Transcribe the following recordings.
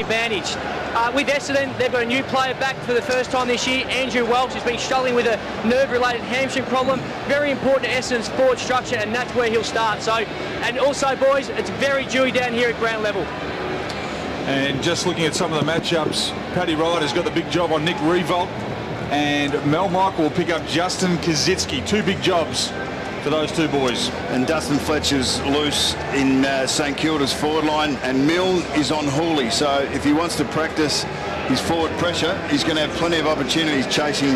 Bandaged. With Essendon, they've got a new player back for the first time this year. Andrew Welch has been struggling with a nerve-related hamstring problem. Very important to Essendon's forward structure, and that's where he'll start. So, and also, boys, it's very dewy down here at ground level. And just looking at some of the matchups, Paddy Ryder's got the big job on Nick Revolt, and Mel Michael will pick up Justin Kazitsky. Two big jobs for those two boys. And Dustin Fletcher's loose in St. Kilda's forward line, and Milne is on Hooley. So if he wants to practice his forward pressure, he's going to have plenty of opportunities chasing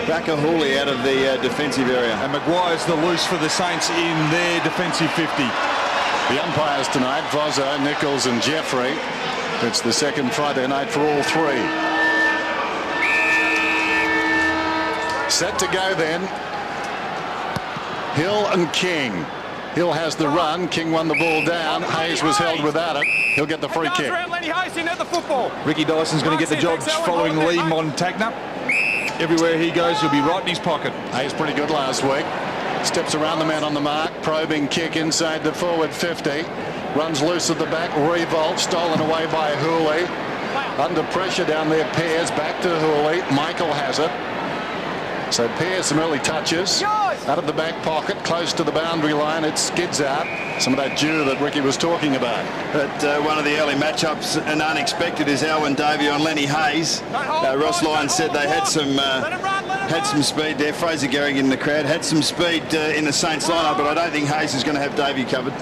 back a Hooley out of the defensive area. And Maguire's the loose for the Saints in their defensive 50. The umpires tonight, Vozzo, Nichols and Jeffrey. It's the second Friday night for all three. Set to go then. Hill and King. Hill has the run. King won the ball down. Hayes was held without it. He'll get the free kick. Ricky Dyson's going to get the job following Lee Montagna. Everywhere he goes, he'll be right in his pocket. Hayes pretty good last week. Steps around the man on the mark. Probing kick inside the forward 50. Runs loose at the back. Revolt stolen away by Hooley. Under pressure down there. Pears back to Hooley. Michael has it. So Pears some early touches. Out of the back pocket, close to the boundary line, it skids out. Some of that dew that Ricky was talking about. But one of the early matchups, and unexpected, is Alwyn Davey on Lenny Hayes. Ross Lyons said they had some speed there. Fraser Gehrig in the crowd had some speed in the Saints lineup, but I don't think Hayes is going to have Davey covered.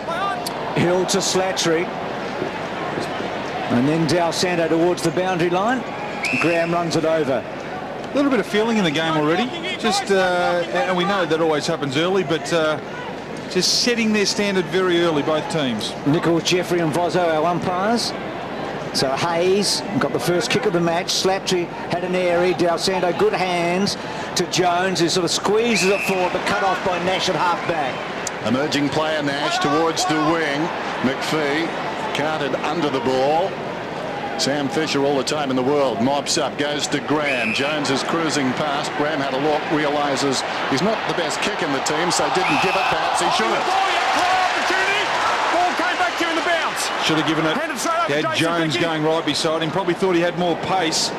Hill to Slattery, and then Dal Santo towards the boundary line. Graham runs it over. A little bit of feeling in the game already. Just, and we know that always happens early, but just setting their standard very early, both teams. Nichols, Jeffrey and Vozzo, our umpires. So Hayes got the first kick of the match. Slattery had an airy. Dal Santo, good hands to Jones, who sort of squeezes it forward, but cut off by Nash at half back. Emerging player Nash towards the wing. McPhee counted under the ball. Sam Fisher all the time in the world. Mops up, goes to Graham. Jones is cruising past. Graham had a look, realises he's not the best kick in the team, so didn't give it. Perhaps he should have. Ball came back to in the bounce. Should have given it. He had Jones going right beside him. Probably thought he had more pace.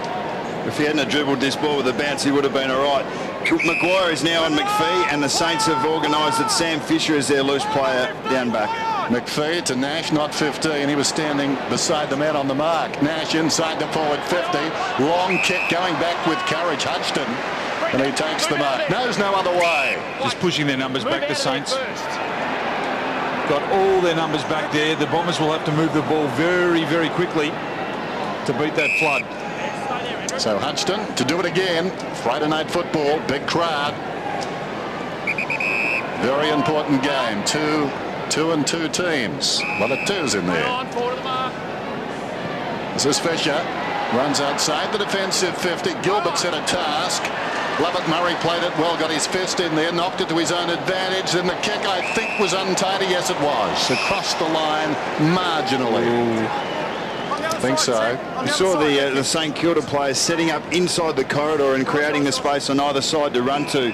If he hadn't dribbled this ball with a bounce, he would have been all right. Maguire is now on McPhee, and the Saints have organised that Sam Fisher is their loose player down back. McPhee to Nash, not 15. He was standing beside the man on the mark. Nash inside the forward 50. Long kick going back with courage. Hodgson. And he takes the mark. Knows no other way. Just pushing their numbers back, the Saints. Got all their numbers back there. The Bombers will have to move the ball very, very quickly to beat that flood. So Hodgson to do it again. Friday night football, big crowd. Very important game. Two and two teams. A lot of twos in there. This is Fisher. Runs outside the defensive 50. Gilbert set a task. Lovett Murray played it well, got his fist in there, knocked it to his own advantage. Then the kick, I think, was untidy. Yes, it was. Across the line marginally. I think so. We saw the St. Kilda players setting up inside the corridor and creating the space on either side to run to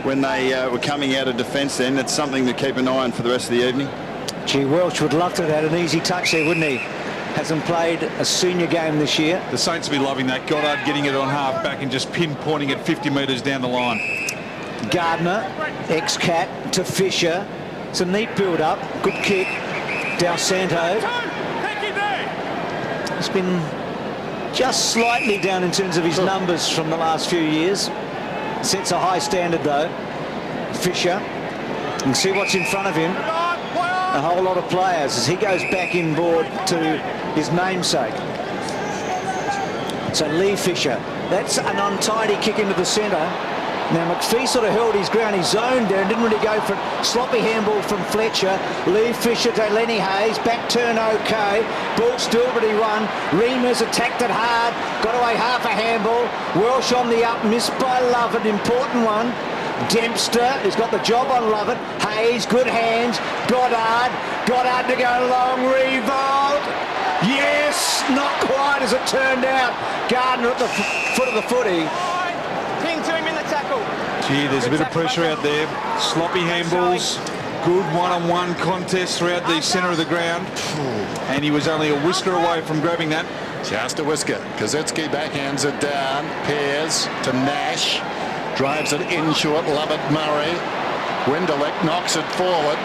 when they were coming out of defence then. That's something to keep an eye on for the rest of the evening. Gee, Welch would love to have had an easy touch there, wouldn't he? Hasn't played a senior game this year. The Saints will be loving that. Goddard getting it on half back and just pinpointing it 50 metres down the line. Gardner, ex-Cat to Fisher. It's a neat build-up. Good kick. Dal Santo. It's been just slightly down in terms of his numbers from the last few years. Sets a high standard though. Fisher. You can see what's in front of him. A whole lot of players as he goes back inboard to his namesake. So Lee Fisher. That's an untidy kick into the centre. Now McPhee sort of held his ground. He zoned there and didn't really go for it. Sloppy handball from Fletcher. Lee Fisher to Lenny Hayes. Back turn okay. Ball still pretty run. Reamers attacked it hard. Got away half a handball. Welsh on the up. Missed by Lovett. Important one. Dempster has got the job on Lovett. Hayes, good hands. Goddard to go long. Revolt. Yes, not quite as it turned out. Gardner at the foot of the footy. Ping to him in the tackle. Gee, there's a bit of pressure out there. Sloppy handballs. Good one-on-one contest throughout the centre of the ground. And he was only a whisker away from grabbing that. Just a whisker. Kozetski backhands it down. Pears to Nash. Drives it in short. Lovett Murray. Winderlick knocks it forward.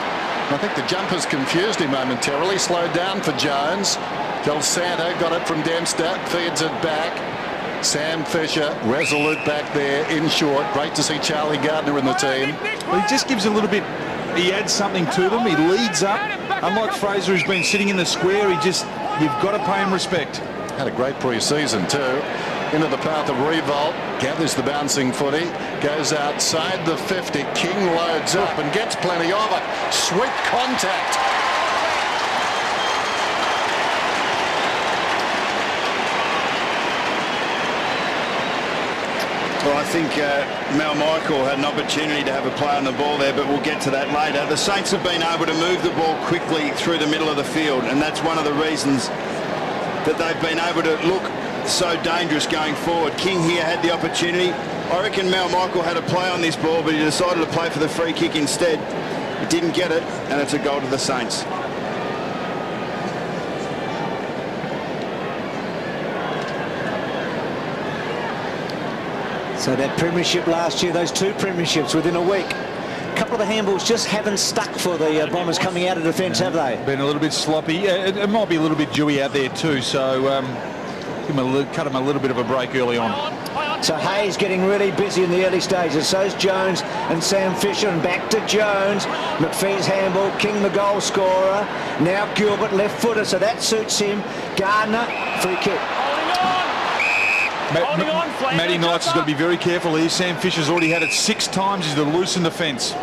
I think the jumper's confused him momentarily. Slowed down for Jones. Del Santo got it from Dempster. Feeds it back. Sam Fisher resolute back there in short. Great to see Charlie Gardner in the team. Well, he just gives a little bit. He adds something to them. He leads up. Unlike Fraser, who's been sitting in the square, you've got to pay him respect. Had a great pre-season too. Into the path of Revolt. Gathers the bouncing footy. Goes outside the 50. King loads up and gets plenty of it. Sweet contact. Well, I think Mel Michael had an opportunity to have a play on the ball there, but we'll get to that later. The Saints have been able to move the ball quickly through the middle of the field, and that's one of the reasons that they've been able to look so dangerous going forward. King here had the opportunity. I reckon Mel Michael had a play on this ball, but he decided to play for the free kick instead. He didn't get it, and it's a goal to the Saints. So that premiership last year, those 2 premierships within a week. A couple of the handballs just haven't stuck for the Bombers coming out of defence, have they? Been a little bit sloppy. It might be a little bit dewy out there too, so cut him a little bit of a break early on. So Hayes getting really busy in the early stages. So's Jones and Sam Fisher, and back to Jones. McPhee's handball, King the goal scorer. Now Gilbert left footer, so that suits him. Gardner, free kick. Matty Knights has got to be very careful here. Sam Fisher's already had it 6 times. He's to loosen the fence.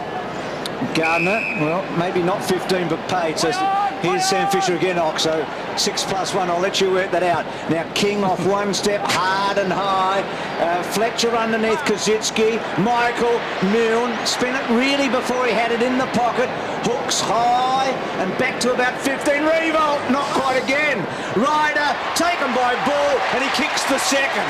Gardner, well, maybe not 15, but paid. So here's Sam Fisher again, Oxo. 6+1, I'll let you work that out. Now King off one step, hard and high. Fletcher underneath Kozetski. Michael, Milne, spin it really before he had it in the pocket. Hooks high and back to about 15. Revolt, not quite again. Ryder, taken by Ball, and he kicks the second.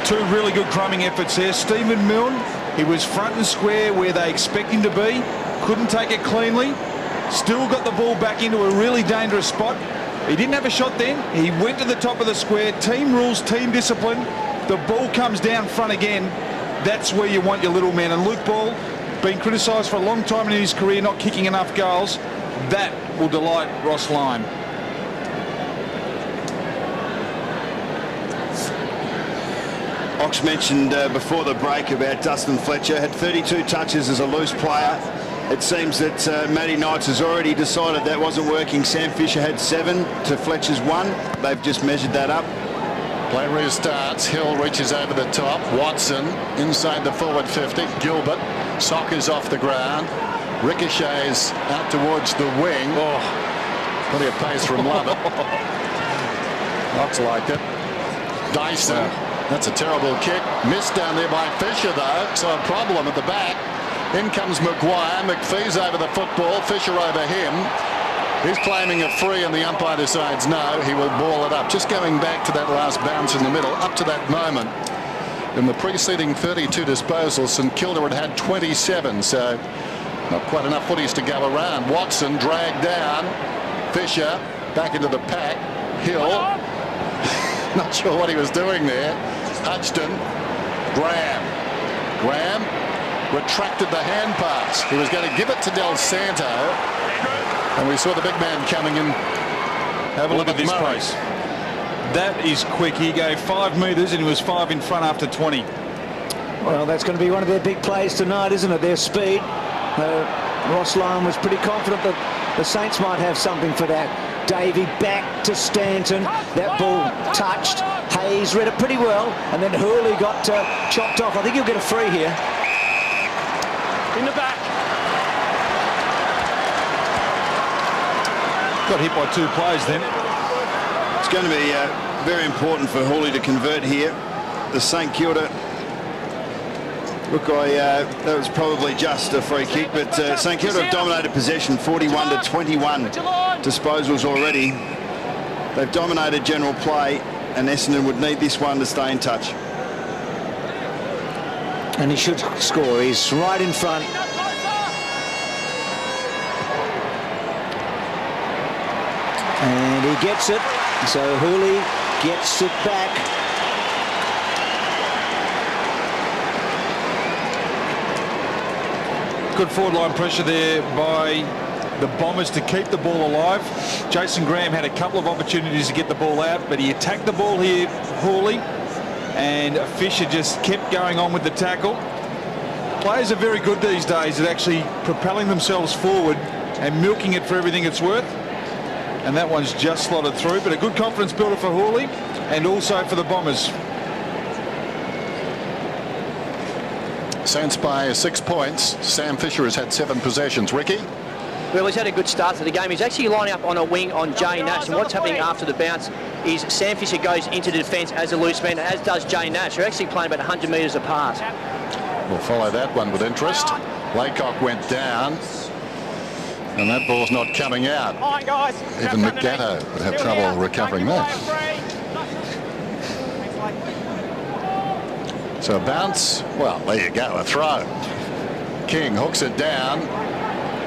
Two really good crumbing efforts there. Stephen Milne, he was front and square where they expect him to be. Couldn't take it cleanly. Still got the ball back into a really dangerous spot. He didn't have a shot then. He went to the top of the square. Team rules, team discipline. The ball comes down front again. That's where you want your little man. And Luke Ball, been criticised for a long time in his career, not kicking enough goals. That will delight Ross Lyon. Ox mentioned before the break about Dustin Fletcher. Had 32 touches as a loose player. It seems that Matty Knights has already decided that wasn't working. Sam Fisher had 7 to Fletcher's 1. They've just measured that up. Play restarts. Hill reaches over the top. Watson inside the forward 50. Gilbert. Sockers off the ground. Ricochets out towards the wing. Oh, plenty of pace from Lovett. Ox liked it. Dyson. That's a terrible kick. Missed down there by Fisher, though. So a problem at the back. In comes McGuire. McPhee's over the football. Fisher over him. He's claiming a free, and the umpire decides no. He will ball it up. Just going back to that last bounce in the middle. Up to that moment, in the preceding 32 disposals, St Kilda had 27. So not quite enough footies to go around. Watson dragged down. Fisher back into the pack. Hill. Not sure what he was doing there. Hudson. Graham retracted the hand pass. He was going to give it to Del Santo, and we saw the big man coming in. Have a look at this pace. That is quick. He gave 5 metres and he was 5 in front after 20. Well, that's going to be one of their big plays tonight, isn't it? Their speed. Ross Lyon was pretty confident that the Saints might have something for that. Davey back to Stanton. That ball touched. Hayes read it pretty well, and then Hurley got chopped off. I think he'll get a free here. In the back. Got hit by 2 players then. It's going to be very important for Hawley to convert here. The St Kilda. Look, that was probably just a free kick, but St Kilda have dominated possession, 41 to 21 disposals already. They've dominated general play, and Essendon would need this one to stay in touch. And he should score. He's right in front. He gets it, so Hooley gets it back. Good forward line pressure there by the Bombers to keep the ball alive. Jason Graham had a couple of opportunities to get the ball out, but he attacked the ball here, Hawley, and Fisher just kept going on with the tackle. Players are very good these days at actually propelling themselves forward and milking it for everything it's worth. And that one's just slotted through, but a good confidence builder for Hawley and also for the Bombers. Saints by 6 points. Sam Fisher has had 7 possessions. Ricky? Well, he's had a good start to the game. He's actually lining up on a wing on Jay Nash, and what's happening after the bounce is Sam Fisher goes into the defence as a loose man, as does Jay Nash. They're actually playing about 100 metres apart. We'll follow that one with interest. Laycock went down, and that ball's not coming out. Even McGatto would have trouble recovering that. So a bounce, well, there you go, a throw. King hooks it down,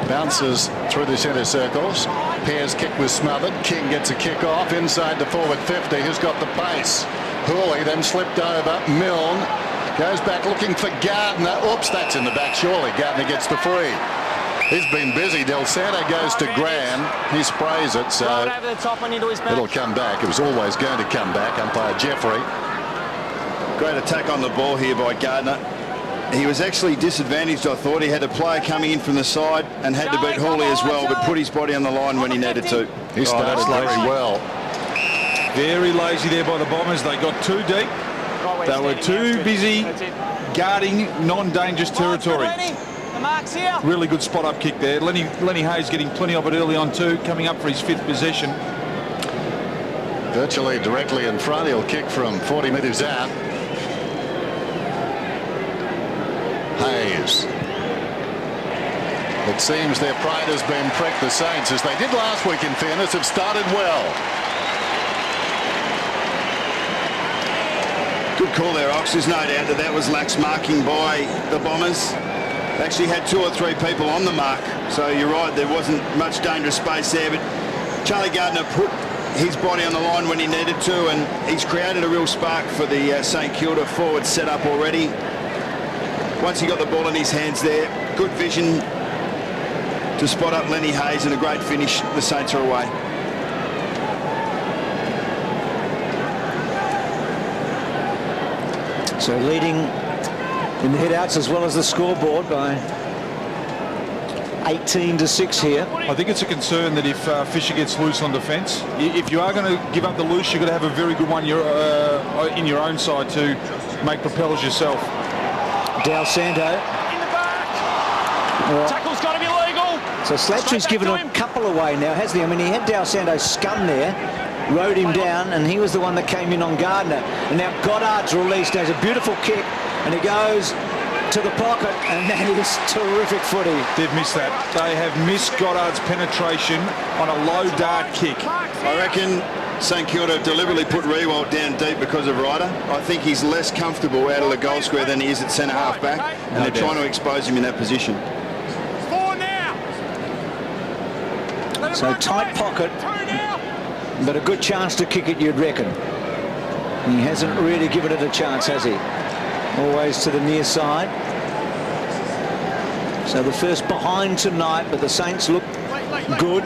bounces through the centre circles. Pear's kick was smothered. King gets a kick off inside the forward 50. Who's got the pace? Hooley then slipped over. Milne goes back looking for Gardner. Oops, that's in the back surely. Gardner gets the free. He's been busy. Del Santo goes to Graham. He sprays it, so it'll come back. It was always going to come back. Umpire Jeffrey. Great attack on the ball here by Gardner. He was actually disadvantaged, I thought. He had a player coming in from the side and had to beat Hawley as well, but put his body on the line when he needed to. He started very well. Very lazy there by the Bombers. They got too deep. They were too busy guarding non-dangerous territory. Really good spot-up kick there. Lenny Hayes getting plenty of it early on too, coming up for his 5th possession. Virtually directly in front. He'll kick from 40 metres out. Hayes. It seems their pride has been pricked. The Saints, as they did last week in fairness, have started well. Good call there, Ox. There's no doubt that was lax marking by the Bombers. They actually had 2 or 3 people on the mark, so you're right, there wasn't much dangerous space there, but Charlie Gardner put his body on the line when he needed to, and he's created a real spark for the St Kilda forward setup already. Once he got the ball in his hands there, good vision to spot up Lenny Hayes, and a great finish. The Saints are away. So leading in the hit-outs as well as the scoreboard by 18-6 here. I think it's a concern that if Fisher gets loose on defence, if you are going to give up the loose, you've got to have a very good one in your own side to make propellers yourself. Del Santo. Tackle's got to be legal. So Slattery's given a couple away now, hasn't he? I mean, he had Del Santo scum there, rode him down, and he was the one that came in on Gardner. And now Goddard's released. There's a beautiful kick, and he goes to the pocket, and that is terrific footy. They've missed that. They have missed Goddard's penetration on a low dart kick. I reckon St Kilda deliberately put Riewoldt down deep because of Ryder. I think he's less comfortable out of the goal square than he is at centre half back, and they're trying to expose him in that position. So tight pocket, but a good chance to kick it, you'd reckon. He hasn't really given it a chance, has he? Always to the near side. So the first behind tonight, but the Saints look good.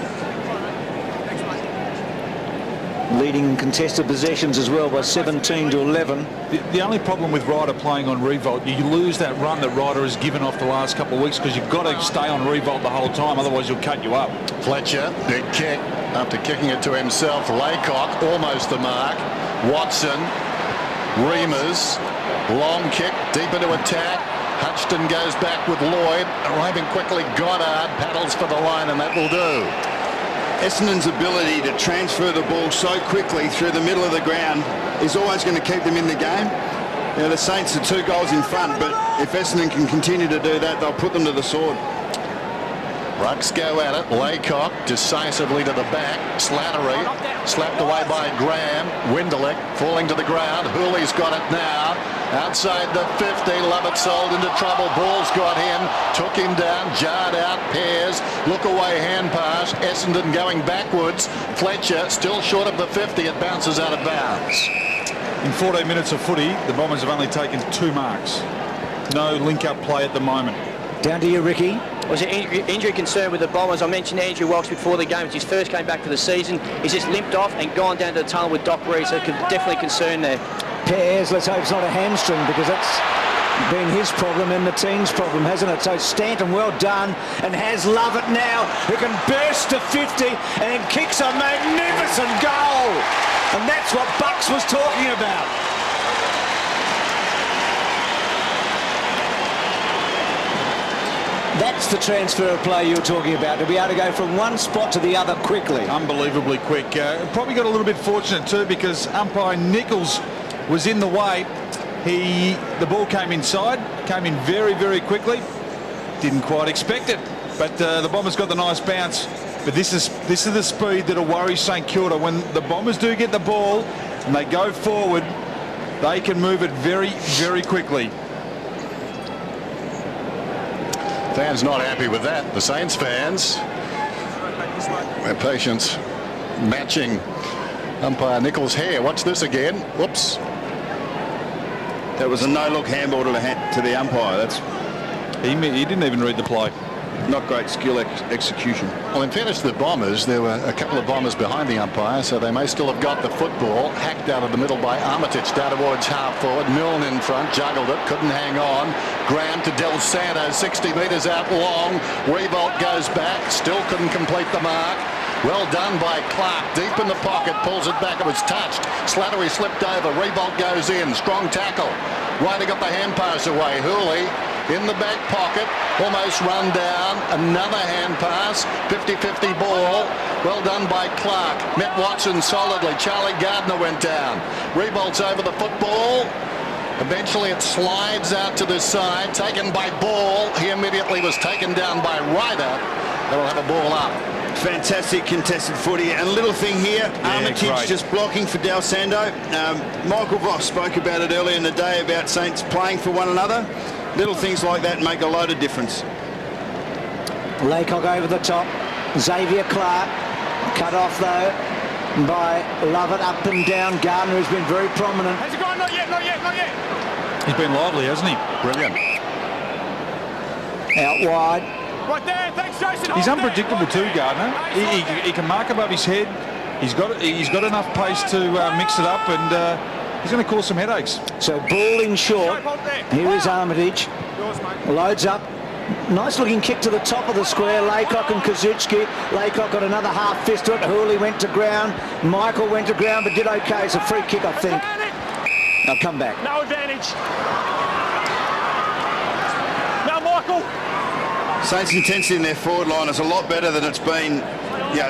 Leading contested possessions as well by 17-11. The only problem with Ryder playing on Riewoldt, you lose that run that Ryder has given off the last couple of weeks because you've got to stay on Riewoldt the whole time, otherwise he'll cut you up. Fletcher, big kick after kicking it to himself. Laycock, almost the mark. Watson, Reamers, long kick, deep into attack. Hutchton goes back with Lloyd, arriving quickly. Goddard paddles for the line, and that will do. Essendon's ability to transfer the ball so quickly through the middle of the ground is always going to keep them in the game. You know, the Saints are 2 goals in front, but if Essendon can continue to do that, they'll put them to the sword. Rucks go at it. Laycock decisively to the back. Slattery slapped away by Graham. Winderlich falling to the ground. Hooley's got it now. Outside the 50. Lovett sold into trouble. Ball's got him. Took him down. Jarred out. Pears Look away hand pass. Essendon going backwards. Fletcher still short of the 50. It bounces out of bounds. In 14 minutes of footy, the Bombers have only taken 2 marks. No link-up play at the moment. Down to you, Ricky. Was an injury concern with the Bombers. I mentioned Andrew Welch before the game. It's his first game back for the season. He's just limped off and gone down to the tunnel with Doc Reed, so definitely concern there. Pears, let's hope it's not a hamstring, because that's been his problem and the team's problem, hasn't it? So Stanton, well done, and has Lovett now, who can burst to 50 and kicks a magnificent goal. And that's what Bucks was talking about. That's the transfer of play you're talking about, to be able to go from one spot to the other quickly. Unbelievably quick. Probably got a little bit fortunate too, because umpire Nichols was in the way. The ball came inside, came in very, very quickly. Didn't quite expect it, but the Bombers got the nice bounce. But this is the speed that'll worry St Kilda. When the Bombers do get the ball and they go forward, they can move it very, very quickly. Fans not happy with that. The Saints fans, their patience matching umpire Nichols' hair. Watch this again. Whoops. That was a no-look handball to the umpire. He didn't even read the play. Not great skill execution. Well, in fairness to the Bombers, there were a couple of Bombers behind the umpire, so they may still have got the football. Hacked out of the middle by Armitage, down towards half forward. Milne in front, juggled it, couldn't hang on. Graham to Del Santo, 60 metres out long. Revolt goes back, still couldn't complete the mark. Well done by Clark, deep in the pocket, pulls it back, it was touched. Slattery slipped over, Revolt goes in, strong tackle. Ryder got the hand pass away, Hooley in the back pocket, almost run down, another hand pass, 50-50 ball, well done by Clark, met Watson solidly, Charlie Gardner went down, Revolt's over the football, eventually it slides out to the side, taken by Ball, he immediately was taken down by Ryder, they'll have a ball up. Fantastic contested footy, and a little thing here, Armitage just blocking for Del Santo. Michael Voss spoke about it earlier in the day about Saints playing for one another. Little things like that make a load of difference. Laycock over the top. Xavier Clark cut off though by Lovett, up and down. Gardner has been very prominent. How's it going? Not yet, not yet, not yet. He's been lively, hasn't he? Brilliant. Out wide. Right there, thanks Jason. He's Hold unpredictable there. too, Gardner. He can mark above his head. He's got enough pace to mix it up, and he's going to cause some headaches. So ball in short. Here is Armitage. Yours, mate. Loads up. Nice looking kick to the top of the square. Laycock and Kazuchki. Laycock got another half fist to it. Hooley went to ground. Michael went to ground but did okay. It's a free kick, I think. I'll come back. No advantage. Now Michael. Saints' intensity in their forward line is a lot better than it's been,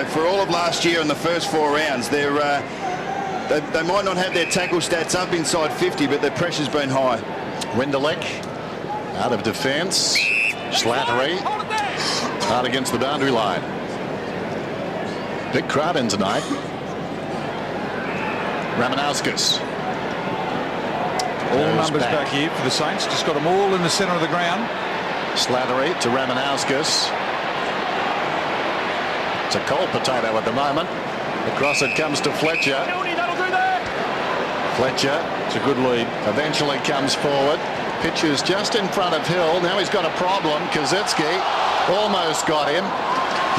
for all of last year in the first 4 rounds. They might not have their tackle stats up inside 50, but their pressure's been high. Winderlick out of defence. Slattery out against the boundary line. Big crowd in tonight. Ramanauskas. All numbers back here for the Saints. Just got them all in the centre of the ground. Slattery to Ramanauskas. It's a cold potato at the moment. Across it comes to Fletcher. Fletcher, it's a good lead. Eventually comes forward. Pitches just in front of Hill. Now he's got a problem. Kaczynski almost got him.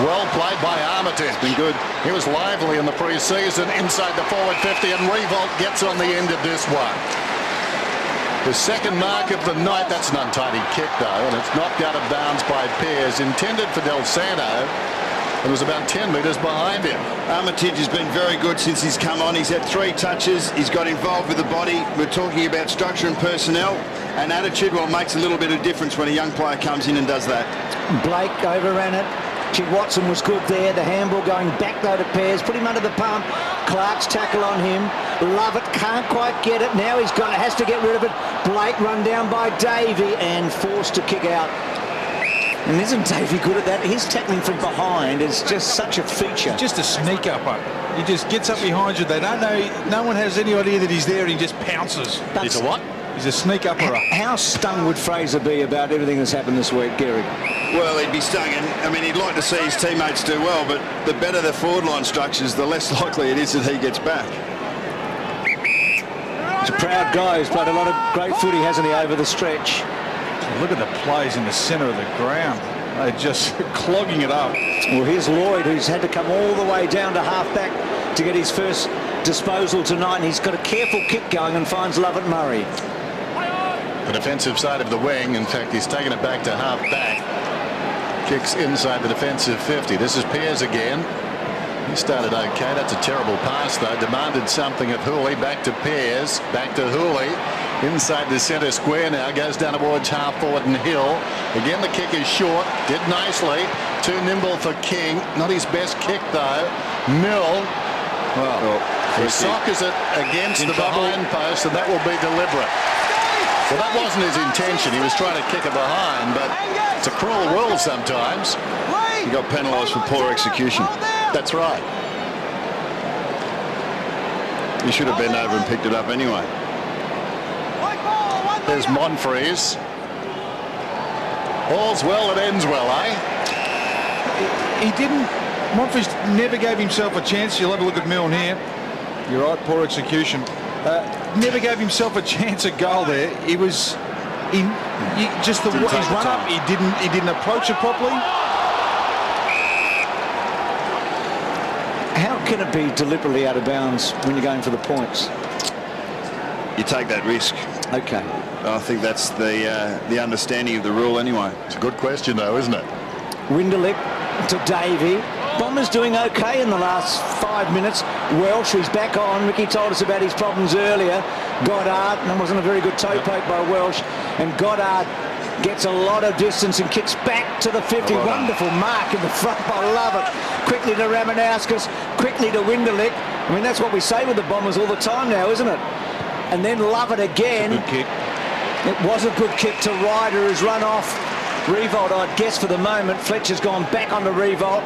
Well played by Armitage. Been good. He was lively in the pre-season inside the forward 50, and Revolt gets on the end of this one. The second mark of the night. That's an untidy kick though, and it's knocked out of bounds by Pears, intended for Del Santo. It was about 10 metres behind him. Armitage has been very good since he's come on. He's had 3 touches. He's got involved with the body. We're talking about structure and personnel, and attitude. Well, it makes a little bit of difference when a young player comes in and does that. Blake overran it. Watson was good there. The handball going back though to Pears. Put him under the pump. Clark's tackle on him. Lovett can't quite get it. Now has to get rid of it. Blake run down by Davey and forced to kick out. And isn't Davey good at that? His tackling from behind is just such a feature. Just a sneak upper. He just gets up behind you. They don't know. No one has any idea that he's there, and he just pounces. He's a what? He's a sneak upper. How stung would Fraser be about everything that's happened this week, Gary? Well, he'd be stung, and I mean, he'd like to see his teammates do well, but the better the forward line structures, the less likely it is that he gets back. He's a proud guy. He's played a lot of great footy, hasn't he, over the stretch? Look at the plays in the centre of the ground. They're just clogging it up. Well, here's Lloyd, who's had to come all the way down to half-back to get his first disposal tonight, and he's got a careful kick going and finds Lovett Murray. The defensive side of the wing. In fact, he's taken it back to half-back. Kicks inside the defensive 50. This is Pearce again. He started okay. That's a terrible pass, though. Demanded something of Hooley. Back to Pearce. Back to Hooley. Inside the centre square now. Goes down towards half-forward and Hill. Again, the kick is short. Did nicely. Too nimble for King. Not his best kick, though. Mill. Well, he sockers it against the behind post, and that will be deliberate. Well, that wasn't his intention. He was trying to kick it behind, but it's a cruel world sometimes. He got penalised for poor execution. That's right. He should have bent over and picked it up anyway. There's Monfries. All's well that ends well, eh? He didn't. Monfries never gave himself a chance. You'll have a look at Milne here. You're right, poor execution. Never gave himself a chance at goal there. He was in just his run up. He didn't approach it properly. How can it be deliberately out of bounds when you're going for the points? You take that risk. Okay. I think that's the understanding of the rule anyway. It's a good question, though, isn't it? Winderlick to Davey. Bombers doing okay in the last 5 minutes. Welsh, who's back on. Ricky told us about his problems earlier. Goddard, and that wasn't a very good toe poke by Welsh. And Goddard gets a lot of distance and kicks back to the 50. Wonderful mark in the front. I love it. Quickly to Ramanauskas, quickly to Winderlick. I mean, that's what we say with the Bombers all the time now, isn't it? And then love it again. Good kick. It was a good kick to Ryder, who's run off. Revolt, I'd guess, for the moment. Fletcher's gone back on the Revolt.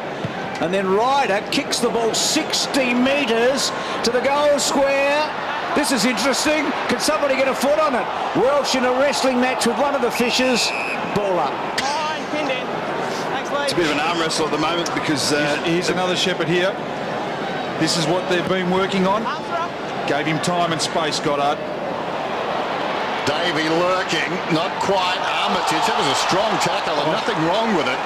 And then Ryder kicks the ball 60 metres to the goal square. This is interesting. Can somebody get a foot on it? Welsh in a wrestling match with one of the Fishers. Ball up. It's a bit of an arm wrestle at the moment because... here's another Shepherd here. This is what they've been working on. Gave him time and space, Goddard. Davey lurking, not quite. Armitage, that was a strong tackle and nothing wrong with it.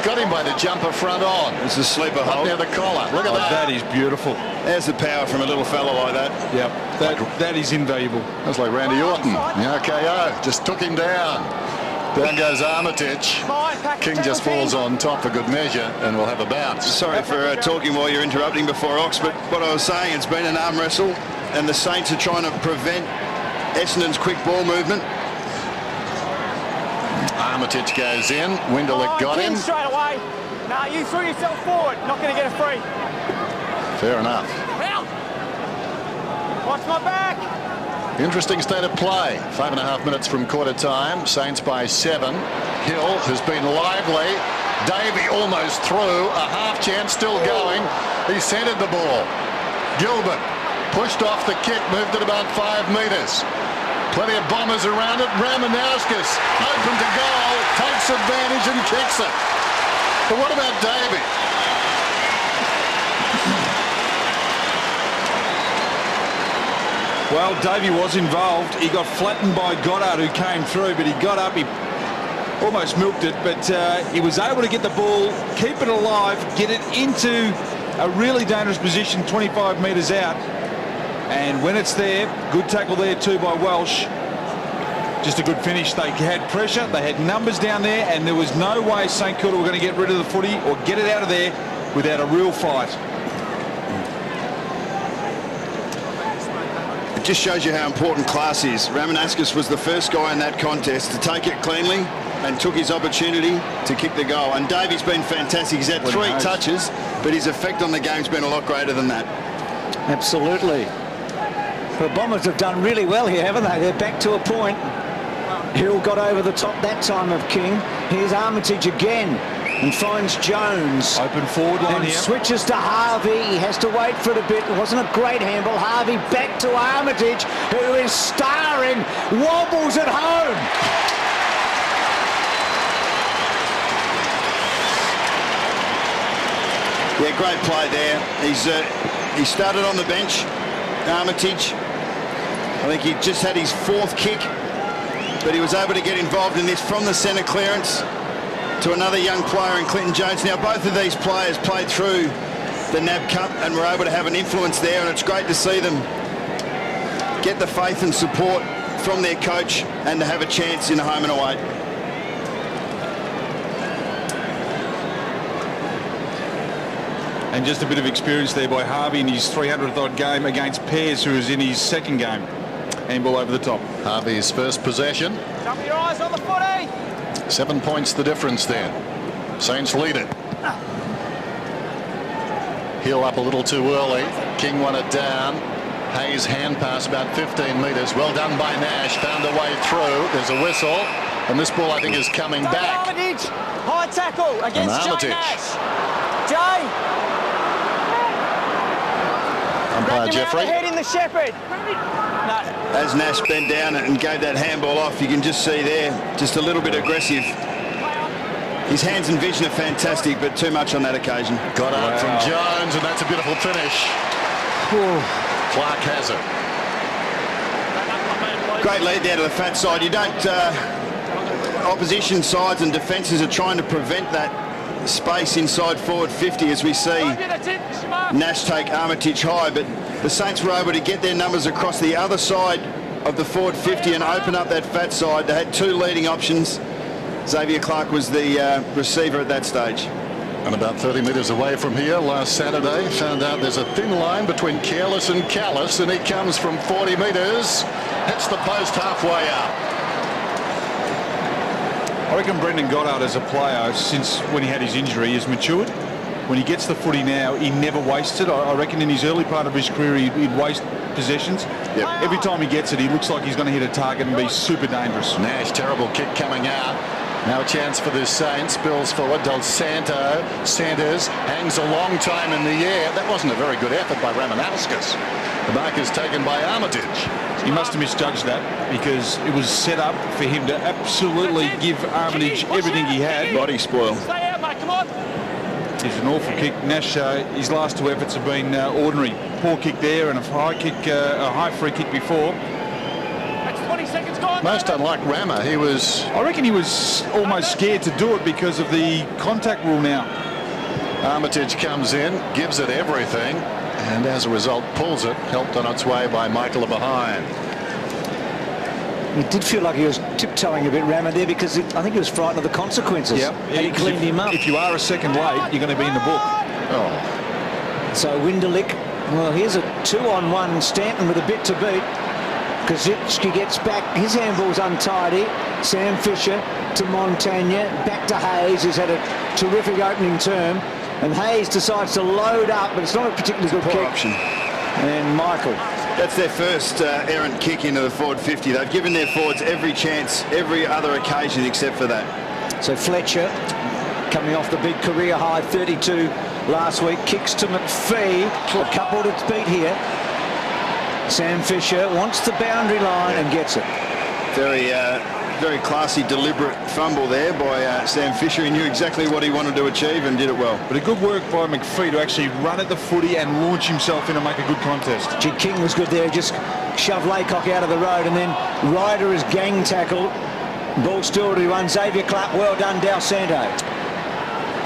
Got him by the jumper front on. It's a sleeper hold. Up near the collar. Look at that. That is beautiful. There's the power from a little fella like that. Yep, that is invaluable. That's like Randy Orton. The RKO just took him down. Down goes Armitage. King just falls on top for good measure and will have a bounce. Sorry for talking while you're interrupting before Ox, but what I was saying, it's been an arm wrestle and the Saints are trying to prevent Essendon's quick ball movement. Armitage goes in. Winderlick got him. Straight away. Now you threw yourself forward. Not going to get a free. Fair enough. Watch my back. Interesting state of play. 5.5 minutes from quarter time. Saints by 7. Hill has been lively. Davey almost through. A half chance still going. He centred the ball. Gilbert pushed off the kick. Moved it about 5 metres. Plenty of Bombers around it. Ramanauskas open to goal. Takes advantage and kicks it. But what about Davey? Well, Davey was involved. He got flattened by Goddard, who came through, but he got up. He almost milked it, but he was able to get the ball, keep it alive, get it into a really dangerous position 25 metres out. And when it's there, good tackle there too by Welsh. Just a good finish. They had pressure, they had numbers down there, and there was no way St Kilda were going to get rid of the footy or get it out of there without a real fight. It just shows you how important class is. Ramanauskas was the first guy in that contest to take it cleanly and took his opportunity to kick the goal. And Davey's been fantastic. He's had 3 touches, but his effect on the game's been a lot greater than that. Absolutely. The Bombers have done really well here, haven't they? They're back to a point. Hill got over the top that time of King. Here's Armitage again and finds Jones. Open forward line and here. Switches to Harvey. He has to wait for it a bit. It wasn't a great handle. Harvey back to Armitage, who is starring. Wobbles at home. Yeah, great play there. He started on the bench, Armitage. I think he just had his 4th kick, but he was able to get involved in this from the centre clearance to another young player in Clinton Jones. Now, both of these players played through the NAB Cup and were able to have an influence there, and it's great to see them get the faith and support from their coach and to have a chance in home and away. And just a bit of experience there by Harvey in his 300th odd game against Pears, who was in his 2nd game. Handball over the top. Harvey's first possession. Cover your eyes on the footy. 7 points the difference there. Saints lead it. Heel up a little too early. King won it down. Hayes hand pass about 15 metres. Well done by Nash. Found a way through. There's a whistle. And this ball, I think, is coming back. Armitage. High tackle against Jay Nash. Jay. Umpire Jeffrey. Head in the shepherd. No. As Nash bent down and gave that handball off, you can just see there, just a little bit aggressive. His hands and vision are fantastic, but too much on that occasion. Got out from Jones, and that's a beautiful finish. Clark has it. Great lead there to the fat side. You don't... opposition sides and defences are trying to prevent that space inside forward 50 as we see Nash take Armitage high, but the Saints were able to get their numbers across the other side of the forward 50 and open up that fat side. They had 2 leading options. Xavier Clark was the receiver at that stage. And about 30 metres away from here last Saturday, found out there's a thin line between careless and callous, and he comes from 40 metres, hits the post halfway up. I reckon Brendan Goddard as a player, since when he had his injury, has matured. When he gets the footy now, he never wastes it. I reckon in his early part of his career, he'd waste possessions. Yep. Every time he gets it, he looks like he's going to hit a target and be super dangerous. Nash, terrible kick coming out. Now a chance for the Saints. Spills forward. Del Santo centres. Hangs a long time in the air. That wasn't a very good effort by Ramanauskas. The mark is taken by Armitage. He must have misjudged that because it was set up for him to absolutely give Armitage everything he had. Body spoil. Stay out, mate. Come on. It's an awful kick. Nash, his last 2 efforts have been ordinary. Poor kick there and a high free kick before. That's 20 seconds gone. Most unlike Rama, I reckon he was almost scared to do it because of the contact rule now. Armitage comes in, gives it everything, and as a result pulls it, helped on its way by Michael behind. It did feel like he was tiptoeing a bit, Rama, there, because I think he was frightened of the consequences. Yep. And he cleaned him up. If you are a second late, you're going to be in the book. Oh. So Winderlick, well, here's a 2-on-1. Stanton with a bit to beat. Kazitsky gets back. His handball's untidy. Sam Fisher to Montagna. Back to Hayes, who's had a terrific opening term. And Hayes decides to load up, but it's not a particularly good Poor kick. option. And Michael. That's their first errant kick into the forward 50. They've given their forwards every chance, every other occasion except for that. So Fletcher coming off the big career high 32 last week. Kicks to McPhee. A couple to beat here. Sam Fisher wants the boundary line and gets it. Very classy, deliberate fumble there by Sam Fisher. He knew exactly what he wanted to achieve and did it well. But a good work by McPhee to actually run at the footy and launch himself in and make a good contest. G. King was good there, just shoved Laycock out of the road, and then Ryder is gang tackled. Ball still to run. Xavier Clark, well done, Del Santo.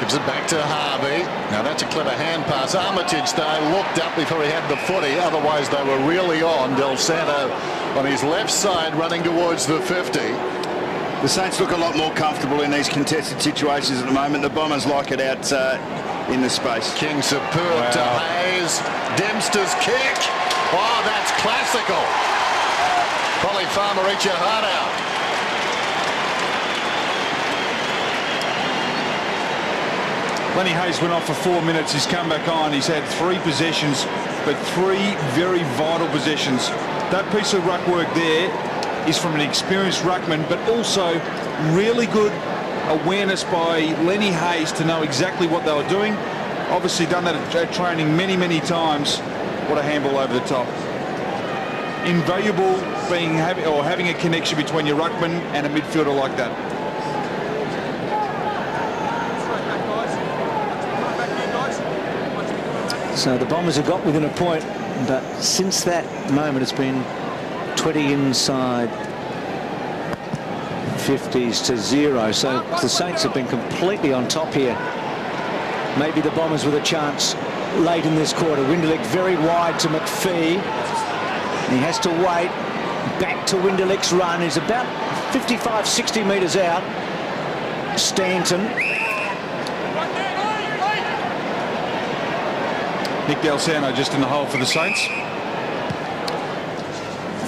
Gives it back to Harvey. Now that's a clever hand pass. Armitage, though, looked up before he had the footy. Otherwise, they were really on. Del Santo on his left side running towards the 50. The Saints look a lot more comfortable in these contested situations at the moment. The Bombers like it out in the space. King superb to Hayes. Dempster's kick. Oh, that's classical. Polly Farmer, reach your heart out. Lenny Hayes went off for 4 minutes. He's come back on. He's had 3 possessions, but 3 very vital possessions. That piece of ruck work there is from an experienced ruckman, but also really good awareness by Lenny Hayes to know exactly what they were doing. Obviously done that at training many, many times. What a handball over the top. Invaluable having a connection between your ruckman and a midfielder like that. So the Bombers have got within a point, but since that moment it's been 20 inside 50s to 0. So the Saints have been completely on top here. Maybe the Bombers with a chance late in this quarter. Winderlich very wide to McPhee. He has to wait. Back to Winderlich's run. He's about 55, 60 metres out. Stanton. Nick Dalsano just in the hole for the Saints.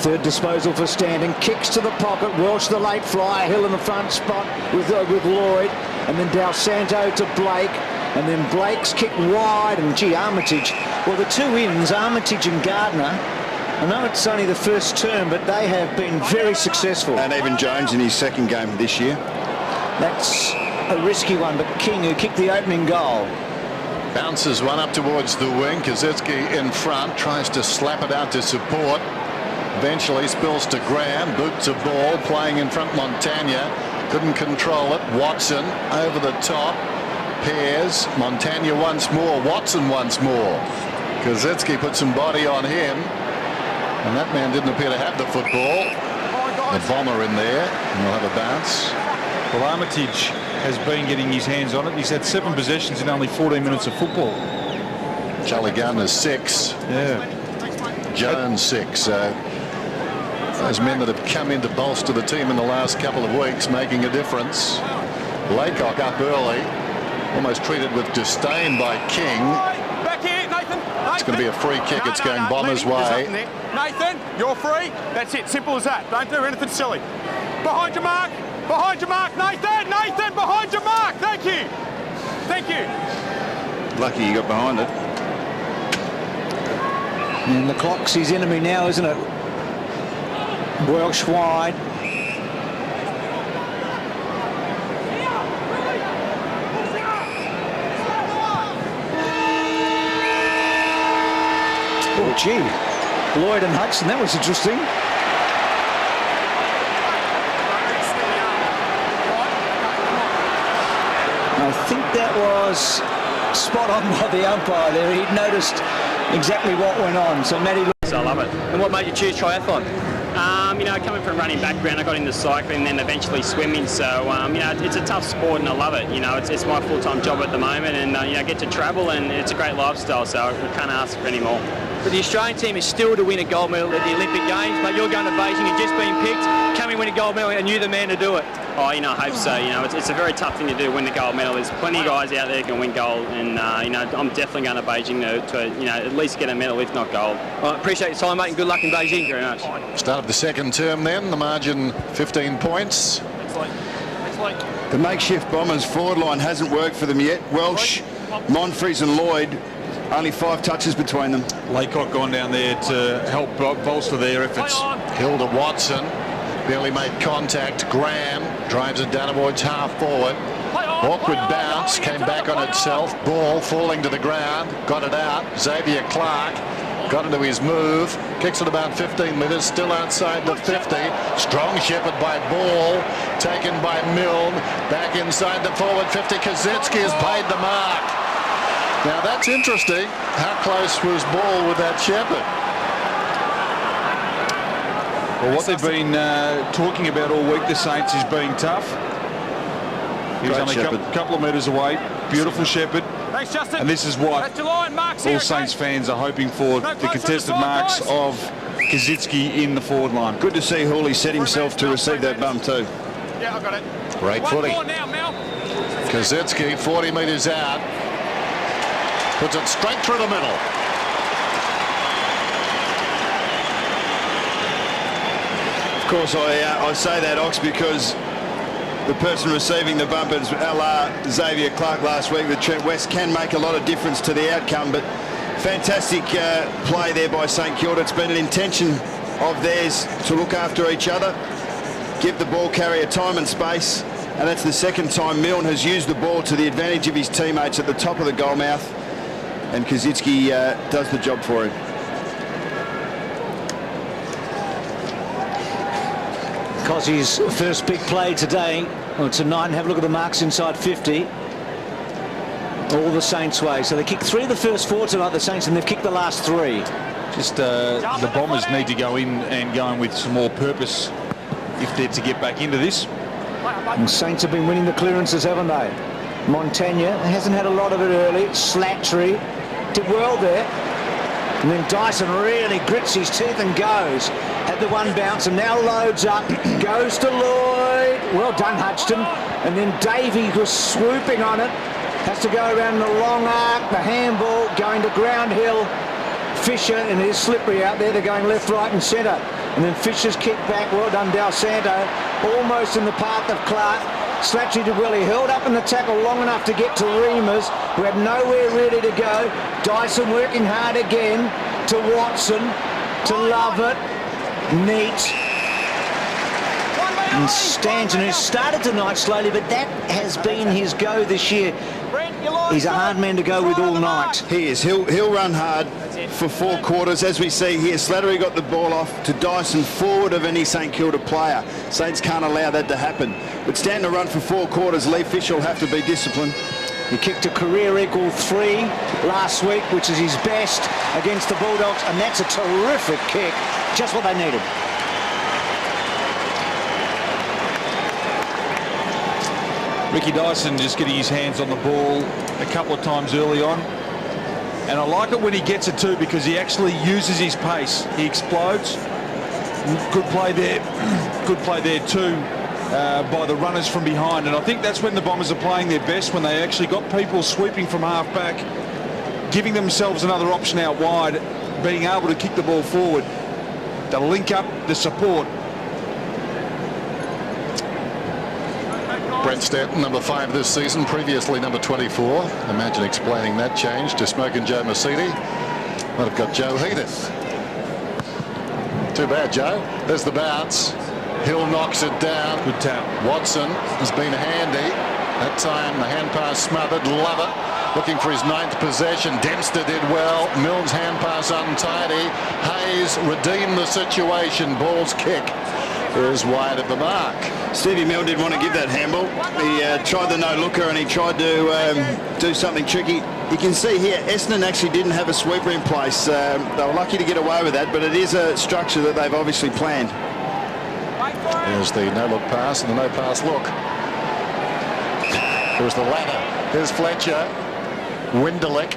Third disposal for Stanton. Kicks to the pocket. Welsh the late flyer. Hill in the front spot with Lloyd. And then Dalsanto to Blake. And then Blake's kick wide. And gee, Armitage. Well, the two ins, Armitage and Gardner. I know it's only the first term, but they have been very successful. And even Jones in his second game this year. That's a risky one, but King, who kicked the opening goal. Bounces one up towards the wing. Kazitsky in front, tries to slap it out to support. Eventually spills to Graham, boots a ball, playing in front Montagna. Couldn't control it. Watson over the top. Pairs. Montagna once more. Watson once more. Kazitsky put some body on him. And that man didn't appear to have the football. The Bomber in there. And we'll have a bounce. Well, Armitage has been getting his hands on it. He's had 7 possessions in only 14 minutes of football. Charlie Gardner 6. Yeah. Jones 6. Those men that have come in to bolster the team in the last couple of weeks making a difference. Laycock up early. Almost treated with disdain by King. Back here, Nathan. It's going to be a free kick. It's going Bombers' way. Nathan, you're free. That's it. Simple as that. Don't do anything silly. Behind your mark. Behind your mark, Nathan. Nathan, behind your mark. Thank you. Thank you. Lucky you got behind it. And the clock's his enemy now, isn't it? Welsh wide. Oh, gee. Lloyd and Hudson, that was interesting. I think that was spot on by the umpire there. He'd noticed exactly what went on. So Matty... I love it. And what made you choose triathlon? You know, coming from a running background, I got into cycling and then eventually swimming. So, you know, it's a tough sport and I love it. You know, it's my full-time job at the moment and, you know, I get to travel and it's a great lifestyle. So I can't ask for any more. But the Australian team is still to win a gold medal at the Olympic Games, but you're going to Beijing, you've just been picked, come and win a gold medal and you're the man to do it. Oh, you know, I hope so. You know, it's a very tough thing to do, win the gold medal. There's plenty of guys out there who can win gold and, you know, I'm definitely going to Beijing to, you know, at least get a medal, if not gold. All right, appreciate your time, mate, and good luck in Beijing. Very much. Start of the second term then. The margin 15 points. The makeshift Bombers forward line hasn't worked for them yet. Welsh, Monfries and Lloyd, only 5 touches between them. Laycock gone down there to help bolster their efforts. Hill to Watson. Barely made contact. Graham drives it down towards half forward. Awkward bounce. Came back on itself. Ball falling to the ground. Got it out. Xavier Clark got into his move. Kicks it about 15 metres. Still outside the 50. Strong shepherd by Ball. Taken by Milne. Back inside the forward 50. Kazitsky has paid the mark. Now that's interesting. How close was Ball with that shepherd? Well, what they've been talking about all week, the Saints, is being tough. He's Great only a shepherd. couple of metres away. Beautiful shepherd. Thanks, Justin. And this is what That's your line. Marks all here, Saints okay? fans are hoping for, No, the close contested on the side, marks guys. of Kazitsky in the forward line. Good to see Hooley set himself to receive that bum too. Yeah, I got it. Great One footy. more now, Mel. Kazitsky 40 metres out. Puts it straight through the middle. Of course, I say that, Ox, because the person receiving the bumpers, a la Xavier Clark last week with Trent West, can make a lot of difference to the outcome. But fantastic play there by St Kilda. It's been an intention of theirs to look after each other, give the ball carrier time and space, and that's the second time Milne has used the ball to the advantage of his teammates at the top of the goal mouth, and Kazitsky does the job for him. Cossey's first big play today. Well, tonight, and have a look at the marks inside 50. All the Saints way. So they kicked 3 of the first 4 tonight, the Saints, and they've kicked the last 3. Just the Bombers need to go in and go in with some more purpose if they're to get back into this. And Saints have been winning the clearances, haven't they? Montagna hasn't had a lot of it early. Slattery did well there. And then Dyson really grits his teeth and goes. Had the one bounce and now loads up. Goes to Lloyd. Well done, Hudson. And then Davey was swooping on it. Has to go around the long arc. The handball going to ground hill. Fisher, and it is slippery out there. They're going left, right and centre. And then Fisher's kick back. Well done, Del Santo. Almost in the path of Clark. Slattery did well. He held up in the tackle long enough to get to Reamers, who had nowhere really to go. Dyson working hard again to Watson, to Lovett. Neat. And Stanton, who started tonight slowly, but that has been his go this year. He's a hard man to go with all night. He is. He'll run hard for 4 quarters. As we see here, Slattery got the ball off to Dyson, forward of any St Kilda player. Saints can't allow that to happen. But standing to run for 4 quarters, Lee Fisher will have to be disciplined. He kicked a career equal 3 last week, which is his best against the Bulldogs, and that's a terrific kick. Just what they needed. Ricky Dyson just getting his hands on the ball a couple of times early on. And I like it when he gets it too, because he actually uses his pace. He explodes. Good play there. Good play there too by the runners from behind. And I think that's when the Bombers are playing their best, when they actually got people sweeping from half back, giving themselves another option out wide, being able to kick the ball forward, to link up the support. Brett Stanton, number 5 this season, previously number 24. Imagine explaining that change to Smoking Joe Mercedes. Might have got Joe Heath. Too bad, Joe. There's the bounce. Hill knocks it down. Good tap. Watson has been handy. That time the hand pass smothered. Lovett looking for his 9th possession. Dempster did well. Milne's hand pass untidy. Hayes redeemed the situation. Ball's kick is wide of the mark. Stevie Milne didn't want to give that handball. He tried the no-looker and he tried to do something tricky. You can see here, Essendon actually didn't have a sweeper in place. They were lucky to get away with that, but it is a structure that they've obviously planned. There's the no-look pass and the no-pass look. There's the ladder. Here's Fletcher. Winderlick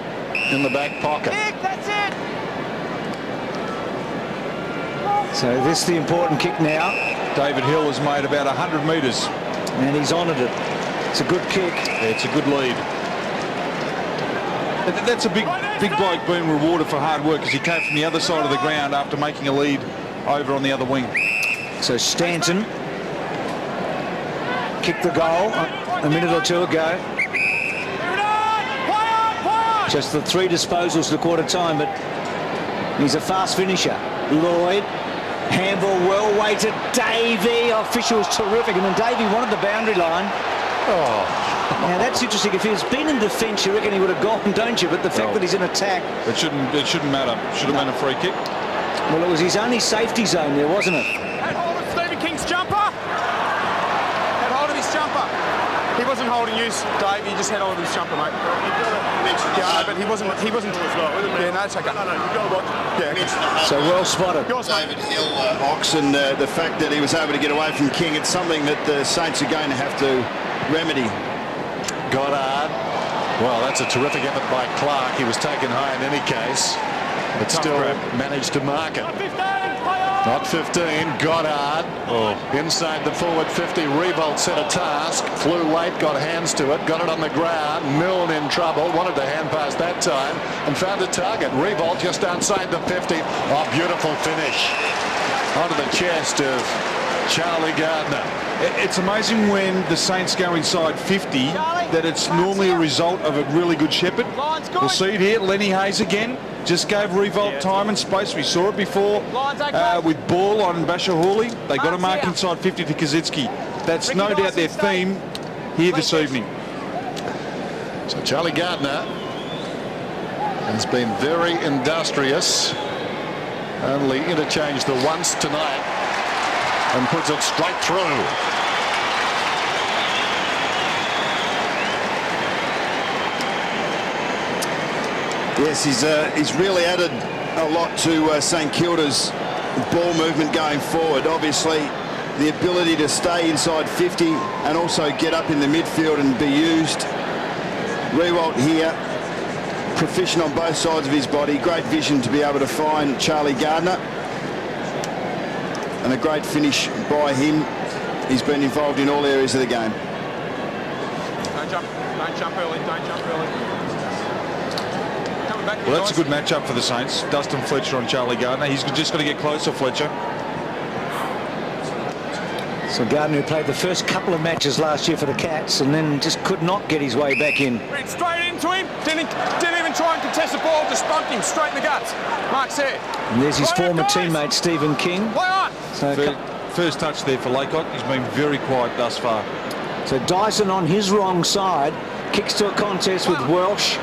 in the back pocket. That's it. So this is the important kick now. David Hill has made about 100 metres. And he's honoured it. It's a good kick. Yeah, it's a good lead. That's a big bloke being rewarded for hard work, because he came from the other side of the ground after making a lead over on the other wing. So Stanton kicked the goal a minute or 2 ago. Just the 3 disposals to quarter time, but he's a fast finisher. Lloyd, handball well weighted. Davey, officials terrific, and then Davey wanted the boundary line. Oh. Now that's interesting. If he's been in defence, you reckon he would have gone, don't you? But the fact that he's in attack, it shouldn't matter. Should have been a free kick. Well, it was his only safety zone there, wasn't it? Had hold of Stephen King's jumper. Had hold of his jumper. He wasn't holding you, Dave. He just had hold of his jumper, mate. Yeah, but he wasn't. Yeah, no, it's okay. No, you've got to watch. Yeah. So well spotted. David Hill, Ox, and the fact that he was able to get away from King, it's something that the Saints are going to have to remedy. Goddard. Well, that's a terrific effort by Clark. He was taken high in any case, but still managed to mark it. Not 15. Goddard inside the forward 50. Revolt set a task. Flew late, got hands to it, got it on the ground. Milne in trouble. Wanted to hand pass that time and found a target. Revolt just outside the 50. Oh, beautiful finish. Onto the chest of Charlie Gardner. It's amazing when the Saints go inside 50 that it's normally a result of a really good shepherd. We'll see it here. Lenny Hayes again just gave Revolt time and space. We saw it before with Ball on Basher Hawley. They got a mark inside 50 to Kaczynski. That's no doubt their theme here this evening. So Charlie Gardner has been very industrious. Only interchanged the once tonight and puts it straight through. Yes, he's really added a lot to St Kilda's ball movement going forward. Obviously, the ability to stay inside 50 and also get up in the midfield and be used. Riewoldt here, proficient on both sides of his body. Great vision to be able to find Charlie Gardner. And a great finish by him. He's been involved in all areas of the game. Don't jump early, don't jump early. Well, that's a good matchup for the Saints. Dustin Fletcher on Charlie Gardner. He's just got to get closer, Fletcher. So Gardner, who played the first couple of matches last year for the Cats and then just could not get his way back in. Ran straight into him, didn't even try and contest the ball, just bumped him straight in the guts. Mark's there. And there's his Play former on, guys. teammate, Stephen King. Play on. So, First touch there for Laycock. He's been very quiet thus far. so Dyson on his wrong side, kicks to a contest with Welsh.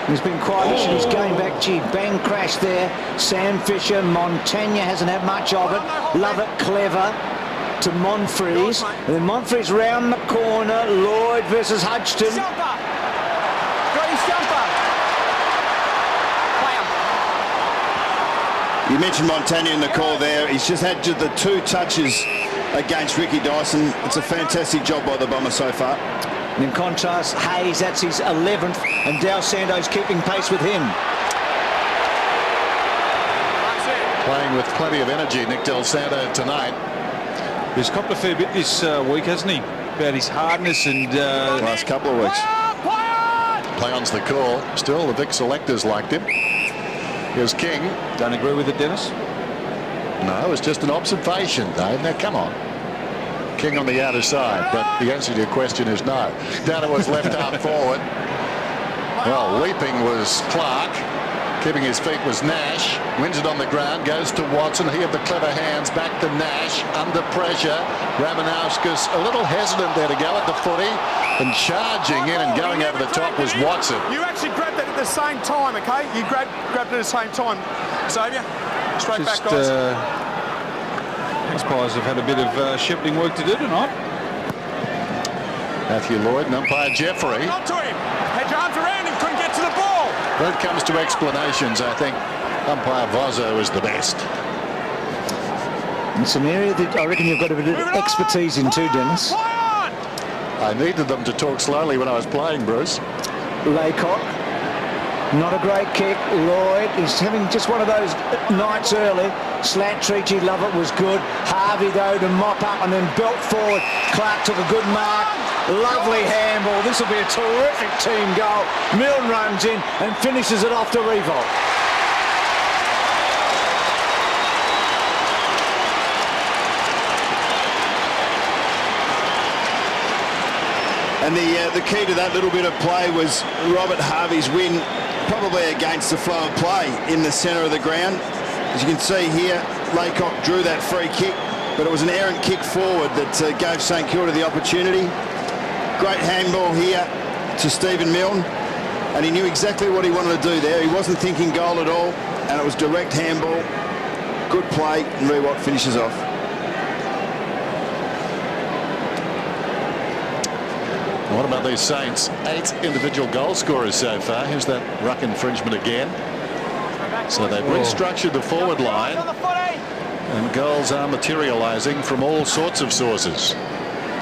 He's been quiet in his game back. Gee, bang crash there. Sam Fisher, Montagna hasn't had much of it. Love it, clever to Monfries. And then Monfries round the corner. Lloyd versus Hudson. Jumper. Got his jumper. Play him. You mentioned Montagna in the call there. He's just had the 2 touches against Ricky Dyson. It's a fantastic job by the Bombers so far. And in contrast, Hayes, that's his 11th, and Dal Sando's keeping pace with him. Playing with plenty of energy, Nick Del Santo tonight. He's copped a fair bit this week, hasn't he? About his hardness and... Last couple of weeks. Play on's the call. Still, the Vic selectors liked him. Here's King. Don't agree with it, Dennis? No, it was just an observation, Dave. Now, come on. King on the outer side, but the answer to your question is no. Down it was left half forward. Well, leaping was Clark. Keeping his feet was Nash. Wins it on the ground, goes to Watson. He of the clever hands, back to Nash. Under pressure. Ramanauskas a little hesitant there to go at the footy. And charging in and going over the top was Watson. You actually grabbed it at the same time, okay? You grabbed it at the same time. Xavier, straight back, guys. Umpires have had a bit of shepherding work to do tonight. Matthew Lloyd and umpire Jeffrey. Not to him. Had your arms around him, couldn't get to the ball. When it comes to explanations, I think umpire Vozzo is the best. It's an area that I reckon you've got a bit of expertise in too, Dennis. I needed them to talk slowly when I was playing, Bruce. Laycock, not a great kick. Lloyd is having just one of those nights early. Slattery, love it, was good. Harvey, though, to mop up and then belt forward. Clark took a good mark. Lovely handball. This will be a terrific team goal. Milne runs in and finishes it off to Riewoldt. And the key to that little bit of play was Robert Harvey's win, probably against the flow of play in the centre of the ground. As you can see here, Laycock drew that free kick, but it was an errant kick forward that gave St Kilda the opportunity. Great handball here to Stephen Milne, and he knew exactly what he wanted to do there. He wasn't thinking goal at all, and it was direct handball. Good play, and Riewoldt finishes off. What about these Saints? 8 individual goal scorers so far. Here's that ruck infringement again. So they've restructured the forward line, and goals are materialising from all sorts of sources.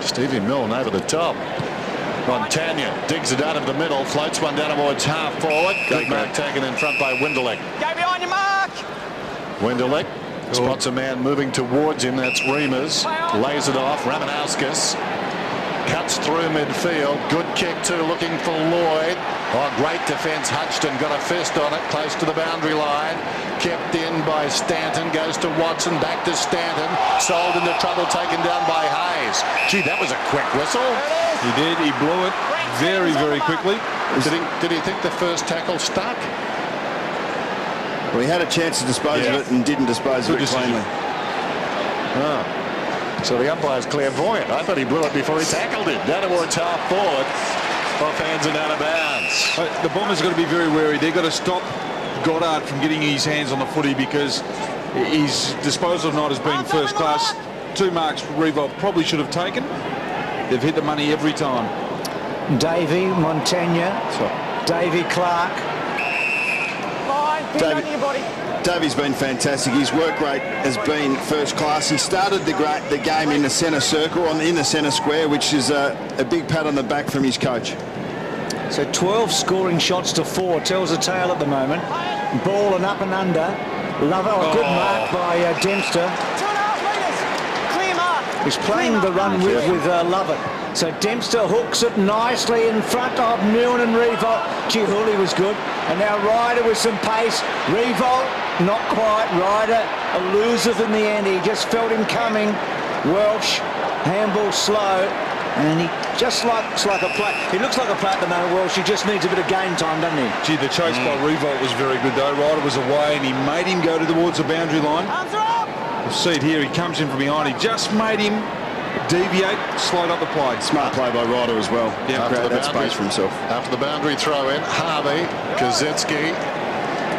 Stevie Milne over the top. Montagna digs it out of the middle, floats one down towards half forward. Good mark taken in front by Winderlich. Go behind your mark. Winderlich spots a man moving towards him. That's Reimers. Lays it off. Ramanauskas cuts through midfield. Good kick too, looking for Lloyd. Oh, great defence. Hudson got a fist on it, close to the boundary line. Kept in by Stanton. Goes to Watson. Back to Stanton. Sold into trouble, taken down by Hayes. Gee, that was a quick whistle. He did. He blew it very, very quickly. Did he think the first tackle stuck? Well, he had a chance to dispose of it and didn't dispose of it cleanly. Oh. So the umpire's clairvoyant. I thought he blew it before he tackled it. Down towards half forward. Off hands and out of bounds. The Bombers got to be very wary. They've got to stop Goddard from getting his hands on the footy because his disposal of night has been first class. 2 marks Riewoldt probably should have taken. They've hit the money every time. Davey, Montagna, Davey, Clark. Davey's been fantastic. His work rate has been first class. He started the game in the centre circle, in the centre square, which is a big pat on the back from his coach. So 12 scoring shots to 4 tells a tale at the moment. Ball and up and under. Love it. Good mark by Dempster. 2.5 metres. Clear mark. He's playing the run with Lovett. So Dempster hooks it nicely in front of Milne and Revolt. Gee, Hooley was good. And now Ryder with some pace. Revolt, not quite. Ryder elusive in the end. He just felt him coming. Welsh, handball slow. And he just looks like a play. He looks like a play at the moment, Welsh. He just needs a bit of game time, doesn't he? Gee, the chase by Revolt was very good, though. Ryder was away, and he made him go towards the boundary line. Arms are up. You'll see it here. He comes in from behind. He just made him deviate, slide up the play. Smart play by Ryder as well. Yeah, create that space for himself. After the boundary throw in, Harvey, Kazitsky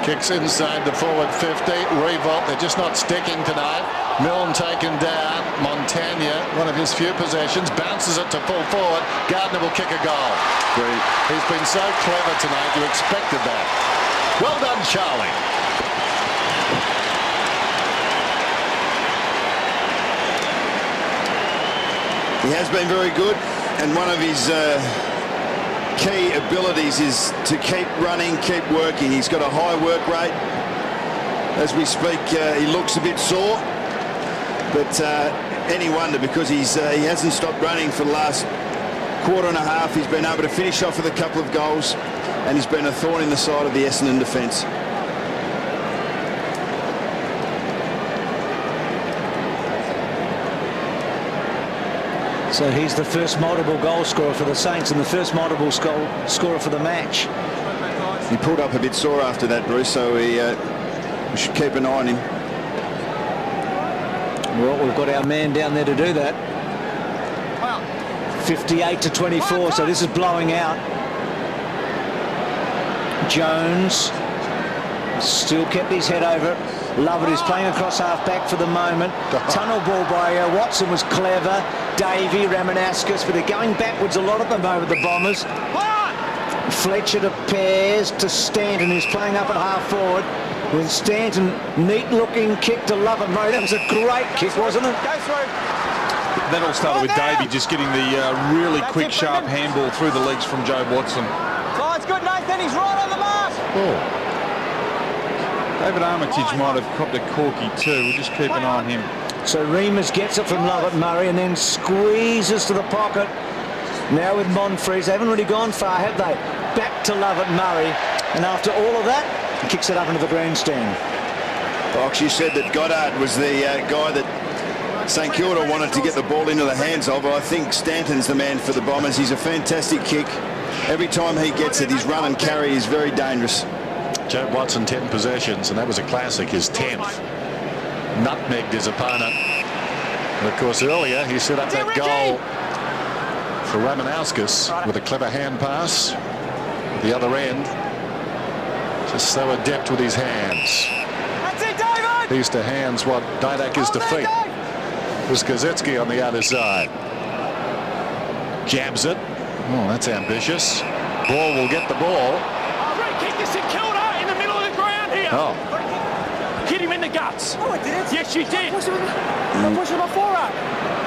kicks inside the forward 50. Revolt, they're just not sticking tonight. Milne taken down. Montagna, one of his few possessions, bounces it to pull forward. Gardner will kick a goal. He's been so clever tonight, you expected that. Well done, Charlie. He has been very good, and one of his key abilities is to keep running, keep working. He's got a high work rate. As we speak, he looks a bit sore, but any wonder, because he hasn't stopped running for the last quarter and a half. He's been able to finish off with a couple of goals, and he's been a thorn in the side of the Essendon defence. So he's the first multiple goal scorer for the Saints and the first multiple scorer for the match. He pulled up a bit sore after that, Bruce, so we should keep an eye on him. Well, we've got our man down there to do that. 58-24, so this is blowing out. Jones still kept his head over it. Lovett is playing across half-back for the moment. Tunnel ball by Watson was clever. Davey, Ramanauskas, but they're going backwards a lot at the moment, the Bombers. Fletcher to Pears to Stanton, who's playing up at half-forward. With Stanton, neat-looking kick to Lovett. Murray, that was a great kick, wasn't it? Go through. That all started with Davey just getting the really quick, sharp handball through the legs from Joe Watson. Oh, it's good, Nathan. He's right on the mark. David Armitage might have copped a corky too. We'll just keep an eye on him. So Remus gets it from Lovett Murray and then squeezes to the pocket. Now with Monfries, they haven't really gone far, have they? Back to Lovett Murray, and after all of that, he kicks it up into the grandstand. Box, you said that Goddard was the guy that St Kilda wanted to get the ball into the hands of. I think Stanton's the man for the Bombers. He's a fantastic kick. Every time he gets it, his run and carry is very dangerous. Joe Watson, 10 possessions, and that was a classic, his 10th. Nutmegged his opponent. And of course, earlier he set up that goal for Ramanauskas with a clever hand pass at the other end. Just so adept with his hands. That's it, David. He's to hands what Didak is to feet. Was Kazitsky on the other side. Jabs it. Oh, that's ambitious. Ball will get the ball. Kick to St.Kilda in the middle of the ground here. Oh. Hit him in the guts. Oh, I did. Yes, you did. I'm pushing my forearm.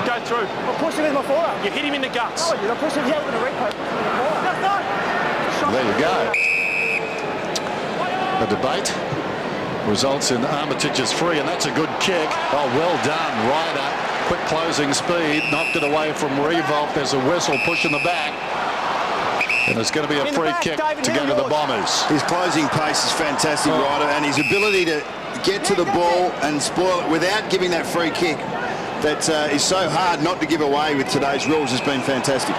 Go through. I'm pushing with my forearm. You hit him in the guts. Oh, you're pushing here with a replay. That's not. There you go. The debate results in Armitage's free, and that's a good kick. Oh, well done, Ryder. Quick closing speed, knocked it away from Revolt. There's a whistle pushing the back. And it's going to be a free kick to go to the Bombers. His closing pace is fantastic, Ryder, and his ability to get to the ball and spoil it without giving that free kick that is so hard not to give away with today's rules has been fantastic.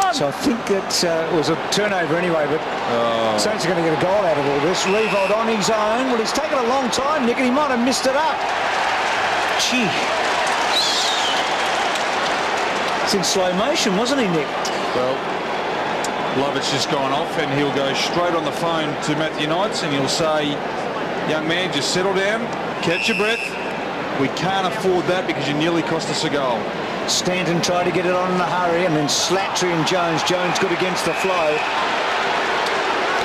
So I think that was a turnover anyway, but Saints are going to get a goal out of all this. Revolt on his own. Well, he's taken a long time, Nick, and he might have missed it up. Gee. It's in slow motion, wasn't he, Nick? Well, Lovett's just gone off, and he'll go straight on the phone to Matthew Knights, and he'll say, young man, just settle down, catch your breath. We can't afford that because you nearly cost us a goal. Stanton tried to get it on in a hurry, and then Slattery and Jones. Jones good against the flow.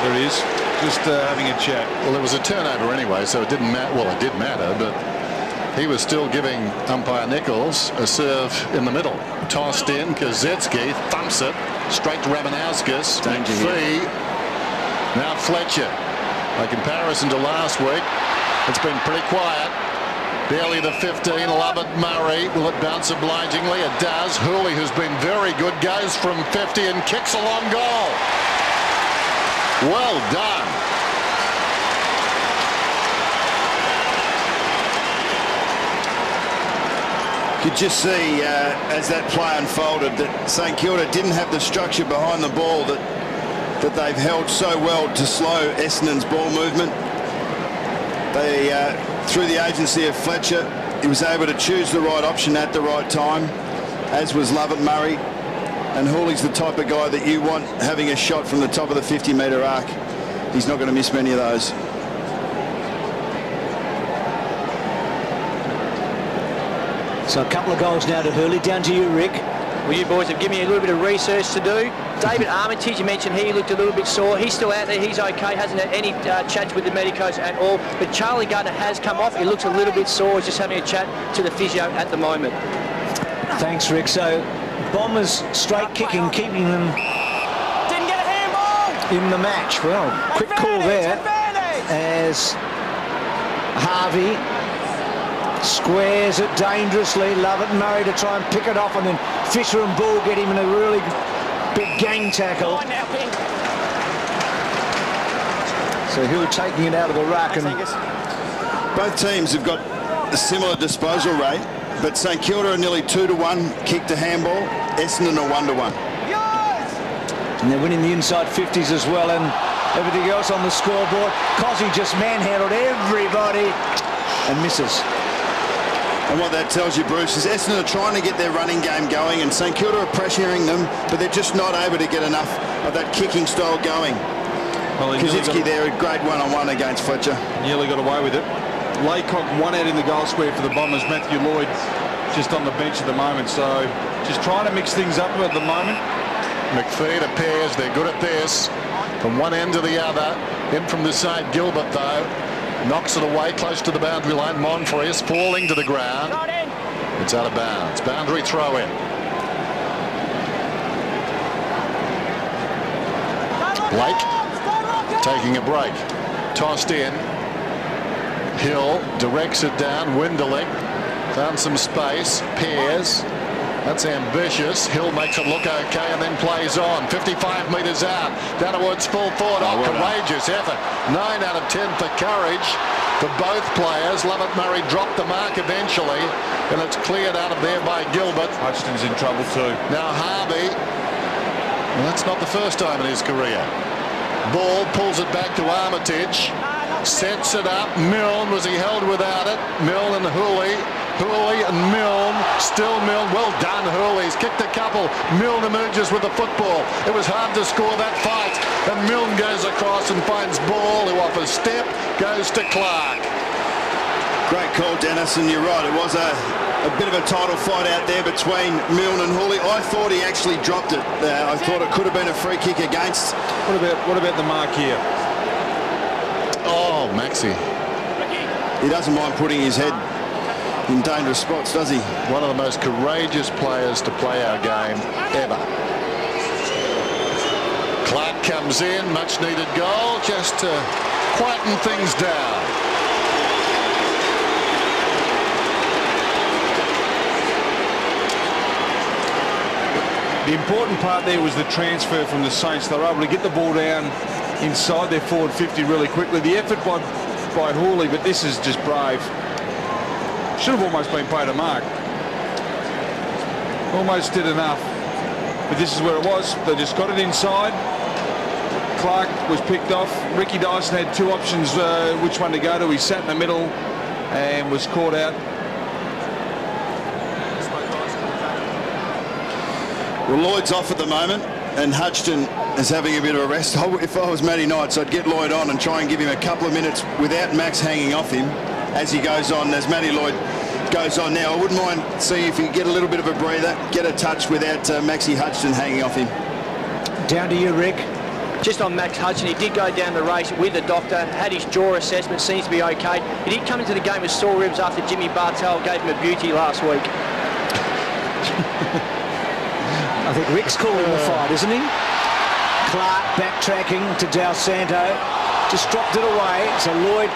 There he is, just having a chat. Well, it was a turnover anyway, so it didn't matter. Well, it did matter, but he was still giving umpire Nichols a serve in the middle. Tossed in, Kazetsky thumps it straight to Ramanowskis. McPhee. Now Fletcher. By comparison to last week, it's been pretty quiet. Barely the 15. Lovett Murray. Will it bounce obligingly? It does. Hooley, who's been very good, goes from 50 and kicks a long goal. Well done. You could just see as that play unfolded that St Kilda didn't have the structure behind the ball that they've held so well to slow Essendon's ball movement. They, through the agency of Fletcher, he was able to choose the right option at the right time, as was Lovett Murray. And Hooley's the type of guy that you want having a shot from the top of the 50-metre arc. He's not going to miss many of those. So a couple of goals now to Hurley. Down to you, Rick. Well, you boys have given me a little bit of research to do. David Armitage, you mentioned he looked a little bit sore. He's still out there. He's okay. Hasn't had any chats with the medicos at all. But Charlie Gardner has come off. He looks a little bit sore. He's just having a chat to the physio at the moment. Thanks, Rick. So Bombers straight kicking, keeping them Didn't get a handball. in the match. Well, quick call there as Harvey squares it dangerously. Lovett Murray to try and pick it off, and then Fisher and Bull get him in a really big gang tackle. So Hill taking it out of the ruck. And both teams have got a similar disposal rate, but St Kilda are nearly 2-1 kick to handball. Essendon are 1-1. And they're winning the inside 50s as well, and everything else on the scoreboard. Cozzy just manhandled everybody and misses. And what that tells you, Bruce, is Essendon are trying to get their running game going, and St Kilda are pressuring them, but they're just not able to get enough of that kicking style going. Well, Kazitsky there, a great one-on-one against Fletcher. Nearly got away with it. Laycock one out in the goal square for the Bombers. Matthew Lloyd just on the bench at the moment, so just trying to mix things up at the moment. McPhee to Pears. They're good at this. From one end to the other. In from the side, Gilbert, though. Knocks it away close to the boundary line. Monfries falling to the ground. It's out of bounds. Boundary throw in. Blake taking a break. Tossed in. Hill directs it down. Winderling found some space. Pears. That's ambitious. Hill makes it look okay and then plays on. 55 metres out. Down towards full forward. Courageous effort. 9 out of 10 for courage for both players. Lovett Murray dropped the mark eventually, and it's cleared out of there by Gilbert. Hodgson's in trouble too. Now Harvey. Well, that's not the first time in his career. Ball pulls it back to Armitage. Sets it up. Milne, was he held without it? Milne and Hooley. Hooley and Milne. Still Milne. Well done, Hooley. He's kicked a couple. Milne emerges with the football. It was hard to score that fight. And Milne goes across and finds Ball, who off a step goes to Clark. Great call, Dennis, and you're right. It was a bit of a title fight out there between Milne and Hooley. I thought he actually dropped it. I thought it could have been a free kick against. What about the mark here? Oh, Maxi. He doesn't mind putting his head in dangerous spots, does he? One of the most courageous players to play our game ever. Clark comes in, much needed goal, just to quieten things down. The important part there was the transfer from the Saints. They were able to get the ball down inside their forward 50 really quickly. The effort by Hooley, but this is just brave. Should have almost been paid a mark. Almost did enough. But this is where it was. They just got it inside. Clark was picked off. Ricky Dyson had two options which one to go to. He sat in the middle and was caught out. Well, Lloyd's off at the moment, and Hodgson is having a bit of a rest. If I was Matty Knights, I'd get Lloyd on and try and give him a couple of minutes without Max hanging off him as he goes on, as Matty Lloyd goes on now. I wouldn't mind seeing if he can get a little bit of a breather, get a touch without Maxie Hutchinson hanging off him. Down to you, Rick. Just on Max Hudson, he did go down the race with the doctor, had his jaw assessment, seems to be okay. He did come into the game with sore ribs after Jimmy Bartel gave him a beauty last week. I think Rick's calling the fight, isn't he? Clark backtracking to Del Santo. Just dropped it away. So Lloyd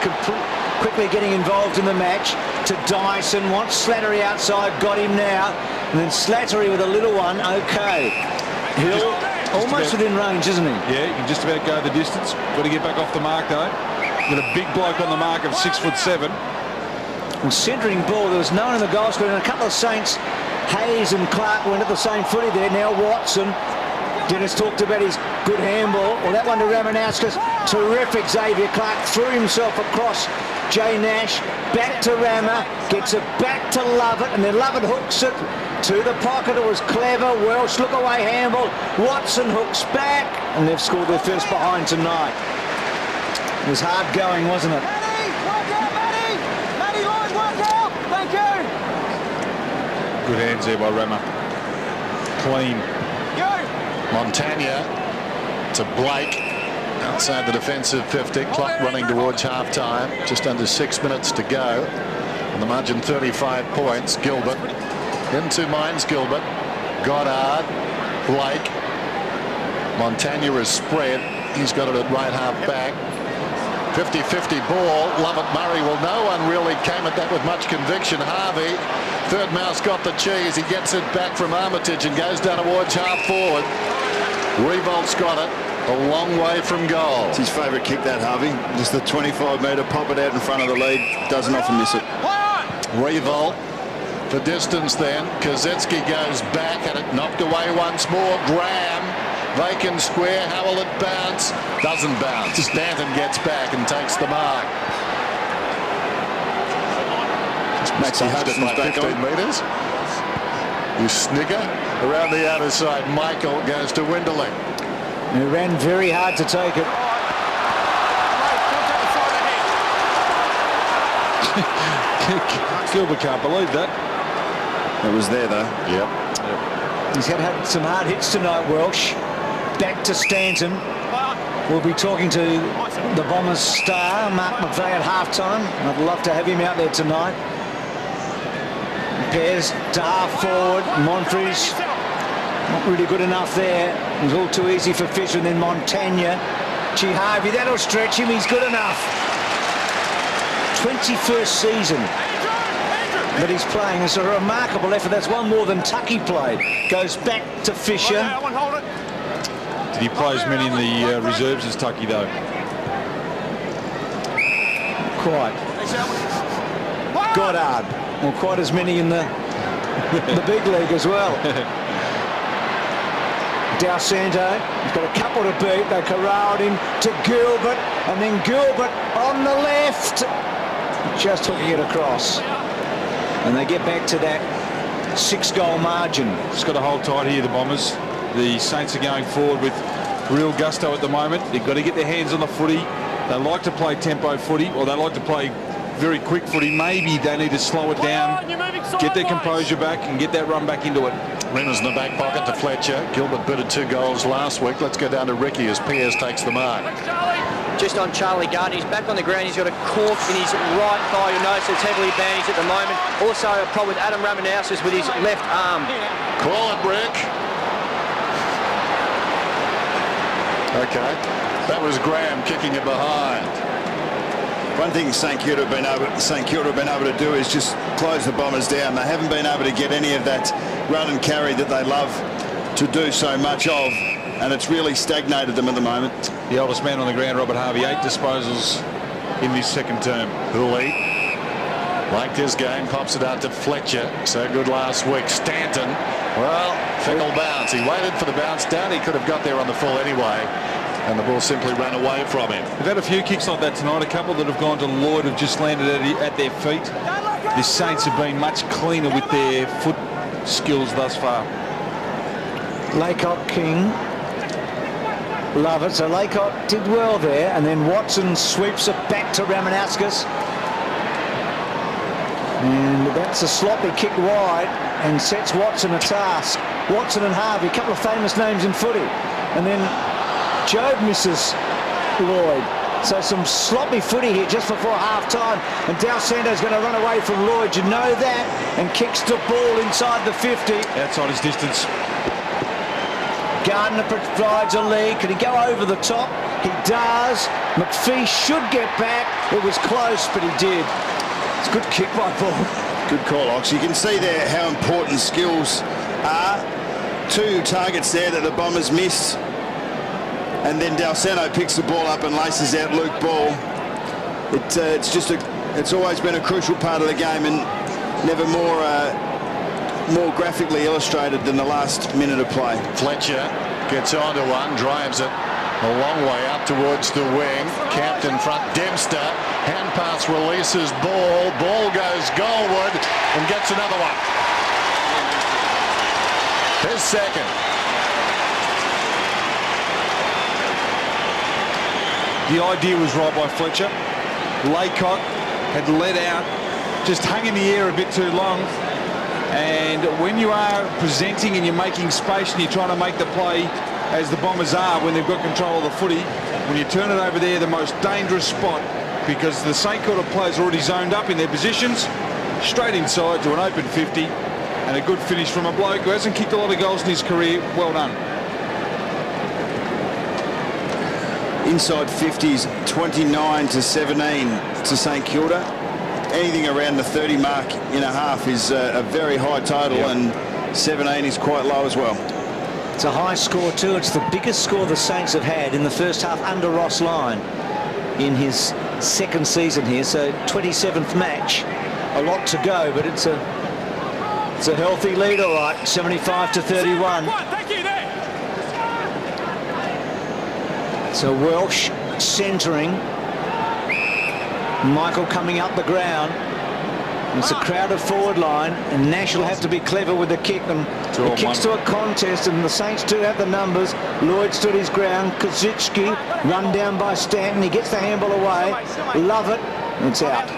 quickly getting involved in the match. To Dyson, wants Slattery outside, got him now. And then Slattery with a little one, okay. Hill, almost within range, isn't he? Yeah, you can just about go the distance. Got to get back off the mark, though. Got a big bloke on the mark of 6'7". And centering ball, there was no one in the goal square, and a couple of Saints, Hayes and Clark, went at the same footy there. Now Watson. Dennis talked about his good handball. Well, that one to Ramanauskas. Terrific. Xavier Clark threw himself across Jay Nash. Back to Rama. Gets it back to Lovett. And then Lovett hooks it to the pocket. It was clever. Welsh look away handball. Watson hooks back. And they've scored their first behind tonight. It was hard going, wasn't it? Matty, work out, Matty! Matty Lloyd, work out! Thank you! Good hands there by Rama. Clean. Montagna to Blake outside the defensive 50. Clock running towards half-time. Just under 6 minutes to go. On the margin 35 points. Gilbert into Mines. Gilbert. Goddard. Blake. Montagna is spread. He's got it at right half-back. 50-50 ball. Lovett Murray. Well, no one really came at that with much conviction. Harvey. Third mouse got the cheese. He gets it back from Armitage and goes down towards half-forward. Revolt's got it a long way from goal. It's his favourite kick, that, Harvey. Just the 25-metre, pop it out in front of the lead. Doesn't often miss it. Revolt for distance then. Kozetski goes back and it knocked away once more. Graham, vacant square. How will it bounce? Doesn't bounce. Stanton gets back and takes the mark. Maxie Hutchinson's back 15 on. metres. You snigger. Around the outer side, Michael goes to Winderling. He ran very hard to take it. Gilbert can't believe that. It was there, though. Yep. He's had some hard hits tonight, Welsh. Back to Stanton. We'll be talking to the Bombers star, Mark McVeigh, at halftime. I'd love to have him out there tonight. Pairs to half forward. Monfries not really good enough there. It was all too easy for Fisher. And then Montagna. Gee, Harvey, that'll stretch him. He's good enough. 21st season that he's playing. It's a remarkable effort. That's one more than Tucky played. Goes back to Fisher. Did he play as many in the reserves as Tucky, though? Quite. Goddard. Well, quite as many in the big league as well. Del Santo, he's got a couple to beat. They corralled him to Gilbert, and then Gilbert on the left, just hooking it across. And they get back to that 6-goal margin. Just got to hold tight here, the Bombers. The Saints are going forward with real gusto at the moment. They've got to get their hands on the footy. They like to play tempo footy, or they like to play very quick footy. Maybe they need to slow it down, get their composure back and get that run back into it. Reynolds in the back pocket to Fletcher. Gilbert booted 2 goals last week. Let's go down to Ricky as Piers takes the mark. Just on Charlie Gardner, he's back on the ground. He's got a cork in his right thigh. You'll notice it's heavily bandaged at the moment. Also a problem with Adam Ramanauskas with his left arm. Call it, Rick. Okay. That was Graham kicking it behind. One thing St Kilda have been able to do is just close the Bombers down. They haven't been able to get any of that run and carry that they love to do so much of, and it's really stagnated them at the moment. The oldest man on the ground, Robert Harvey, 8 disposals in this second term. Hooley liked his game, pops it out to Fletcher. So good last week. Stanton, well, fickle bounce. He waited for the bounce down. He could have got there on the full anyway, and the ball simply ran away from him. We've had a few kicks like that tonight. A couple that have gone to Lloyd have just landed at their feet. The Saints have been much cleaner with their foot skills thus far. Laycock, King, love it. So Laycock did well there, and then Watson sweeps it back to Ramanauskas. And that's a sloppy kick wide and sets Watson a task. Watson and Harvey, a couple of famous names in footy. And then Jobe misses Lloyd. So some sloppy footy here just before half-time. And D'Alessando's going to run away from Lloyd. You know that. And kicks the ball inside the 50. Outside his distance. Gardner provides a lead. Can he go over the top? He does. McPhee should get back. It was close, but he did. It's a good kick by Paul. Good call, Ox. You can see there how important skills are. 2 targets there that the Bombers missed. And then D'Alessando picks the ball up and laces out Luke Ball. It's always been a crucial part of the game, and never more graphically illustrated than the last minute of play. Fletcher gets onto one, drives it a long way up towards the wing. Camped in front. Dempster, hand pass, releases Ball. Ball goes goalward and gets another one. His second. The idea was right by Fletcher. Laycock had let out, just hung in the air a bit too long. And when you are presenting and you're making space and you're trying to make the play, as the Bombers are when they've got control of the footy, when you turn it over there, the most dangerous spot, because the St Kilda players are already zoned up in their positions, straight inside to an open 50, and a good finish from a bloke who hasn't kicked a lot of goals in his career. Well done. Inside 50s, 29-17 to St Kilda. Anything around the 30 mark in a half is a very high total, and 17 is quite low as well. It's a high score too. It's the biggest score the Saints have had in the first half under Ross Lyon in his second season here. So 27th match, a lot to go, but it's a healthy lead, all right. 75-31. So Welsh centering. Michael coming up the ground. It's a crowded forward line, and Nash will have to be clever with the kick. And the kick's to a contest, and the Saints do have the numbers. Lloyd stood his ground. Kazitsky run down by Stanton. He gets the handball away. Love it. It's out.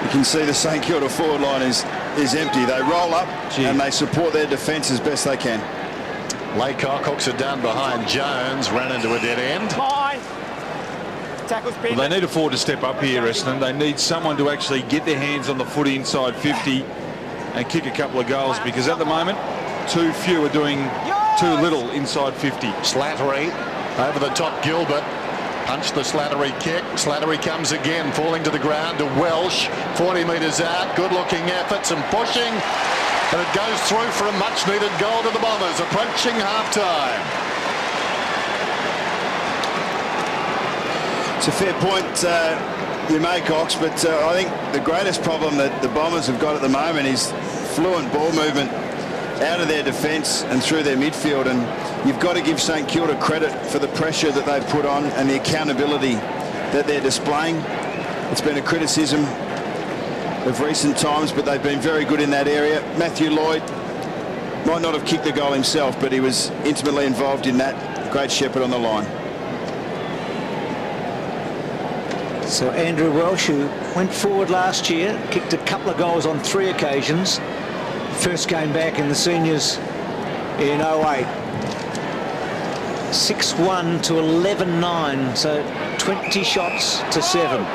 You can see the St Kilda forward line is empty. They roll up and they support their defence as best they can. Laycock hooks it down behind Jones, ran into a dead end. Well, they need a forward to step up here, Essendon. They need someone to actually get their hands on the footy inside 50 and kick a couple of goals, because at the moment, too few are doing too little inside 50. Slattery over the top. Gilbert punched the Slattery kick. Slattery comes again, falling to the ground to Welsh. 40 metres out. Good-looking effort, some pushing, and it goes through for a much-needed goal to the Bombers, approaching half-time. It's a fair point you make, Ox, but I think the greatest problem that the Bombers have got at the moment is fluent ball movement out of their defence and through their midfield, and you've got to give St Kilda credit for the pressure that they've put on and the accountability that they're displaying. It's been a criticism of recent times, but they've been very good in that area. Matthew Lloyd might not have kicked the goal himself, but he was intimately involved in that. Great shepherd on the line. So Andrew Welsh, who went forward last year, kicked a couple of goals on 3 occasions. First game back in the seniors in 08. 6-1 to 11-9, so 20 shots to 7. No,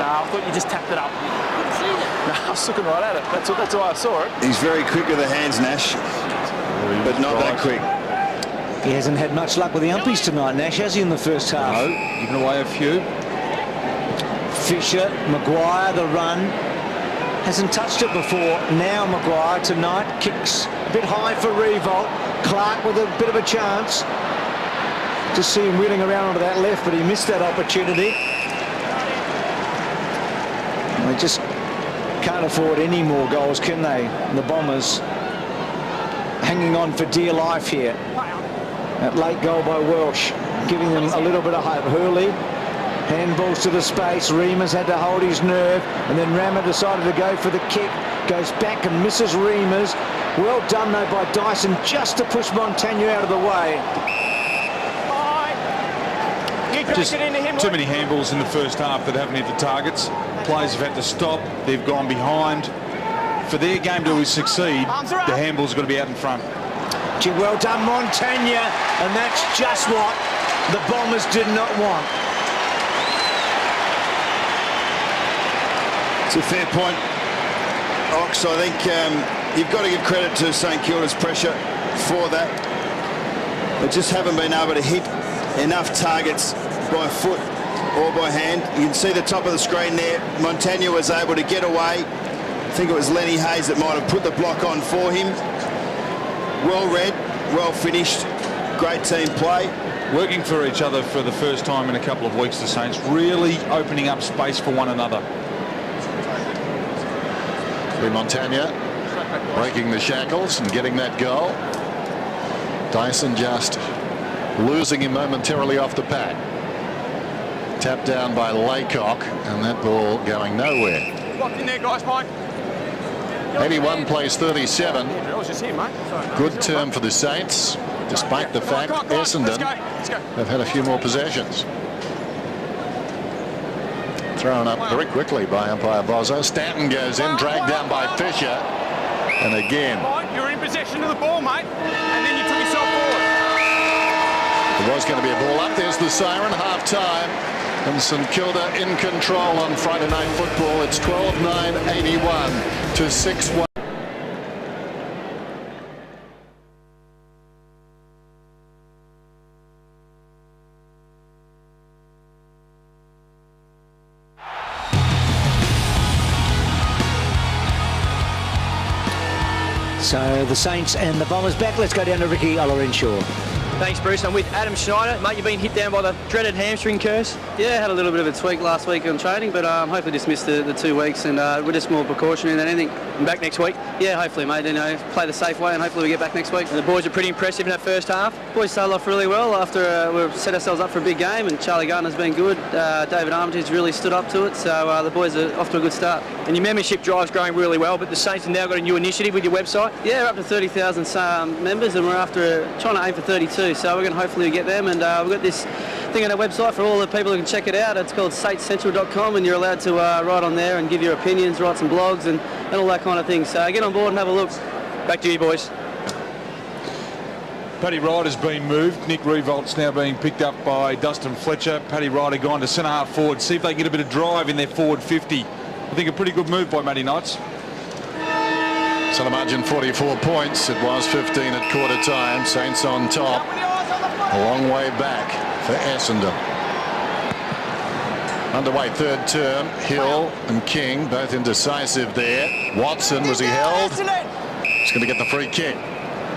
I thought you just tapped it up. No, I was looking right at it. That's why I saw it. He's very quick with the hands, Nash, but not that quick. He hasn't had much luck with the umpies tonight, Nash, has he, in the first half? No, giving away a few. Fisher, Maguire, the run. Hasn't touched it before. Now Maguire tonight kicks a bit high for Revolt. Clark with a bit of a chance. Just see him wheeling around onto that left, but he missed that opportunity. They just can't afford any more goals, can they? The Bombers hanging on for dear life here. That late goal by Welsh, giving them a little bit of hope. Hurley, handballs to the space. Remus had to hold his nerve, and then Rammer decided to go for the kick. Goes back and misses Remus. Well done, though, by Dyson, just to push Montagna out of the way. Just too many handballs in the first half that haven't hit the targets. Players have had to stop. They've gone behind. For their game to succeed, the handball's got to be out in front. Gee, well done, Montagna, and that's just what the Bombers did not want. It's a fair point, Ox. I think you've got to give credit to St Kilda's pressure for that. They just haven't been able to hit enough targets by foot or by hand. You can see the top of the screen there. Montagna was able to get away. I think it was Lenny Hayes that might have put the block on for him. Well read, well finished, great team play. Working for each other for the first time in a couple of weeks, the Saints really opening up space for one another. Montagna breaking the shackles and getting that goal. Dyson just losing him momentarily off the pack. Tapped down by Laycock, and that ball going nowhere. Locked in there, guys, Mike. 81 plays 37. Good term for the Saints, despite the fact Essendon have had a few more possessions. Thrown up very quickly by umpire Bozzo. Stanton goes in, dragged down by Fisher, and again. You're in possession of the ball, mate, and then you took yourself forward. There was going to be a ball up. There's the siren, half-time, and St Kilda in control on Friday Night Football. It's 12-9-81 to 6-1. So the Saints and the Bombers back. Let's go down to Ricky Olorenshaw. Thanks, Bruce. I'm with Adam Schneider. Mate, you've been hit down by the dreaded hamstring curse. Yeah, had a little bit of a tweak last week on training, but hopefully just missed the 2 weeks, and we're just more precautionary than anything. And back next week? Yeah, hopefully, mate. You know, play the safe way, and hopefully we get back next week. And the boys are pretty impressive in that first half. Boys started off really well after we've set ourselves up for a big game, and Charlie Gardner's been good. David Armitage's really stood up to it, so the boys are off to a good start. And your membership drive's growing really well, but the Saints have now got a new initiative with your website. Yeah, we're up to 30,000 members, and we're trying to aim for 32, so we're going to hopefully get them, and we've got this thing on our website for all the people who can check it out. It's called saintcentral.com, and you're allowed to write on there and give your opinions, write some blogs and all that kind of thing. So get on board and have a look. Back to you, boys. Paddy Ryder's been moved. Nick Revolt's now being picked up by Dustin Fletcher. Paddy Ryder gone to centre half forward. See if they get a bit of drive in their forward 50. I think a pretty good move by Matty Knights. Centre margin 44 points. It was 15 at quarter time. Saints on top. A long way back for Essendon. Underway third term. Hill and King both indecisive there. Watson, was he held? He's going to get the free kick.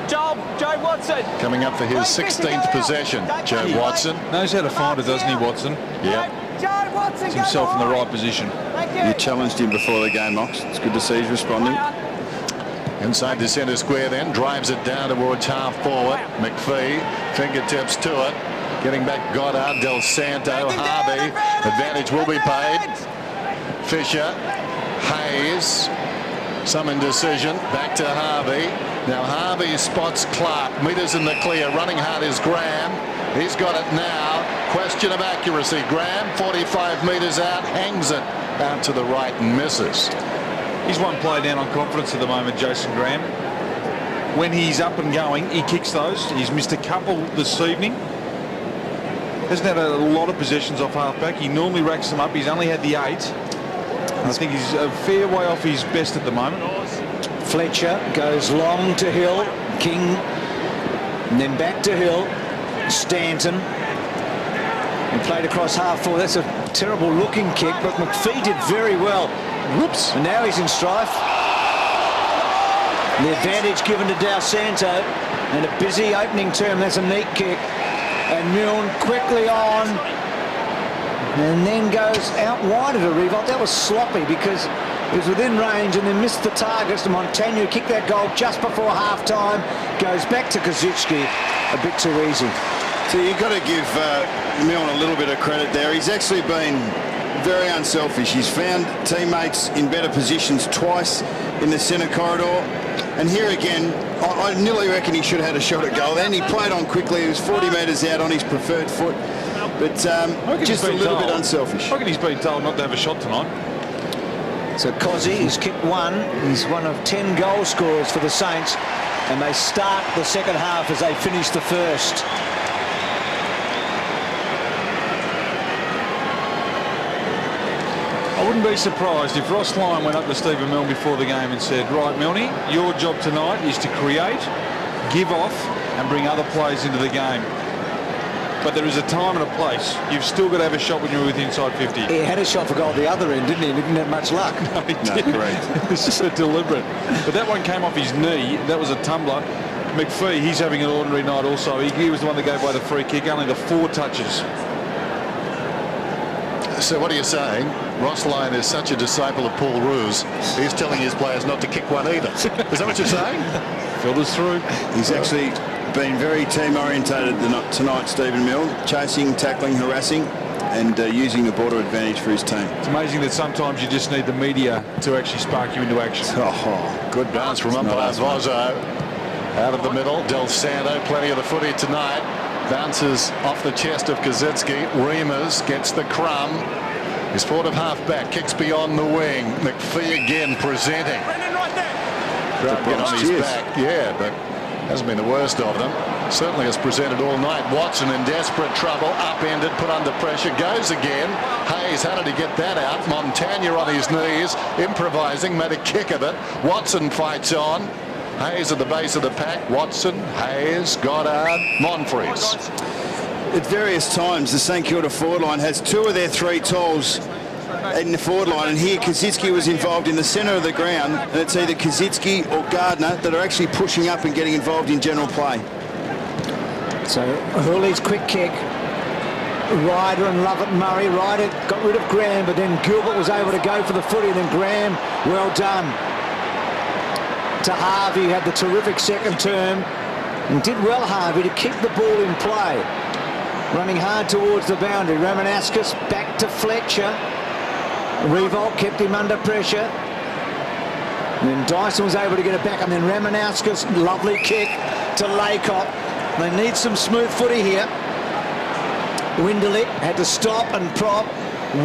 Joe Watson. Coming up for his 16th possession. Joe Watson. Knows how to find it, doesn't he, Watson? Yeah. Joe Watson. Puts himself in the right position. You challenged him before the game, Ox. It's good to see he's responding. Inside the centre square then, drives it down towards half forward. McPhee, fingertips to it. Getting back Goddard, Del Santo, Harvey. Advantage will be paid. Fisher, Hayes, some indecision. Back to Harvey. Now Harvey spots Clark. Meters in the clear. Running hard is Graham. He's got it now. Question of accuracy. Graham, 45 metres out, hangs it out to the right and misses. He's one player down on confidence at the moment, Jason Graham. When he's up and going, he kicks those. He's missed a couple this evening. Hasn't had a lot of possessions off halfback. He normally racks them up. He's only had the 8. I think he's a fair way off his best at the moment. Fletcher goes long to Hill. King, and then back to Hill. Stanton. And played across half forward. That's a terrible looking kick, but McPhee did very well. Whoops. And now he's in strife. The advantage given to Del Santo. And a busy opening term. That's a neat kick. And Milne quickly on. And then goes out wide of a Revolt. That was sloppy because it was within range and then missed the targets. Montagna kicked that goal just before half-time. Goes back to Kazuchki. A bit too easy. So you've got to give Milne a little bit of credit there. He's actually been very unselfish. He's found teammates in better positions twice in the centre corridor. And here again, I nearly reckon he should have had a shot at goal. Then he played on quickly. He was 40 metres out on his preferred foot. But just a little bit unselfish. I reckon he's been told not to have a shot tonight. So Cozzy, he's kicked one. He's one of 10 goal scorers for the Saints. And they start the second half as they finish the first. I wouldn't be surprised if Ross Lyon went up to Stephen Milne before the game and said, right, Milne, your job tonight is to create, give off and bring other players into the game. But there is a time and a place. You've still got to have a shot when you're within inside 50. He had a shot for goal at the other end, didn't he? He didn't have much luck. No, he didn't. Correct. This is so deliberate. But that one came off his knee. That was a tumbler. McPhee, he's having an ordinary night also. He was the one that gave away the free kick, only the 4 touches. So what are you saying? Ross Lyon is such a disciple of Paul Roos. He's telling his players not to kick one either. Is that what you're saying? Filters through. He's actually been very team orientated tonight, Stephen Milne, chasing, tackling, harassing and using the border advantage for his team. It's amazing that sometimes you just need the media to actually spark you into action. Oh, Good bounce from umpire Vozo. Out of the middle, Del Santo, plenty of the footy tonight. Bounces off the chest of Kazitsky. Reimers gets the crumb. He's forward of half back, kicks beyond the wing. McPhee again presenting. Get on his back, yeah, but hasn't been the worst of them. Certainly has presented all night. Watson in desperate trouble, upended, put under pressure, goes again. Hayes, how did he get that out? Montagna on his knees, improvising, made a kick of it. Watson fights on. Hayes at the base of the pack. Watson, Hayes, Goddard, Monfries. At various times, the St Kilda forward line has 2 of their 3 tolls in the forward line, and here Kazitsky was involved in the centre of the ground, and it's either Kazitsky or Gardner that are actually pushing up and getting involved in general play. So Hurley's quick kick. Ryder and Lovett Murray. Ryder got rid of Graham, but then Gilbert was able to go for the footy, and then Graham, well done. To Harvey, had the terrific second term and did well, Harvey, to keep the ball in play. Running hard towards the boundary. Ramanaskas back to Fletcher. Revolt kept him under pressure. And then Dyson was able to get it back, and then Ramanaskas, lovely kick to Laycock. They need some smooth footy here. Winderlich had to stop and prop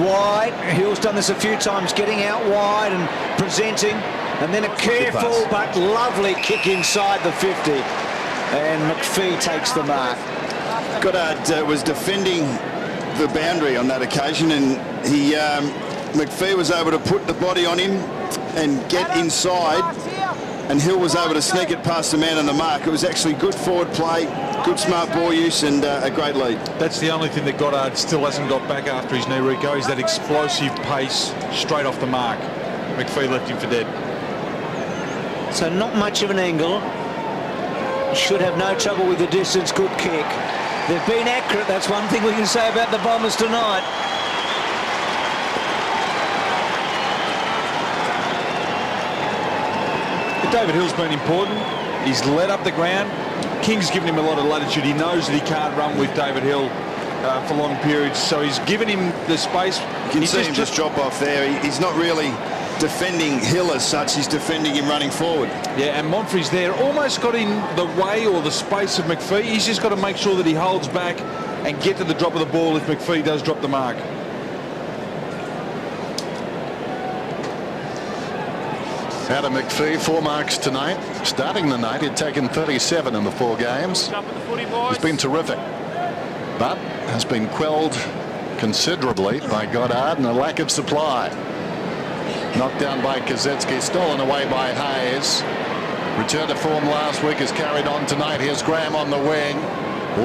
wide. Hill's done this a few times, getting out wide and presenting. And then a careful but lovely kick inside the 50. And McPhee takes the mark. Goddard was defending the boundary on that occasion, and he McPhee was able to put the body on him and get inside, and Hill was able to sneak it past the man on the mark. It was actually good forward play, good smart ball use, and a great lead. That's the only thing that Goddard still hasn't got back after his knee, Rico, is that explosive pace straight off the mark. McPhee left him for dead. So not much of an angle. Should have no trouble with the distance. Good kick. They've been accurate. That's one thing we can say about the Bombers tonight. But David Hill's been important. He's led up the ground. King's given him a lot of latitude. He knows that he can't run with David Hill for long periods, so he's given him the space. You can see him just drop off there. He's not really defending Hill as such, he's defending him running forward. Yeah, and Monfries there almost got in the way or the space of McPhee. He's just got to make sure that he holds back and get to the drop of the ball if McPhee does drop the mark. Adam McPhee, 4 marks tonight. Starting the night, he'd taken 37 in the 4 games. He's been terrific, but has been quelled considerably by Goddard and a lack of supply. Knocked down by Kazetsky, stolen away by Hayes. Return to form last week is carried on tonight. Here's Graham on the wing.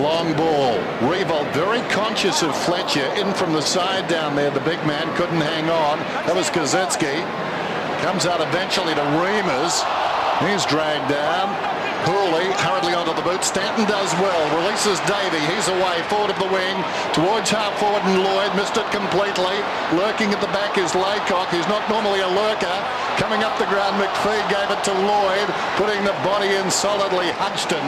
Long ball. Revolt very conscious of Fletcher. In from the side down there. The big man couldn't hang on. That was Kazetsky. Comes out eventually to Reimers. He's dragged down. Hooley hurriedly onto the boot. Stanton does well. Releases Davey. He's away. Forward of the wing. Towards half forward, and Lloyd missed it completely. Lurking at the back is Laycock, who's not normally a lurker. Coming up the ground, McPhee gave it to Lloyd. Putting the body in solidly, Hodgson.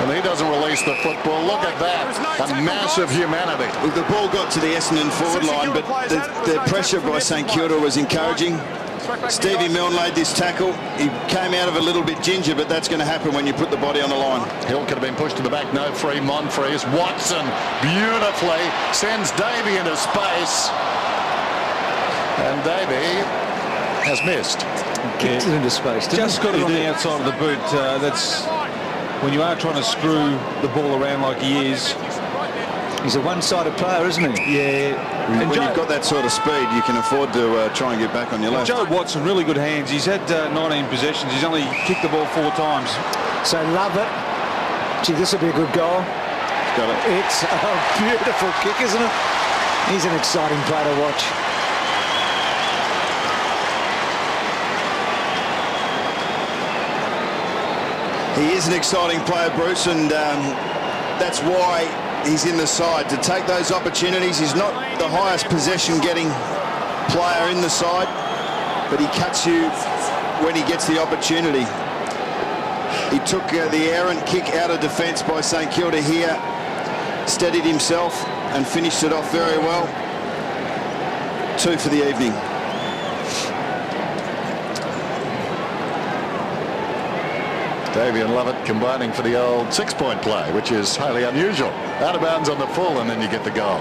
And he doesn't release the football. Look at that. A massive humanity. Well, the ball got to the Essendon forward line, but the pressure by St Kilda was encouraging. Stevie Milne laid this tackle. He came out of it a little bit ginger, but that's going to happen when you put the body on the line. Hill could have been pushed to the back. No free. Monfries. Watson beautifully sends Davey into space. And Davey has missed. Kicked it into space. Just got it on the outside of the boot. That's when you are trying to screw the ball around like he is. He's a one-sided player, isn't he? Yeah. And when you've got that sort of speed, you can afford to try and get back on your left. Joe Watson, really good hands. He's had 19 possessions. He's only kicked the ball 4 times. So love it. Gee, this will be a good goal. Got it. It's a beautiful kick, isn't it? He's an exciting player to watch. He is an exciting player, Bruce, and that's why he's in the side, to take those opportunities. He's not the highest possession-getting player in the side, but he cuts you when he gets the opportunity. He took the errant kick out of defence by St Kilda here, steadied himself and finished it off very well. 2 for the evening. Davey and Lovett combining for the old 6-point play, which is highly unusual. Out of bounds on the full, and then you get the goal.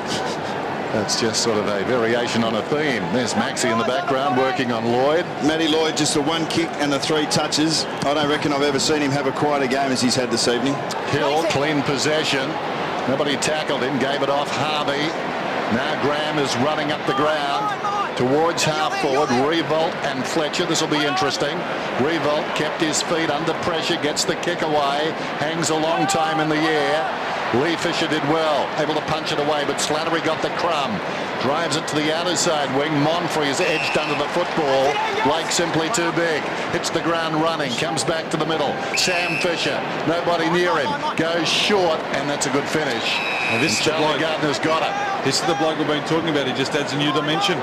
That's just sort of a variation on a theme. There's Maxie in the background working on Lloyd. Matty Lloyd, just the 1 kick and the 3 touches. I don't reckon I've ever seen him have a quieter game as he's had this evening. Hill, clean possession. Nobody tackled him, gave it off Harvey. Now Graham is running up the ground towards half forward. Revolt and Fletcher. This will be interesting. Revolt kept his feet under pressure, gets the kick away, hangs a long time in the air. Lee Fisher did well, able to punch it away, but Slattery got the crumb. Drives it to the outer side wing. Monfrey is edged under the football. Blake simply too big. Hits the ground running. Comes back to the middle. Sam Fisher. Nobody near him. Goes short, and that's a good finish. Well, this is the bloke. Gardner's got it. This is the bloke we've been talking about. He just adds a new dimension.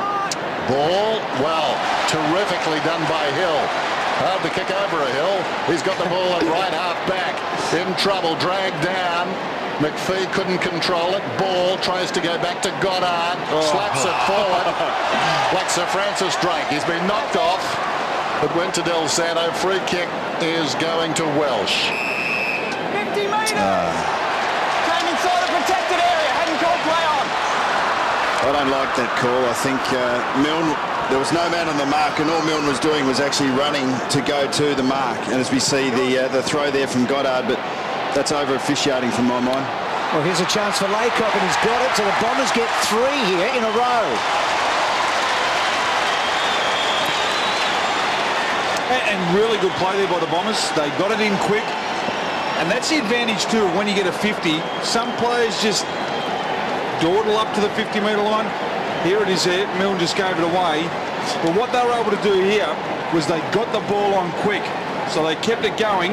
Ball, well, terrifically done by Hill. Hard to kick over a Hill. He's got the ball at right half back. In trouble, dragged down. McPhee couldn't control it. Ball tries to go back to Goddard. Slaps it forward. Like Sir Francis Drake. He's been knocked off. It went to Del Santo. Free kick is going to Welsh. 50 metres. Came inside a protected area. Hadn't called play on. I don't like that call. I think Milne, there was no man on the mark, and all Milne was doing was actually running to go to the mark. And as we see the throw there from Goddard, but that's over officiating from my mind. Well, here's a chance for Laycock, and he's got it. So the Bombers get 3 here in a row. And really good play there by the Bombers. They got it in quick. And that's the advantage too when you get a 50. Some players just dawdle up to the 50-metre line. Here it is there. Milne just gave it away. But what they were able to do here was they got the ball on quick. So they kept it going.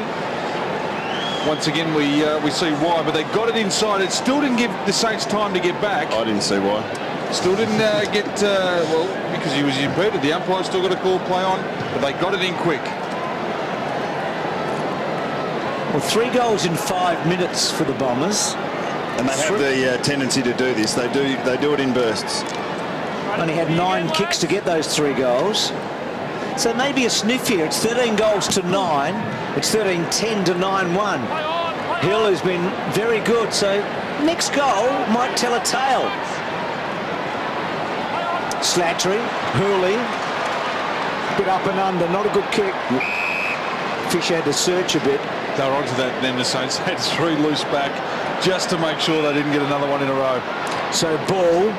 Once again, we see why, but they got it inside. It still didn't give the Saints time to get back. I didn't see why. Still didn't get, well, because he was impeded. The umpire still got a call play on, but they got it in quick. Well, 3 goals in 5 minutes for the Bombers. And they have the tendency to do this. They do it in bursts. Only had 9 kicks to get those 3 goals. So maybe a sniff here. It's 13 goals to 9. It's 13-10 to 9-1. Hill has been very good. So next goal might tell a tale. Slattery, Hooley, bit up and under, not a good kick. Fisher had to search a bit. They were onto that, then the Saints had 3 loose back just to make sure they didn't get another one in a row. So ball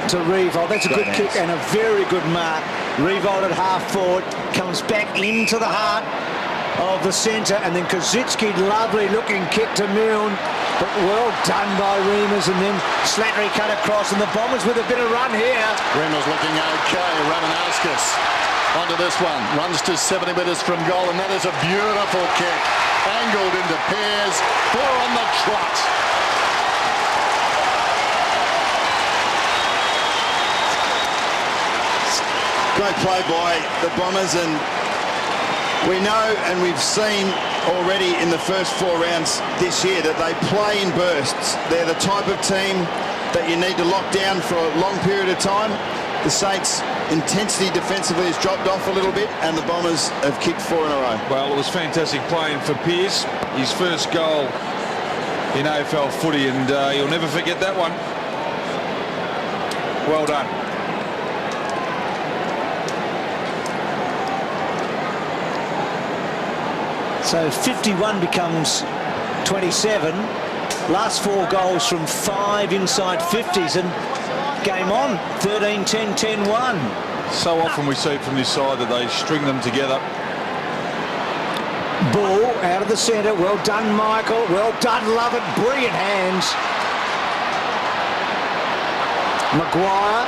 to Revolt. That's a good kick and a very good mark. Revolt at half forward, comes back into the heart of the centre, and then Kozitzki, lovely looking kick to Milne, but well done by Reimers, and then Slattery cut across, and the Bombers with a bit of run here. Reimers looking okay. Ramanauskas onto this one, runs to 70 metres from goal, and that is a beautiful kick. Angled into Pears, 4 on the trot. Great play by the Bombers, and we know and we've seen already in the first 4 rounds this year that they play in bursts. They're the type of team that you need to lock down for a long period of time. The Saints' intensity defensively has dropped off a little bit, and the Bombers have kicked 4 in a row. Well, it was fantastic playing for Pearce. His first goal in AFL footy, and you'll never forget that one. Well done. So 51 becomes 27. Last 4 goals from 5 inside 50s, and game on. 13, 10, 10, 1. So often we see from this side that they string them together. Ball out of the centre. Well done, Michael. Well done, Lovett. Brilliant hands. Maguire.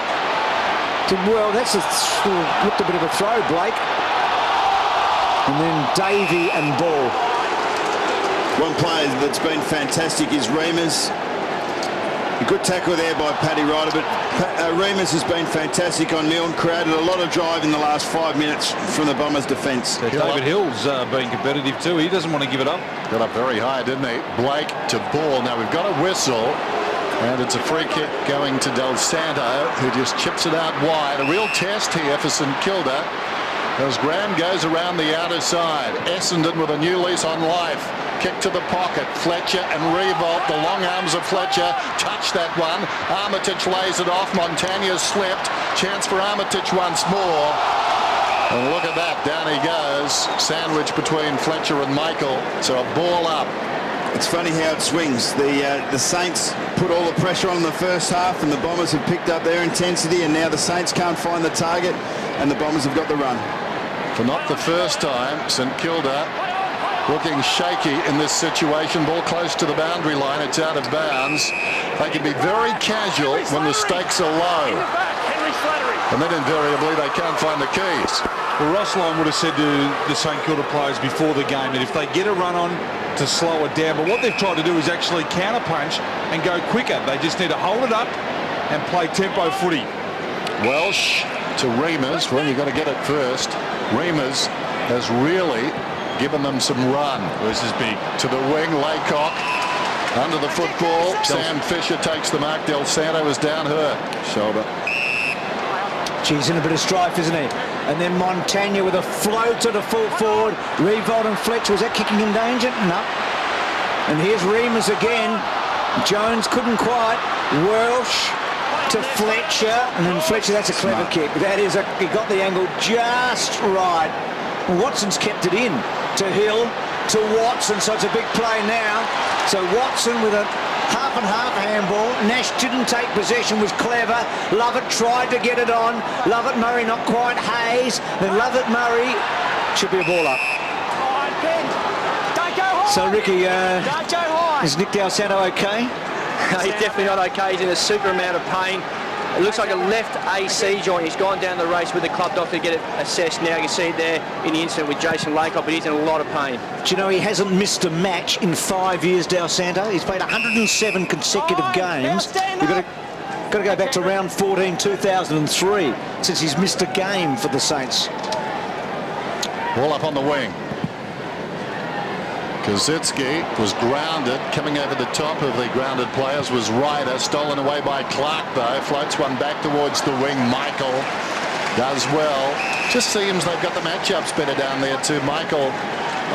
Well, that's looked a bit of a throw, Blake. And then Davey and Ball. One player that's been fantastic is Remus. A good tackle there by Paddy Ryder, but Remus has been fantastic on Milne, created a lot of drive in the last 5 minutes from the Bombers' defence. David Hill's been competitive too. He doesn't want to give it up. Got up very high, didn't he? Blake to Ball. Now we've got a whistle, and it's a free kick going to Del Santo, who just chips it out wide. A real test here for St Kilda, as Graham goes around the outer side. Essendon with a new lease on life. Kick to the pocket. Fletcher and Revolt. The long arms of Fletcher touch that one. Armitage lays it off. Montagna slipped. Chance for Armitage once more. And look at that. Down he goes. Sandwich between Fletcher and Michael. So a ball up. It's funny how it swings. The Saints put all the pressure on in the first half, and the Bombers have picked up their intensity, and now the Saints can't find the target, and the Bombers have got the run. For not the first time, St Kilda looking shaky in this situation. Ball close to the boundary line. It's out of bounds. They can be very casual when the stakes are low. And then invariably they can't find the keys. Well, Ross Lyon would have said to the St Kilda players before the game that if they get a run on, to slow it down. But what they've tried to do is actually counter-punch and go quicker. They just need to hold it up and play tempo footy. Welsh to Remus. Well, you've got to get it first. Remus has really given them some run. This is big. To the wing, Laycock under the football. Sam Fisher takes the mark. Del Santo is down her shoulder. She's in a bit of strife, isn't he? And then Montagna with a float to the full forward. Revolt and Fletcher. Was that kicking in danger? No. And here's Remus again. Jones couldn't quite. Welsh to Fletcher. And then Fletcher, that's a clever kick. That is he got the angle just right. Watson's kept it in to Hill, to Watson, so it's a big play now. So Watson with a half and half handball. Nash didn't take possession, was clever. Lovett tried to get it on. Lovett Murray not quite. Hayes, then Lovett Murray. Should be a ball up. So Ricky, is Nick Del Santo okay? He's definitely not okay. He's in a super amount of pain. It looks like a left AC joint. He's gone down the race with the club doctor to get it assessed now. You can see it there in the incident with Jason Laycock, but he's in a lot of pain. Do you know he hasn't missed a match in 5 years, Del Santo? He's played 107 consecutive games. We've got to go back to round 14, 2003, since he's missed a game for the Saints. Ball up on the wing. Kazitsky was grounded. Coming over the top of the grounded players was Ryder. Stolen away by Clark, though. Floats one back towards the wing. Michael does well. Just seems they've got the matchups better down there too. Michael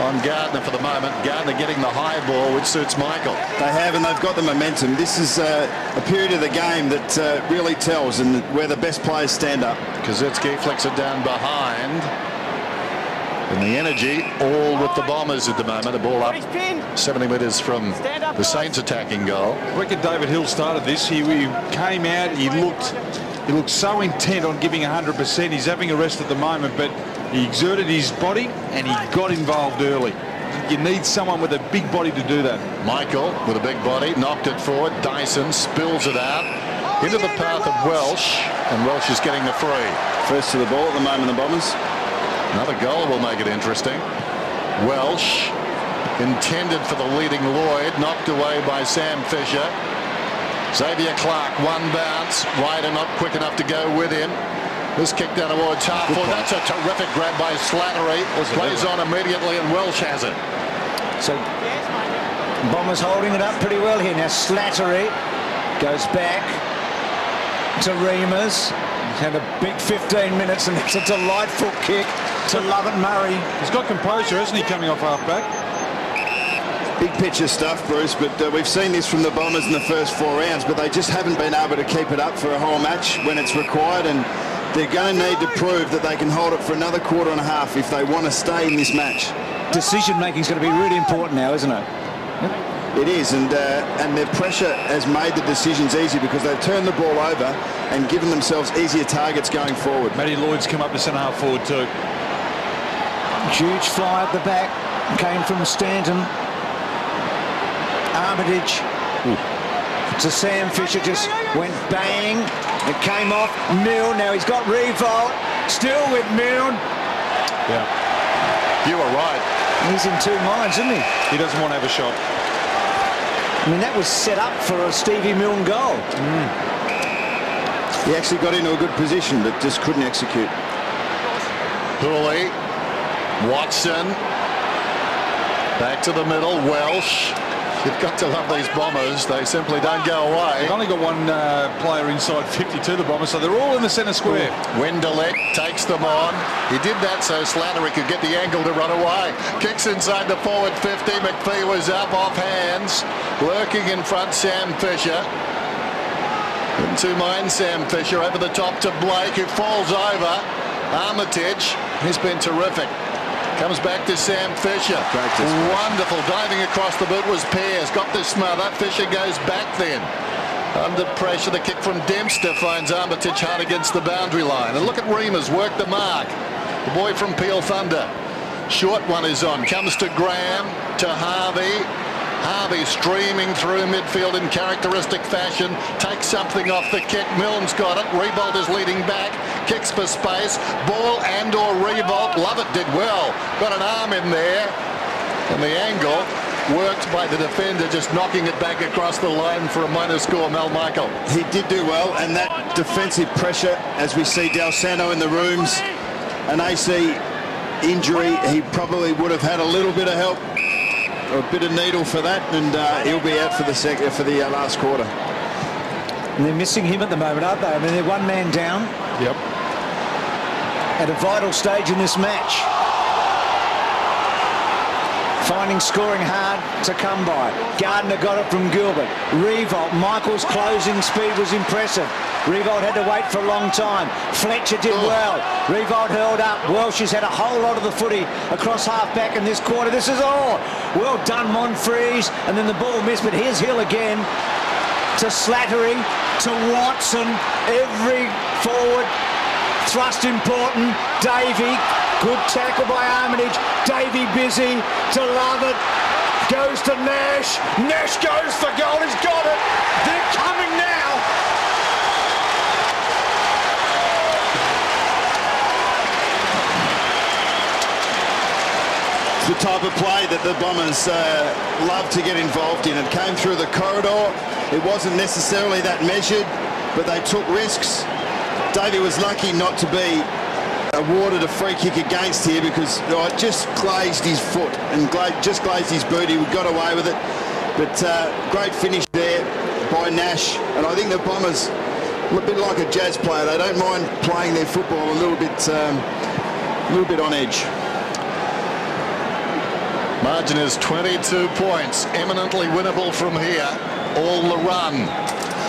on Gardner for the moment. Gardner getting the high ball, which suits Michael. They have, and they've got the momentum. This is a period of the game that really tells, and where the best players stand up. Kazitsky flicks it down behind. And the energy all with the Bombers at the moment. A ball up 70 metres from the Saints attacking goal. I reckon David Hill started this. He came out, he looked so intent on giving 100%. He's having a rest at the moment, but he exerted his body and he got involved early. You need someone with a big body to do that. Michael with a big body, knocked it forward. Dyson spills it out into the path of Welsh, and Welsh is getting the free. First to the ball at the moment, the Bombers. Another goal will make it interesting. Welsh intended for the leading Lloyd, knocked away by Sam Fisher. Xavier Clark, one bounce. Ryder not quick enough to go with him. This kick down towards half forward. That's a terrific grab by Slattery. Plays on immediately, and Welsh has it. So Bombers holding it up pretty well here. Now Slattery goes back to Remus. He's had a big 15 minutes, and it's a delightful kick to Lovett Murray. He's got composure, hasn't he, coming off half-back? Big picture stuff, Bruce, but we've seen this from the Bombers in the first 4 rounds, but they just haven't been able to keep it up for a whole match when it's required, and they're going to need to prove that they can hold it for another quarter and a half if they want to stay in this match. Decision-making is going to be really important now, isn't it? It is, and their pressure has made the decisions easy because they've turned the ball over and given themselves easier targets going forward. Matty Lloyd's come up to centre-half forward too. Huge fly at the back, came from Stanton. Armitage to Sam Fisher, just went bang. It came off. Milne, now he's got Revolt, still with Milne. Yeah. You were right. He's in 2 minds, isn't he? He doesn't want to have a shot. I mean, that was set up for a Stevie Milne goal. He actually got into a good position, but just couldn't execute. Hooley, Watson, back to the middle, Welsh. You've got to love these Bombers. They simply don't go away. They've only got one player inside 52, the Bombers, so they're all in the centre square. Wendelek takes them on. He did that so Slattery could get the angle to run away. Kicks inside the forward 50. McPhee was up off hands. Lurking in front, Sam Fisher. In 2 minds, Sam Fisher over the top to Blake, who falls over. Armitage, he's been terrific. Comes back to Sam Fisher. Wonderful. Diving across the boot was Pearce. Got the smother. Fisher goes back then. Under pressure, the kick from Dempster finds Armitage hard against the boundary line. And look at Remus work the mark. The boy from Peel Thunder. Short one is on. Comes to Graham, to Harvey. Harvey streaming through midfield in characteristic fashion. Takes something off the kick. Milne's got it. Revolt is leading back. Kicks for space. Ball and or Revolt. Lovett did well. Got an arm in there. And the angle worked by the defender, just knocking it back across the line for a minor score, Mel Michael. He did do well, and that defensive pressure, as we see Del Santo in the rooms, an AC injury, he probably would have had a little bit of help, or a bit of needle for that, and he'll be out for the last quarter. And they're missing him at the moment, aren't they? I mean, they're 1 man down. Yep. At a vital stage in this match. Finding scoring hard to come by. Gardner got it from Gilbert. Revolt, Michael's closing speed was impressive. Revolt had to wait for a long time. Fletcher did well. Revolt held up. Welsh has had a whole lot of the footy across half-back in this quarter. This is all. Well done, Monfries. And then the ball missed, but here's Hill again. To Slattery, to Watson. Every forward thrust important. Davey. Good tackle by Armitage. Davey busy to Lovett. Goes to Nash. Nash goes for goal. He's got it. They're coming now. It's the type of play that the Bombers love to get involved in. It came through the corridor. It wasn't necessarily that measured, but they took risks. Davey was lucky not to be awarded a free kick against here because it just glazed his foot and just glazed his boot. He got away with it, but great finish there by Nash. And I think the Bombers, a bit like a jazz player, they don't mind playing their football a little bit on edge. Margin is 22 points, eminently winnable from here. All the run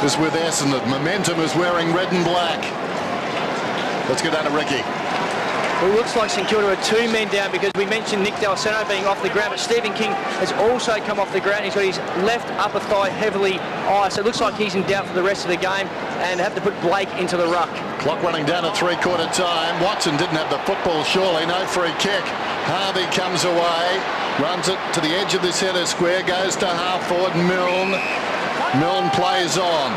is with Essendon. Momentum is wearing red and black. Let's get down to Ricky. Well, it looks like St Kilda are 2 men down because we mentioned Nick Del Santo being off the ground, but Stephen King has also come off the ground. He's got his left upper thigh heavily iced, so it looks like he's in doubt for the rest of the game and have to put Blake into the ruck. Clock running down at 3/4 time. Watson didn't have the football, surely. No free kick. Harvey comes away, runs it to the edge of the centre square, goes to half forward. Milne plays on.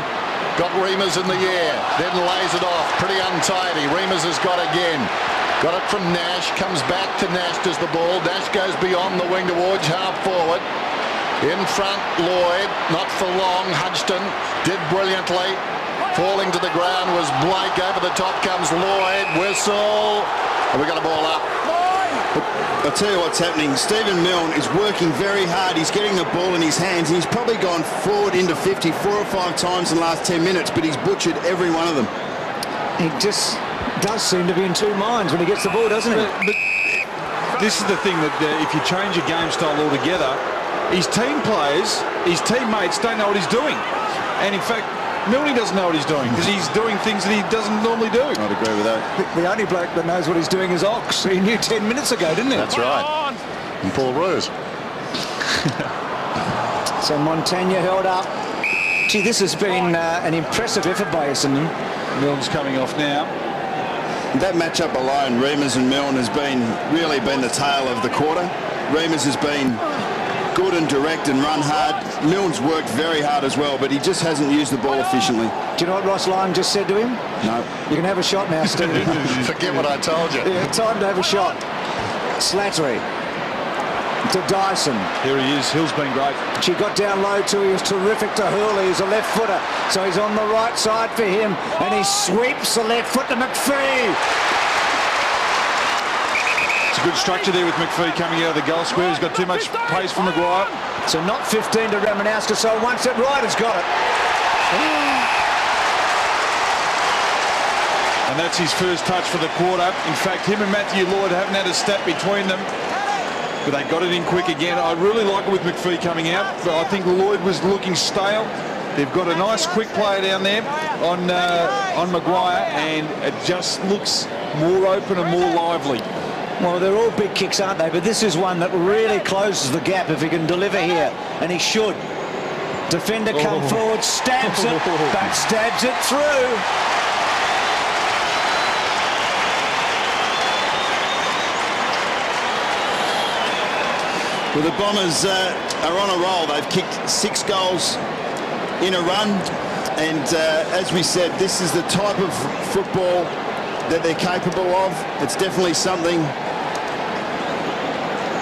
Got Remus in the air, then lays it off. Pretty untidy. Remus has got again. Got it from Nash, comes back to Nash, does the ball. Nash goes beyond the wing towards half forward. In front, Lloyd, not for long. Hudson did brilliantly. Falling to the ground was Blake. Over the top comes Lloyd. Whistle. And we got a ball up. I'll tell you what's happening. Stephen Milne is working very hard. He's getting the ball in his hands. He's probably gone forward into 50 4 or 5 times in the last 10 minutes, but he's butchered every one of them. He just does seem to be in two minds when he gets the ball, doesn't he? But this is the thing that if you change your game style altogether, his team players, his teammates don't know what he's doing. And in fact, Milne doesn't know what he's doing because he's doing things that he doesn't normally do. I'd agree with that. The only bloke that knows what he's doing is Ox. He knew 10 minutes ago, didn't he? That's right. And Paul Roos. So Montaigne held up. Gee, this has been an impressive effort by Essendon. Milne's coming off now. That matchup alone, Reimers and Milne, has really been the tale of the quarter. Reimers has been good and direct and run hard. Milne's worked very hard as well, but he just hasn't used the ball efficiently. Do you know what Ross Lyon just said to him? No. You can have a shot now, Stevie. Forget what I told you. Yeah, time to have a shot. Slattery to Dyson. Here he is. Hill's been great. She got down low too. He was terrific to Hurley. He's a left footer, so he's on the right side for him, and he sweeps the left foot to McPhee. It's a good structure there with McPhee coming out of the goal square. He's got too much pace for Maguire. So not 15 to Ramanowska, so once it right has got it. And that's his first touch for the quarter. In fact, him and Matthew Lloyd haven't had a step between them, but they got it in quick again. I really like it with McPhee coming out, but I think Lloyd was looking stale. They've got a nice quick player down there on Maguire, and it just looks more open and more lively. Well, they're all big kicks, aren't they? But this is one that really closes the gap if he can deliver here, and he should. Defender come forward, stabs it, but stabs it through. Well, the Bombers are on a roll. They've kicked 6 goals in a run, and as we said, this is the type of football that they're capable of. It's definitely something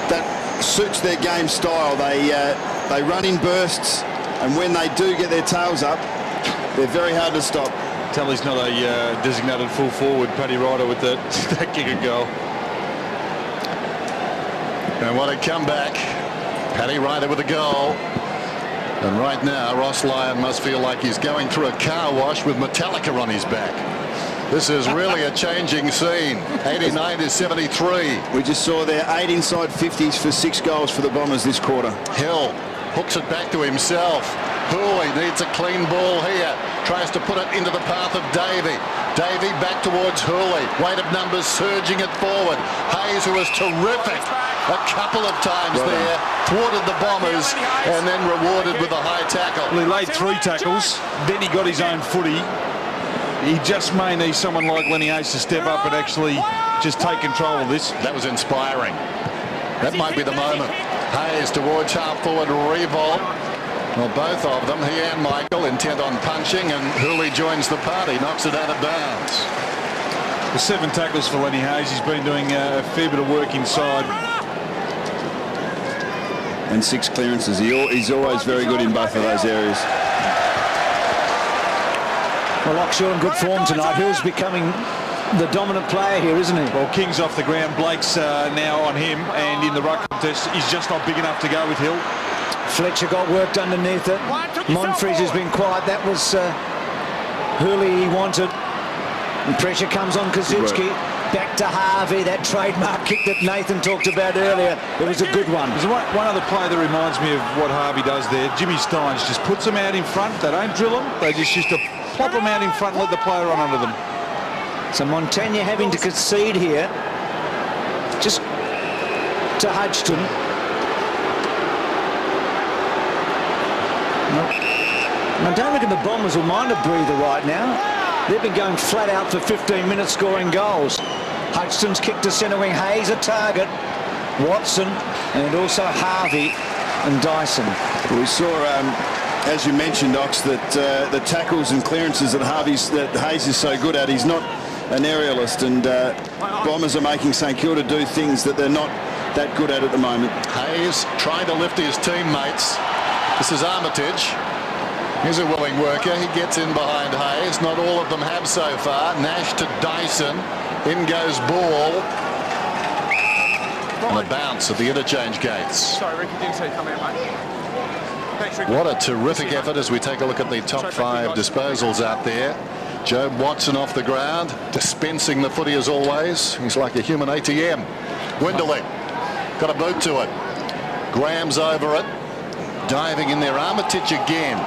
that suits their game style. They run in bursts, and when they do get their tails up, they're very hard to stop. Tell he's not a designated full forward, Paddy Ryder, with that kick and goal. And what a comeback. Paddy Ryder with a goal. And right now, Ross Lyon must feel like he's going through a car wash with Metallica on his back. This is really a changing scene. 89 to 73. We just saw their 8 inside 50s for 6 goals for the Bombers this quarter. Hill hooks it back to himself. Hooley needs a clean ball here. Tries to put it into the path of Davey. Davey back towards Hooley. Weight of numbers surging it forward. Hayes, who was terrific a couple of times there, thwarted the Bombers and then rewarded with a high tackle. Well, he laid 3 tackles, then he got his own footy. He just may need someone like Lenny Hayes to step up and actually just take control of this. That was inspiring. That might be the moment. Hayes towards half forward Revolt. Well, both of them, he and Michael, intent on punching, and Hooley joins the party, knocks it out of bounds. The 7 tackles for Lenny Hayes. He's been doing a fair bit of work inside. And 6 clearances. He's always very good in both of those areas. Well, Oxshore in good form tonight. Hill's becoming the dominant player here, isn't he? Well, King's off the ground. Blake's now on him, and in the ruck contest, he's just not big enough to go with Hill. Fletcher got worked underneath it. Monfries has been quiet. That was Hurley he wanted. And pressure comes on Kaczynski. Back to Harvey, that trademark kick that Nathan talked about earlier. It was a good one. There's one other play that reminds me of what Harvey does there. Jimmy Steins just puts them out in front. They don't drill them. They just used to plop them out in front and let the player run under them. So Montaigne having to concede here. Just to Hodgson. I don't reckon the Bombers will mind a breather right now. They've been going flat out for 15 minutes scoring goals. Hodgson's kick to centre wing. Hayes a target. Watson and also Harvey and Dyson. We saw, as you mentioned, Ox, that the tackles and clearances that Hayes is so good at. He's not an aerialist, and Bombers are making St Kilda do things that they're not that good at the moment. Hayes trying to lift his teammates. This is Armitage. He's a willing worker. He gets in behind Hayes. Not all of them have so far. Nash to Dyson. In goes Ball. And a bounce at the interchange gates. Sorry, Ricky, didn't see you come out, mate. Thanks, Ricky. What a terrific effort as we take a look at the top 5 disposals out there. Joe Watson off the ground, dispensing the footy as always. He's like a human ATM. Winderling got a boot to it. Graham's over it. Diving in there. Armitage again.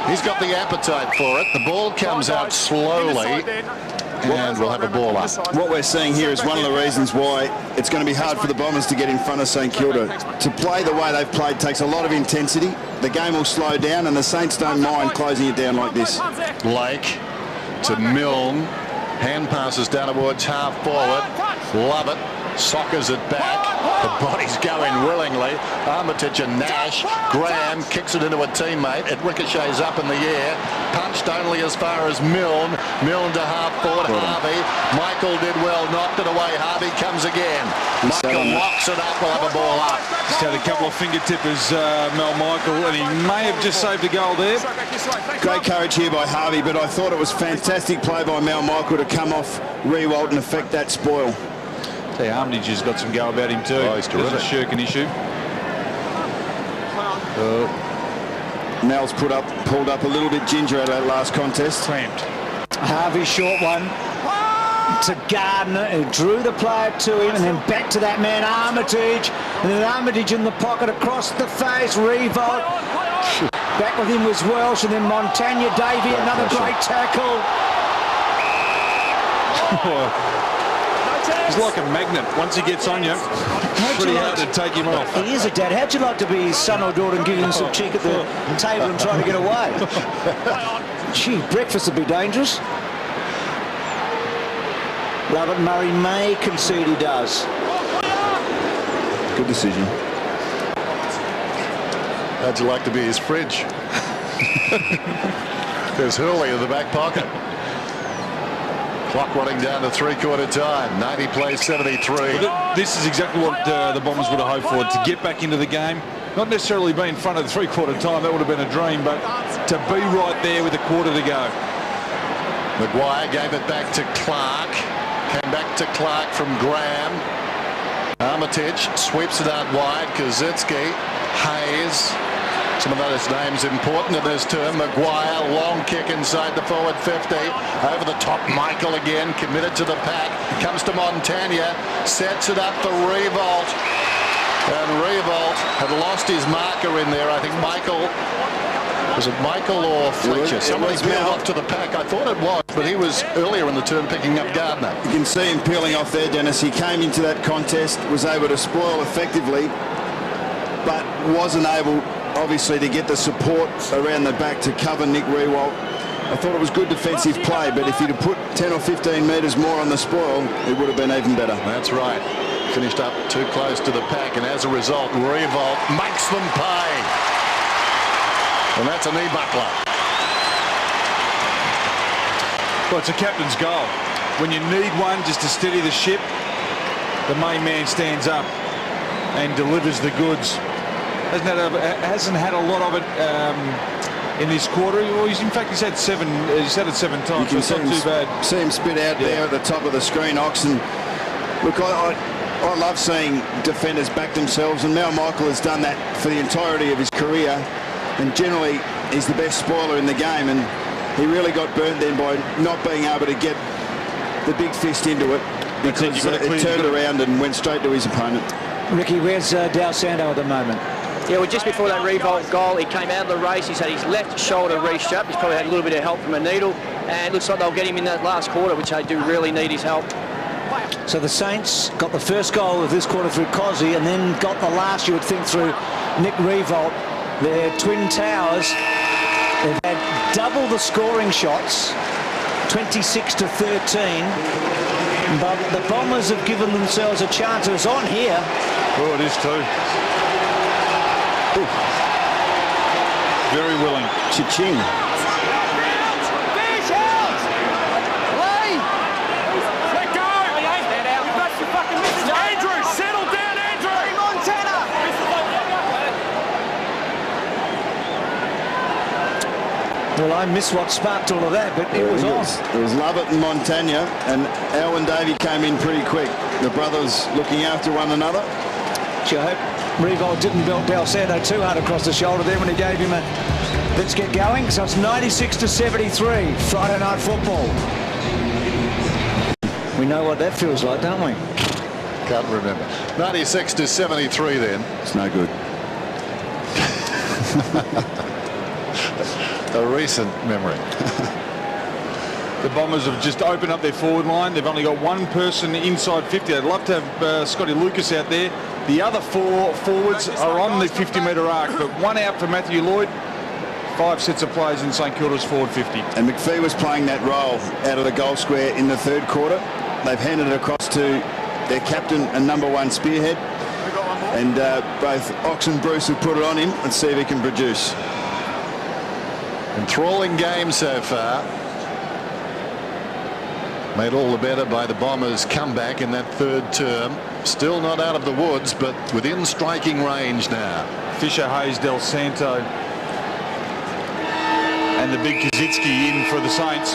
He's got the appetite for it. The ball comes out slowly. And we'll have a ball up. What we're seeing here is one of the reasons why it's going to be hard for the Bombers to get in front of St Kilda. To play the way they've played takes a lot of intensity. The game will slow down and the Saints don't mind closing it down like this. Blake to Milne. Hand passes down towards half forward. Love it. Sockers it back. The body's going willingly. Armitage and Nash. Graham kicks it into a teammate. It ricochets up in the air. Punched only as far as Milne. Milne to half forward. Harvey. Michael did well. Knocked it away. Harvey comes again. Michael locks it up. We'll have a ball up. Just had a couple of fingertippers, Mel Michael, and he may have just saved a goal there. Great courage here by Harvey, but I thought it was fantastic play by Mel Michael to come off Rewalt and affect that spoil. See, Armitage has got some go about him too. Oh, he's terrific. There's a shirking issue. Mel's pulled up a little bit ginger at that last contest. Clamped. Harvey short one to Gardner, who drew the player to him, and then back to that man Armitage, and then Armitage in the pocket across the face. Revolt back with him was Welsh, and then Montagna. Davey, another great tackle. He's like a magnet. Once he gets on you, it's pretty hard to take him off. He is a dad. How'd you like to be his son or daughter and give him some cheek at the table and try to get away? Gee, breakfast would be dangerous. Robert Murray may concede, he does. Good decision. How'd you like to be his fridge? There's Hurley in the back pocket. Clock running down to three-quarter time. 90 plays 73. This is exactly what the Bombers would have hoped for, to get back into the game. Not necessarily be in front of the three-quarter time, that would have been a dream, but to be right there with a quarter to go. Maguire gave it back to Clark. Came back to Clark from Graham. Armitage sweeps it out wide. Kaczynski, Hayes. Some of those names important in this term. Maguire, long kick inside the forward 50. Over the top, Michael again, committed to the pack. Comes to Montagna, sets it up for Revolt. And Revolt had lost his marker in there. I think Michael, was it Michael or Fletcher? Somebody peeled off to the pack. I thought it was, but he was earlier in the term picking up Gardner. You can see him peeling off there, Dennis. He came into that contest, was able to spoil effectively, but wasn't able, obviously, to get the support around the back to cover Nick Rewalt. I thought it was good defensive play, but if he'd have put 10 or 15 metres more on the spoil, it would have been even better. That's right. Finished up too close to the pack, and as a result, Revolt makes them pay. And that's a knee buckler. Well, it's a captain's goal. When you need one just to steady the ship, the main man stands up and delivers the goods. Hasn't had a lot of it in this quarter. Well, in fact, he's had it 7 times. You can so it's not too bad. See him spit out there at the top of the screen, Oxen. Look, I love seeing defenders back themselves, and Mel Michael has done that for the entirety of his career, and generally he's the best spoiler in the game, and he really got burnt then by not being able to get the big fist into it, because it turned around and went straight to his opponent. Ricky, where's D'Alessandro at the moment? Yeah, well, just before that Revolt goal, he came out of the race. He's had his left shoulder restrapped. He's probably had a little bit of help from a needle, and it looks like they'll get him in that last quarter, which they do really need his help. So the Saints got the first goal of this quarter through Cozzy, and then got the last, you would think, through Nick Revolt. Their twin towers, they've had double the scoring shots, 26 to 13. But the Bombers have given themselves a chance. It's on here. Oh, it is too. Ooh. Very willing. Cha-ching. Well, I missed what sparked all of that, but it was on. It was Lovett and Montagna, and Alwyn Davey came in pretty quick. The brothers looking after one another. Gee, I hope Revolt didn't belt D'Alessandro too hard across the shoulder there when he gave him a Let's get going. So it's 96-73, Friday night football. We know what that feels like, don't we? Can't remember. 96-73 then. It's no good. A recent memory. The Bombers have just opened up their forward line. They've only got one person inside 50. They'd love to have Scotty Lucas out there. The other 4 forwards are on the 50-metre arc, but one out for Matthew Lloyd. 5 sets of players in St Kilda's forward 50. And McPhee was playing that role out of the goal square in the third quarter. They've handed it across to their captain and number 1 spearhead. And both Ox and Bruce have put it on him. Let's see if he can produce. Enthralling game so far. Made all the better by the Bombers' comeback in that third term. Still not out of the woods, but within striking range now. Fisher, Hayes, Del Santo and the big Kazitsky in for the Saints.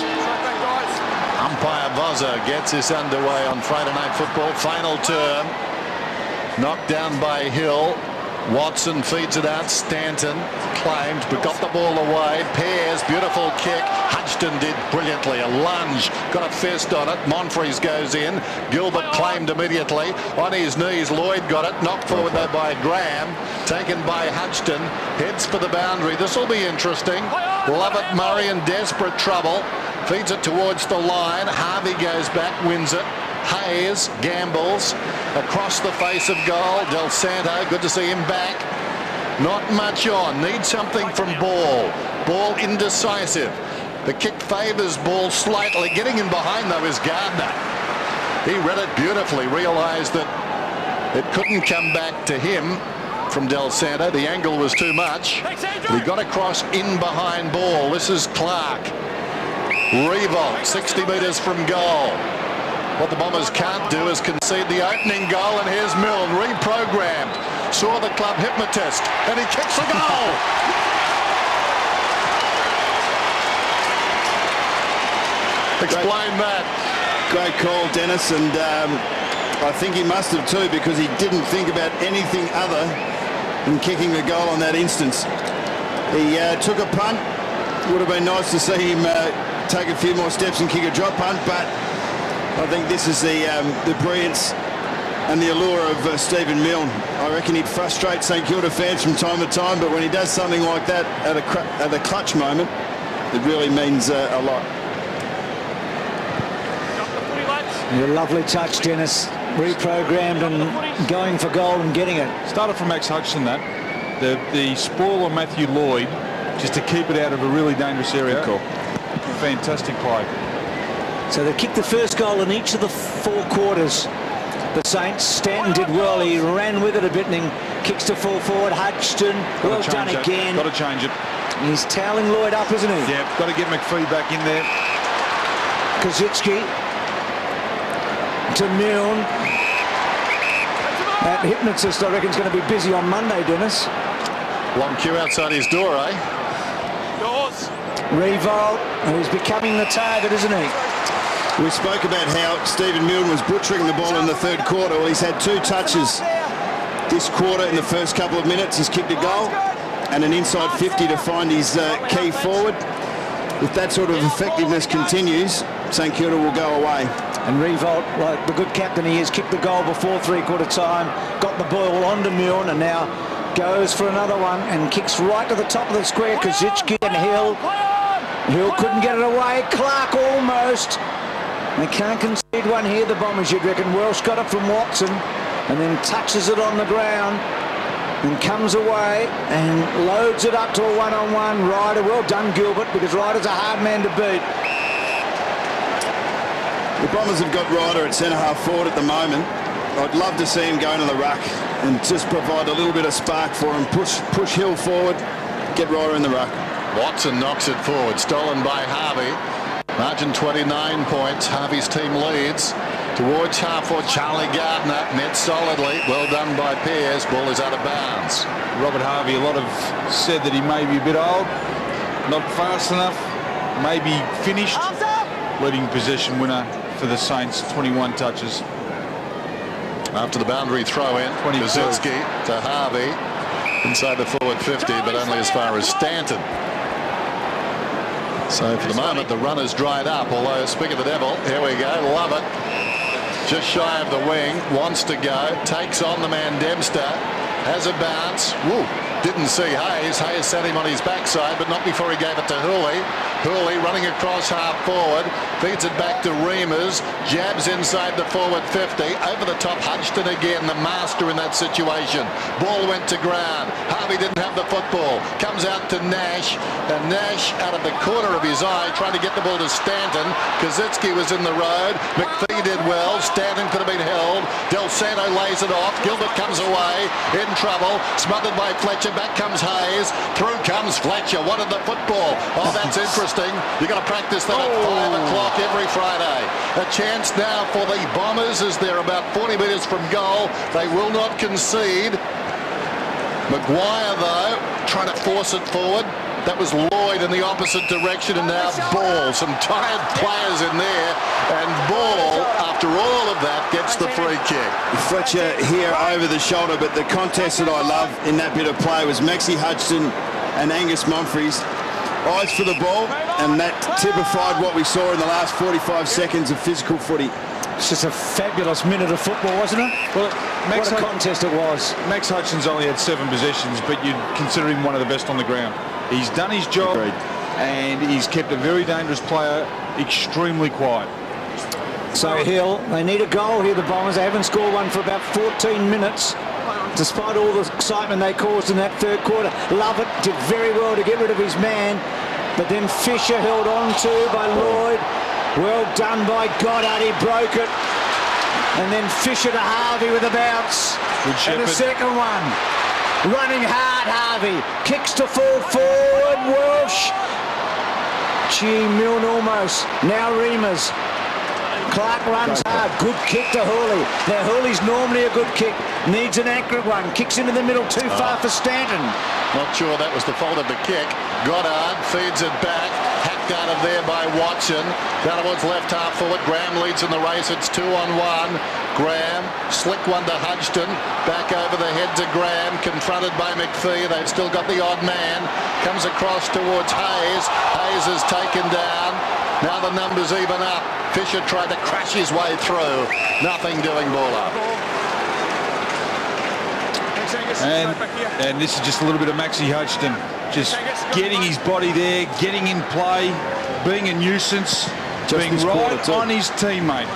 Umpire Vozza gets us underway on Friday Night Football. Final term. Knocked down by Hill. Watson feeds it out. Stanton claimed, but got the ball away. Pears, beautiful kick. Hudson did brilliantly. A lunge, got a fist on it. Monfries goes in. Gilbert claimed immediately. On his knees, Lloyd got it. Knocked forward though by Graham. Taken by Hudson. Heads for the boundary. This will be interesting. Lovett Murray in desperate trouble. Feeds it towards the line. Harvey goes back, wins it. Hayes gambles across the face of goal. Del Santo, good to see him back. Not much on. Needs something from Ball. Ball indecisive. The kick favours Ball slightly. Getting in behind though is Gardner. He read it beautifully. Realised that it couldn't come back to him from Del Santo. The angle was too much. But he got across in behind Ball. This is Clark. Revolt 60 metres from goal. What the Bombers can't do is concede the opening goal, and here's Milne, reprogrammed. Saw the club hypnotist, and he kicks a goal. Explain that. Great call, Dennis, and I think he must have too, because he didn't think about anything other than kicking the goal on that instance. He took a punt. Would have been nice to see him take a few more steps and kick a drop punt, but I think this is the brilliance and the allure of Stephen Milne. I reckon he'd frustrate St Kilda fans from time to time, but when he does something like that at a clutch moment, it really means a lot. A lovely touch, Dennis. Reprogrammed and going for goal and getting it. Started from Max Hutchison, that. The spoil on Matthew Lloyd, just to keep it out of a really dangerous area. Cool. Fantastic play. So they kicked the first goal in each of the 4 quarters. The Saints. Stanton did well. He ran with it a bit and then kicks to full forward. Hudson, well done again. Got to change it. He's toweling Lloyd up, isn't he? Yeah, got to get McPhee back in there. Kazitsky to Milne. That hypnotist, I reckon, is going to be busy on Monday, Dennis. Long queue outside his door, eh? Revolt, who's becoming the target, isn't he? We spoke about how Stephen Milne was butchering the ball in the third quarter. Well, he's had 2 touches this quarter in the first couple of minutes. He's kicked a goal and an inside 50 to find his key forward. If that sort of effectiveness continues, St Kilda will go away. And Revolt, like the good captain he is, kicked the goal before 3/4 time, got the ball onto Milne, and now goes for another one and kicks right to the top of the square. Kazitsky and Hill. Hill couldn't get it away. Clark almost. They can't concede one here, the Bombers, you'd reckon. Welsh got it from Watson and then touches it on the ground and comes away and loads it up to a one-on-one. Ryder, well done, Gilbert, because Ryder's a hard man to beat. The Bombers have got Ryder at centre-half forward at the moment. I'd love to see him go into the ruck and just provide a little bit of spark for him. Push Hill forward, get Ryder in the ruck. Watson knocks it forward, stolen by Harvey. Margin 29 points. Harvey's team leads towards half-forward. Charlie Gardner met solidly. Well done by Pears. Ball is out of bounds. Robert Harvey, a lot have said that he may be a bit old, not fast enough, maybe finished. Leading possession winner for the Saints, 21 touches. After the boundary throw in, Kazitsky to Harvey. Inside the forward 50, but only as far as Stanton. So for the moment, the run has dried up, although speak of the devil, here we go, love it. Just shy of the wing, wants to go, takes on the man Dempster, has a bounce. Woo. Didn't see Hayes. Hayes sat him on his backside, but not before he gave it to Hooley. Hooley running across half forward, feeds it back to Reimers, jabs inside the forward 50, over the top Hodgson again, the master in that situation. Ball went to ground. Harvey didn't have the football. Comes out to Nash, and Nash out of the corner of his eye trying to get the ball to Stanton. Kazitsky was in the road. McPhee did well. Stanton could have been held. Del Santo lays it off. Gilbert comes away, in trouble, smothered by Fletcher. Back comes Hayes. Through comes Fletcher. Wanted the football. Oh, that's interesting. You've got to practice that at 5 o'clock every Friday. A chance now for the Bombers as they're about 40 metres from goal. They will not concede. Maguire, though, trying to force it forward. That was Lloyd in the opposite direction, and now Ball. Some tired players in there, and Ball, after all of that, gets the free kick. Fletcher here over the shoulder, but the contest that I love in that bit of play was Maxie Hodgson and Angus Mumphries. Eyes for the ball, and that typified what we saw in the last 45 seconds of physical footy. It's just a fabulous minute of football, wasn't it? Well, what a contest it was. Max Hutchins only had 7 possessions, but you'd consider him one of the best on the ground. He's done his job. Agreed. And he's kept a very dangerous player extremely quiet. So Hill, they need a goal here, the Bombers. They haven't scored one for about 14 minutes, despite all the excitement they caused in that third quarter. Lovett did very well to get rid of his man, but then Fisher held on to by Lloyd. Well done by Goddard, he broke it. And then Fisher to Harvey with a bounce. And the second one. Running hard, Harvey. Kicks to full forward, Welsh. Gee, Milne almost. Now Reimers. Clark runs hard. Good kick to Hooley. Now Hooley's normally a good kick. Needs an accurate one. Kicks into the middle too far for Stanton. Not sure that was the fault of the kick. Goddard feeds it back. Hacked out of there by Watson. Down towards left half forward. Graham leads in the race. It's 2-on-1. Graham, slick one to Hodgson. Back over the head to Graham. Confronted by McPhee. They've still got the odd man. Comes across towards Hayes. Hayes is taken down. Now the numbers even up. Fisher tried to crash his way through. Nothing doing ball up. And this is just a little bit of Maxie Hodgson. Just getting his body there, getting in play, being a nuisance, being right on his teammate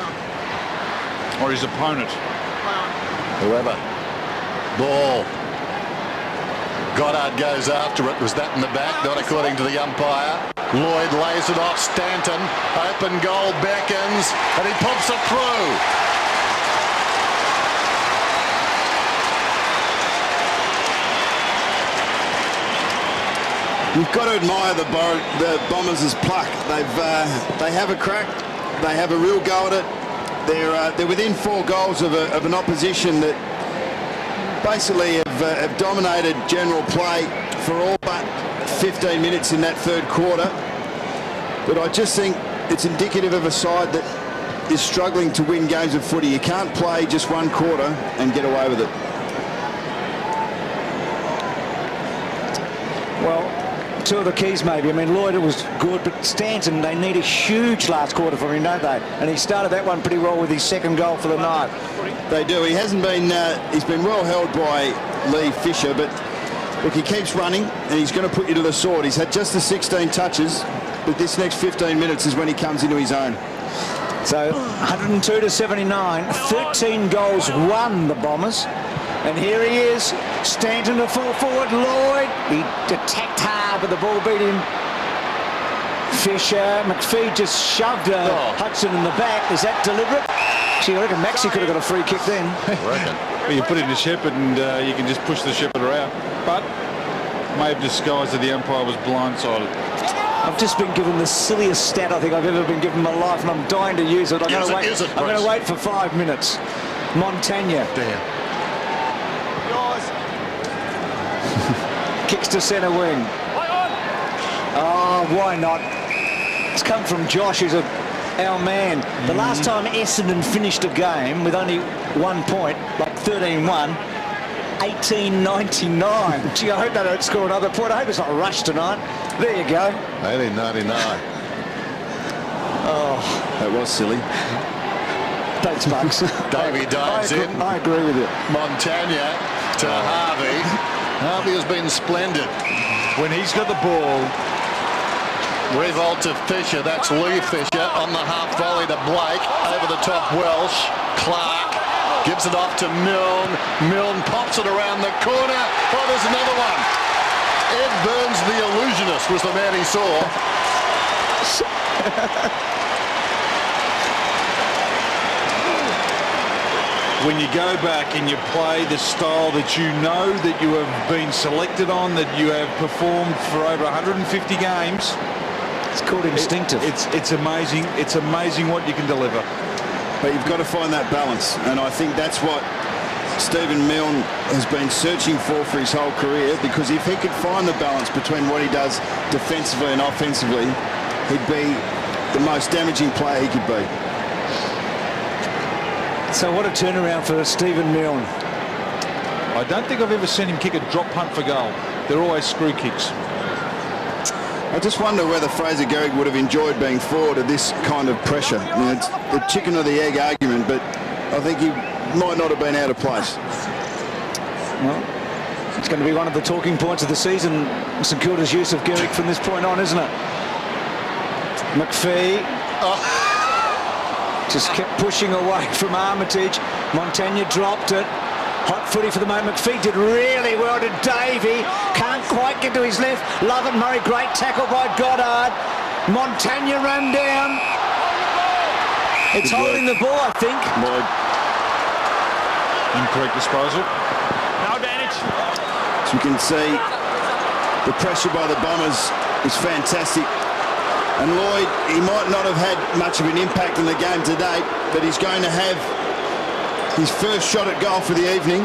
or his opponent. Whoever. Ball. Goddard goes after it. Was that in the back? Not according to the umpire. Lloyd lays it off. Stanton. Open goal beckons. And he pumps it through. You've got to admire the Bombers' pluck. They have a crack. They have a real go at it. They're within 4 goals of an opposition that basically have dominated general play for all but 15 minutes in that third quarter. But I just think it's indicative of a side that is struggling to win games of footy. You can't play just one quarter and get away with it. Well, 2 of the keys maybe. I mean, Lloyd was good, but Stanton, they need a huge last quarter from him, don't they? And he started that one pretty well with his second goal for the night. They do. He hasn't been. He's been well held by Lee Fisher, but look, he keeps running, and he's going to put you to the sword. He's had just the 16 touches, but this next 15 minutes is when he comes into his own. So 102 to 79, 13 goals won the Bombers. And here he is, Stanton to full forward, Lloyd. He attacked hard, but the ball beat him. Fisher, McPhee just shoved Hudson in the back. Is that deliberate? Gee, I reckon Maxie could have got a free kick then. Well, you put it to Shepherd and you can just push the Shepherder out. But may have disguised that the umpire was blindsided. I've just been given the silliest stat I think I've ever been given in my life, and I'm dying to use it. I'm going to wait for 5 minutes. Montagna. Damn. Kicks to centre wing. Oh, why not? It's come from Josh, who's our man. The last time Essendon finished a game with only 1 point, like 13-1, 1899. Gee, I hope they don't score another point. I hope it's not rushed tonight. There you go. 1899. Oh, That was silly. thanks, Bucks. Davey dives in. I agree with you. Montagna to Harvey. Harvey has been splendid. When he's got the ball, Revolt to Fisher. That's Lee Fisher on the half volley to Blake. Over the top, Welsh. Clark gives it off to Milne. Milne pops it around the corner. Oh, there's another one. Ed Burns, the illusionist, was the man he saw. when you go back and you play the style that you know that you have been selected on, that you have performed for over 150 games. It's called instinctive. It's amazing. It's amazing what you can deliver. But you've got to find that balance, and I think that's what Stephen Milne has been searching for his whole career, because if he could find the balance between what he does defensively and offensively, he'd be the most damaging player he could be. So what a turnaround for Stephen Milne. I don't think I've ever seen him kick a drop punt for goal. They're always screw kicks. I just wonder whether Fraser Gehrig would have enjoyed being forward at this kind of pressure. You know, it's the chicken or the egg argument, but I think he might not have been out of place. Well, it's going to be one of the talking points of the season, St Kilda's use of Gehrig from this point on, isn't it? McPhee just kept pushing away from Armitage. Montagna dropped it. Hot footy for the moment. McPhee did really well to Davey. Can't quite get to his left. Love it, Murray. Great tackle by Goddard. Montagna ran down. It's holding the ball, I think. Lloyd. Incorrect disposal. No advantage. As you can see, the pressure by the Bombers is fantastic. And Lloyd, he might not have had much of an impact in the game to date, but he's going to have his first shot at goal for the evening.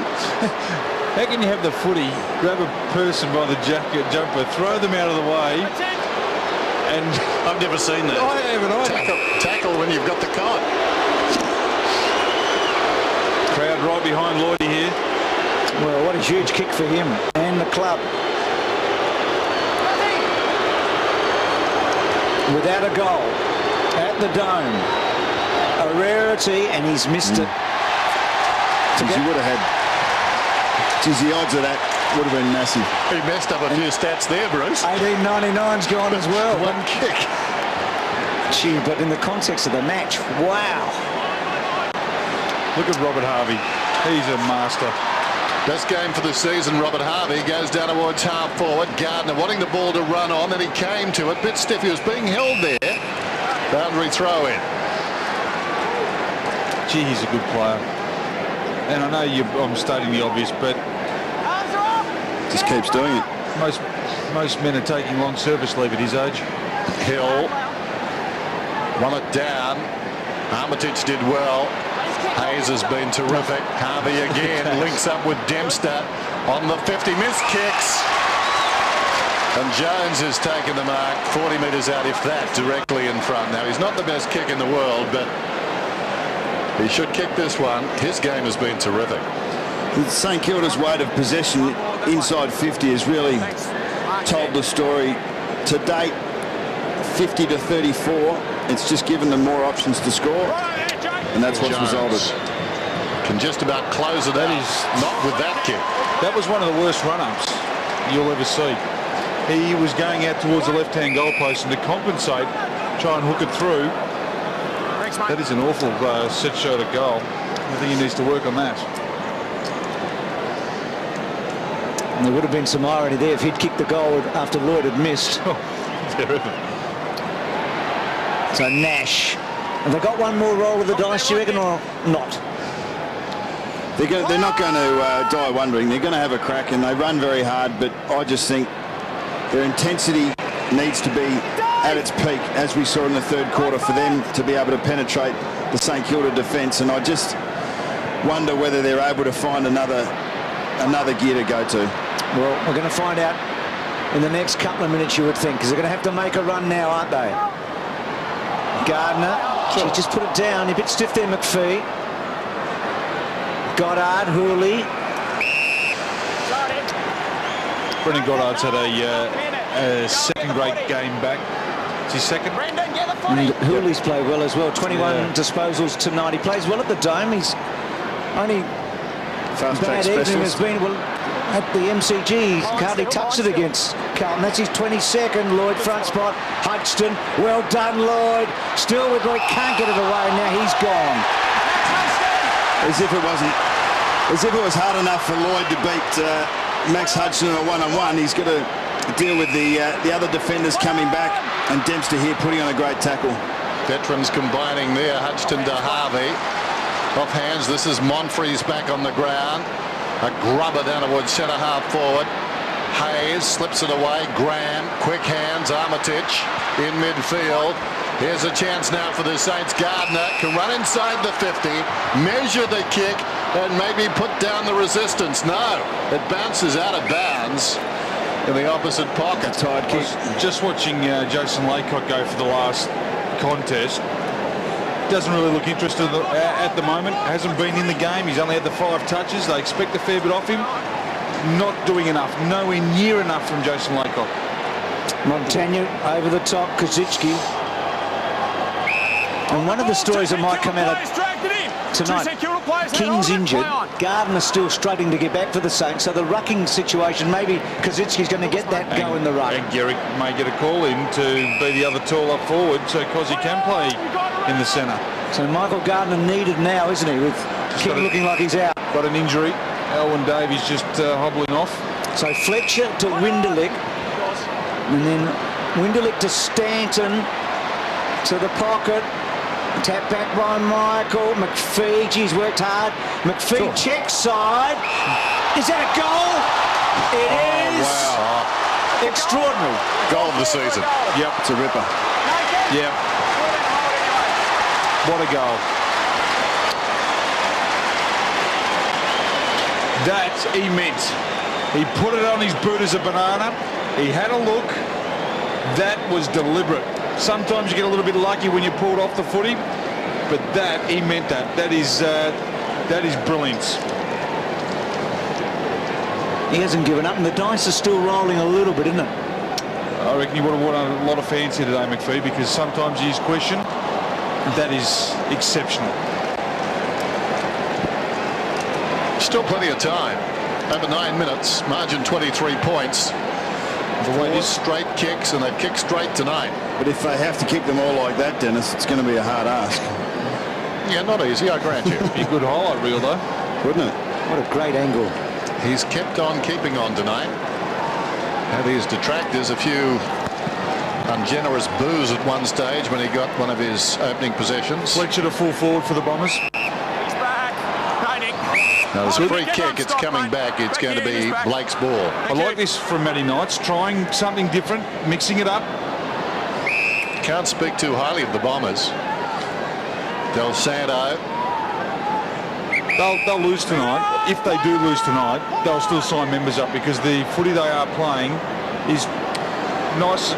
How can you have the footy, grab a person by the jacket, jumper, throw them out of the way, and I've never seen that. I haven't either. Tackle when you've got the cot. Crowd right behind Lloydie here. Well, what a huge kick for him and the club. Without a goal at the Dome. A rarity, and he's missed it. He would have had... Geez, the odds of that would have been massive. He messed up a few stats there, Bruce. 1899's gone as well. One kick. Gee, but in the context of the match, wow. Look at Robert Harvey. He's a master. Best game for the season, Robert Harvey goes down towards half forward. Gardner wanting the ball to run on, then he came to it. Bit stiff, he was being held there. Boundary throw in. Gee, he's a good player. And I know I'm stating the obvious, but Just keeps doing it. most men are taking long service leave at his age. Hill won it down. Armitage did well. Hayes has been terrific. Harvey again links up with Dempster on the 50. Missed kicks. And Jones has taken the mark 40 metres out, if that, directly in front. Now, he's not the best kick in the world, but he should kick this one. His game has been terrific. St Kilda's weight of possession inside 50 has really told the story. To date, 50 to 34. It's just given them more options to score, and that's what's resulted. Can just about close it out. Not with that kick. That was one of the worst run-ups you'll ever see. He was going out towards the left-hand goalpost, and to compensate, try and hook it through. That is an awful set shot at goal. I think he needs to work on that. And there would have been some irony there if he'd kicked the goal after Lloyd had missed. Oh, terrific. So Nash. Have they got one more roll of the dice, do you reckon, or not? They're not going to die wondering. They're going to have a crack, and they run very hard, but I just think their intensity needs to be at its peak, as we saw in the third quarter, for them to be able to penetrate the St Kilda defence. And I just wonder whether they're able to find another gear to go to. Well, we're going to find out in the next couple of minutes, you would think, because they're going to have to make a run now, aren't they? Gardner, she just put it down. A bit stiff there, McPhee. Goddard, Hooley. Brendan Goddard's had a second-rate game back. It's his second. And Hooley's played well as well. 21 disposals to 9. He plays well at the Dome. He's only bad evening has been at the MCG. He hardly touched it against Carlton. That's his 22nd. Lloyd front spot. Hudson, well done, Lloyd. Still with Lloyd, can't get it away. Now he's gone. As if it was hard enough for Lloyd to beat Max Hudson in a one-on-one. He's got to deal with the other defenders coming back, and Dempster here putting on a great tackle. Veterans combining there. Hudson to Harvey. Off hands. This is Monfries back on the ground. A grubber down towards centre half forward. Hayes slips it away. Graham, quick hands. Armitage in midfield. Here's a chance now for the Saints. Gardner can run inside the 50, measure the kick, and maybe put down the resistance. No, it bounces out of bounds in the opposite pocket. Tired kick. Just watching Jason Laycock go for the last contest. Doesn't really look interested at the moment. Hasn't been in the game. He's only had the 5 touches. They expect a fair bit off him. Not doing enough. Nowhere near enough from Jason Laycock. Montagna over the top. Kazicki. And one of the stories that might come out tonight, King's injured. Gardner's still struggling to get back for the Saints. So the rucking situation, maybe Kazicki's going to get that go in the ruck. And Garrick may get a call in to be the other tall up forward so Cozzy can play in the centre. So Michael Gardner needed now, isn't he, with King looking like he's out. Got an injury. Elwyn Davies just hobbling off. So Fletcher to Winderlich. And then Winderlich to Stanton to the pocket. Tap back by Michael. McPhee, he's worked hard. McPhee checks side. Is that a goal? It is. Wow. Extraordinary. Goal of the season. Yep, it's a ripper. Yep. What a goal. That he meant. He put it on his boot as a banana. He had a look. That was deliberate. Sometimes you get a little bit lucky when you pull it off the footy, but that, he meant that. That is brilliance. He hasn't given up, and the dice are still rolling a little bit, isn't it? I reckon you would have won a lot of fans here today, McPhee, because sometimes he is questioned. That is exceptional. Still plenty of time. Over 9 minutes, margin 23 points. 4 straight kicks, and they've kicked straight tonight. But if they have to kick them all like that, Dennis, it's going to be a hard ask. Yeah, not easy, I grant you. Be a good highlight reel, though. Wouldn't it? What a great angle. He's kept on keeping on tonight. Had his detractors a few ungenerous boos at one stage when he got one of his opening possessions. Fletcher to full forward for the Bombers. Now there's a free kick, it's coming back, it's going to be Blake's ball. I like this from Matty Knights, trying something different, mixing it up. Can't speak too highly of the Bombers. Del Santo. They'll lose tonight. If they do lose tonight, they'll still sign members up because the footy they are playing is nice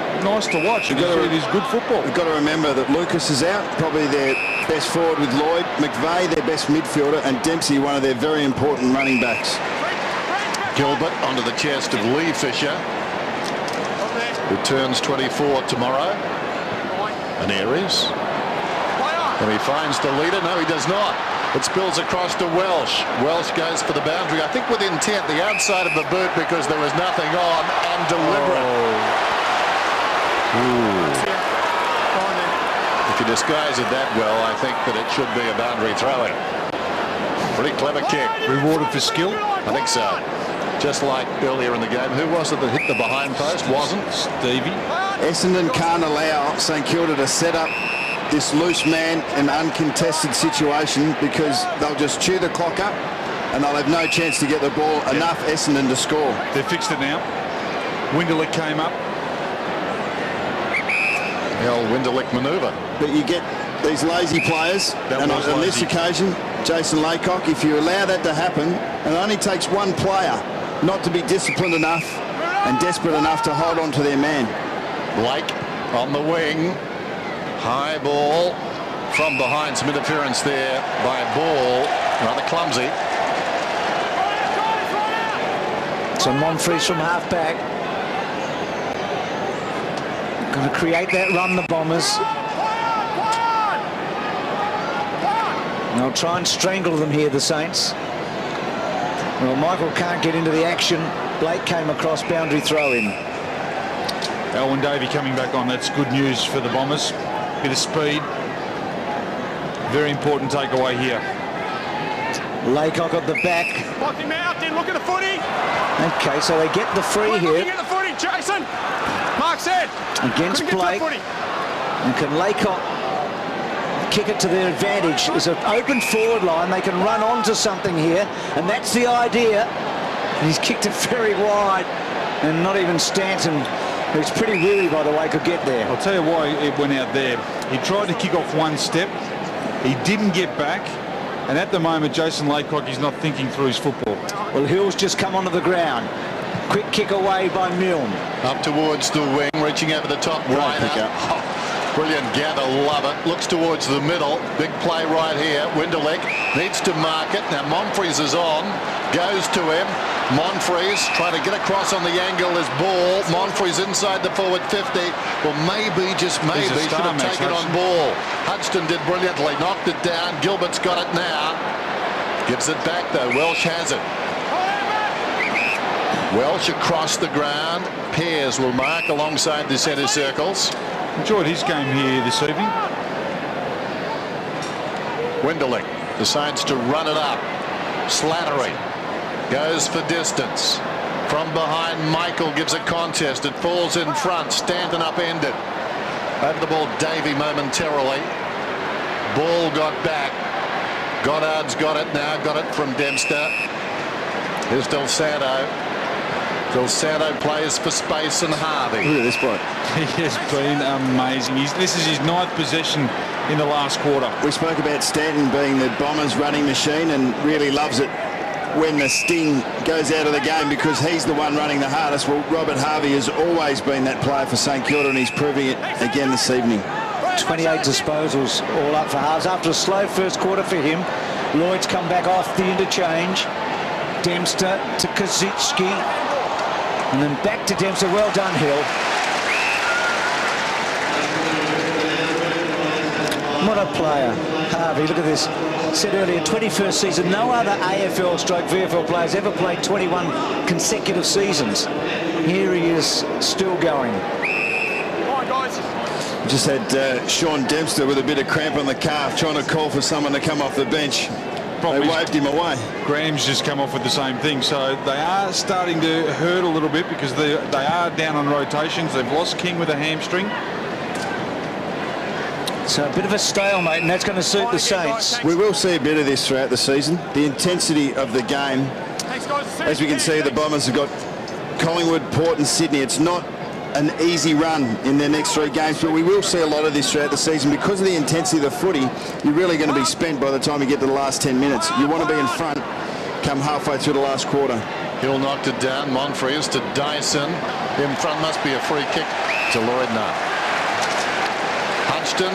to watch. It is good football. We've got to remember that Lucas is out, probably their best forward with Lloyd, McVeigh their best midfielder, and Dempsey one of their very important running backs. Gilbert onto the chest of Lee Fisher, who turns 24 tomorrow. And Aries. And he finds the leader. No, he does not. It spills across to Welsh. Welsh goes for the boundary, I think with intent, the outside of the boot because there was nothing on, and deliberate. If you disguise it that well, I think that it should be a boundary throw-in. Pretty clever kick. Rewarded for skill? I think so. Just like earlier in the game. Who was it that hit the behind post? Wasn't Stevie. Essendon can't allow St Kilda to set up this loose man in uncontested situation because they'll just chew the clock up and they'll have no chance to get the ball enough Essendon to score. They've fixed it now. Winderlich came up. The old Winderlich manoeuvre. But you get these lazy players, and on this occasion, Jason Laycock, if you allow that to happen, it only takes one player not to be disciplined enough and desperate enough to hold on to their man. Blake on the wing. High ball from behind. Some interference there by Ball. Rather clumsy. So Monfries from half-back. Going to create that run, the Bombers. They'll try and strangle them here, the Saints. Well, Michael can't get into the action. Blake came across, boundary throw in. Alwyn Davey coming back on. That's good news for the Bombers. Bit of speed. Very important takeaway here. Laycock at the back. Lock him out, then look at the footy. Okay, so they get the free here. Looking at the footy, Jason. Mark said. Against Blake. And can Laycock kick it to their advantage? There's an open forward line. They can run onto something here, and that's the idea. And he's kicked it very wide, and not even Stanton, who's pretty weary, by the way, could get there. I'll tell you why it went out there. He tried to kick off one step. He didn't get back. And at the moment, Jason Laycock is not thinking through his football. Well, Hill's just come onto the ground. Quick kick away by Milne. Up towards the wing, reaching over the top right. Brilliant gather, love it. Looks towards the middle. Big play right here. Winderlich needs to mark it. Now Monfries is on. Goes to him. Monfries trying to get across on the angle. His ball. Monfries inside the forward 50. Well, maybe, just maybe, should have taken on ball. Hudson did brilliantly. Knocked it down. Gilbert's got it now. Gives it back though. Welsh has it. Welsh across the ground. Pears will mark alongside the centre circles. Enjoyed his game here this evening. Winderlich decides to run it up. Slattery goes for distance. From behind, Michael gives a contest. It falls in front. Stanton upended. Over the ball, Davey momentarily. Ball got back. Goddard's got it now. Got it from Dempster. Here's Del Santo. Del Santo plays for space and Harvey. Look at this bloke. He has been amazing. This is his 9th possession in the last quarter. We spoke about Stanton being the Bombers' running machine and really loves it when the sting goes out of the game because he's the one running the hardest. Well, Robert Harvey has always been that player for St Kilda, and he's proving it again this evening. 28 disposals all up for halves. After a slow first quarter for him, Lloyd's come back off the interchange. Dempster to Kazitsky. And then back to Dempster. Well done, Hill. What a player. Harvey, look at this. Said earlier, 21st season. No other AFL stroke VFL players ever played 21 consecutive seasons. Here he is, still going. Come on, guys. Just had Sean Dempster with a bit of cramp on the calf, trying to call for someone to come off the bench. They waved him away. Graham's just come off with the same thing, so they are starting to hurt a little bit because they are down on rotations. They've lost King with a hamstring. So a bit of a stalemate, and that's going to suit the Saints. We will see a bit of this throughout the season. The intensity of the game. As we can see, the Bombers have got Collingwood, Port and Sydney. It's not an easy run in their next 3 games, but we will see a lot of this throughout the season. Because of the intensity of the footy, you're really going to be spent by the time you get to the last 10 minutes. You want to be in front come halfway through the last quarter. Hill knocked it down. Monfries to Dyson. In front must be a free kick to Lloyd now. Hodgson,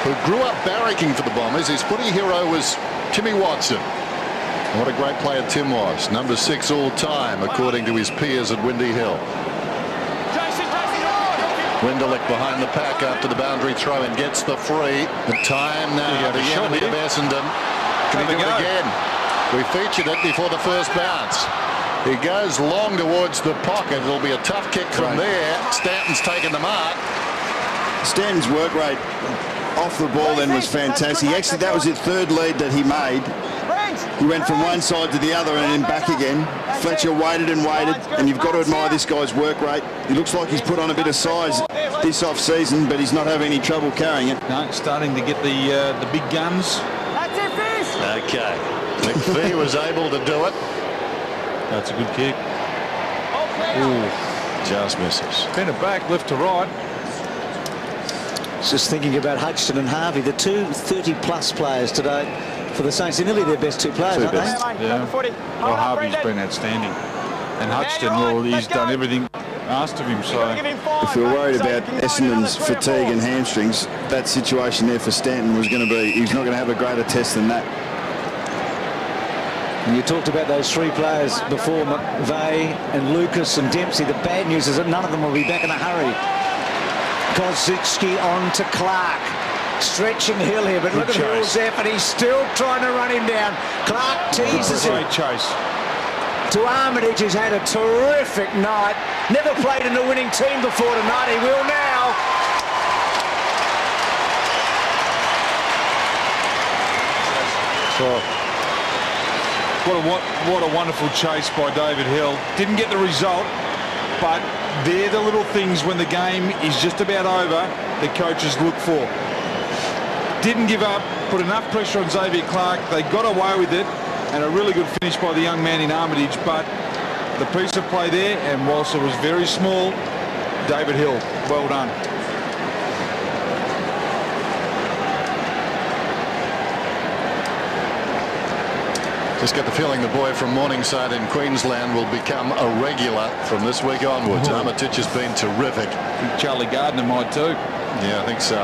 who grew up barracking for the Bombers, his footy hero was Timmy Watson. What a great player Tim was. Number 6 all time, according to his peers at Windy Hill. Winderlich behind the pack after the boundary throw and gets the free. The time now, the enemy of Essendon. Can he do it again? We featured it before the first bounce. He goes long towards the pocket. It'll be a tough kick from there. Stanton's taken the mark. Stanton's work rate off the ball then was fantastic. Actually, that was his 3rd lead that he made. He went from one side to the other and then back again. Fletcher waited and waited, and you've got to admire this guy's work rate. He looks like he's put on a bit of size this off-season, but he's not having any trouble carrying it. No, starting to get the big guns. Okay. McPhee was able to do it. That's a good kick. Ooh, just misses. Bend it back, left to right. Just thinking about Hodgson and Harvey, the 2 30-plus players today for the Saints. They're nearly their best 2 players, aren't they? Yeah. Well, Harvey's been outstanding. And Hodgson, well, he's done everything asked of him. So if we were worried about Essendon's fatigue and hamstrings, that situation there for Stanton was going to be, he's not going to have a greater test than that. And you talked about those three players before, McVeigh and Lucas and Dempsey. The bad news is that none of them will be back in a hurry. Kozicki on to Clark. Stretching Hill here, but look at Hill's effort. He's still trying to run him down. Clark teases him. Great chase. To Armitage, who's had a terrific night. Never played in a winning team before tonight. He will now. So, what a wonderful chase by David Hill. Didn't get the result, but they're the little things when the game is just about over the coaches look for. Didn't give up, put enough pressure on Xavier Clark. They got away with it, and a really good finish by the young man in Armitage. But the piece of play there, and whilst it was very small, David Hill, well done. Just get the feeling the boy from Morningside in Queensland will become a regular from this week onwards. Armitage has been terrific. I think Charlie Gardner might too. Yeah, I think so.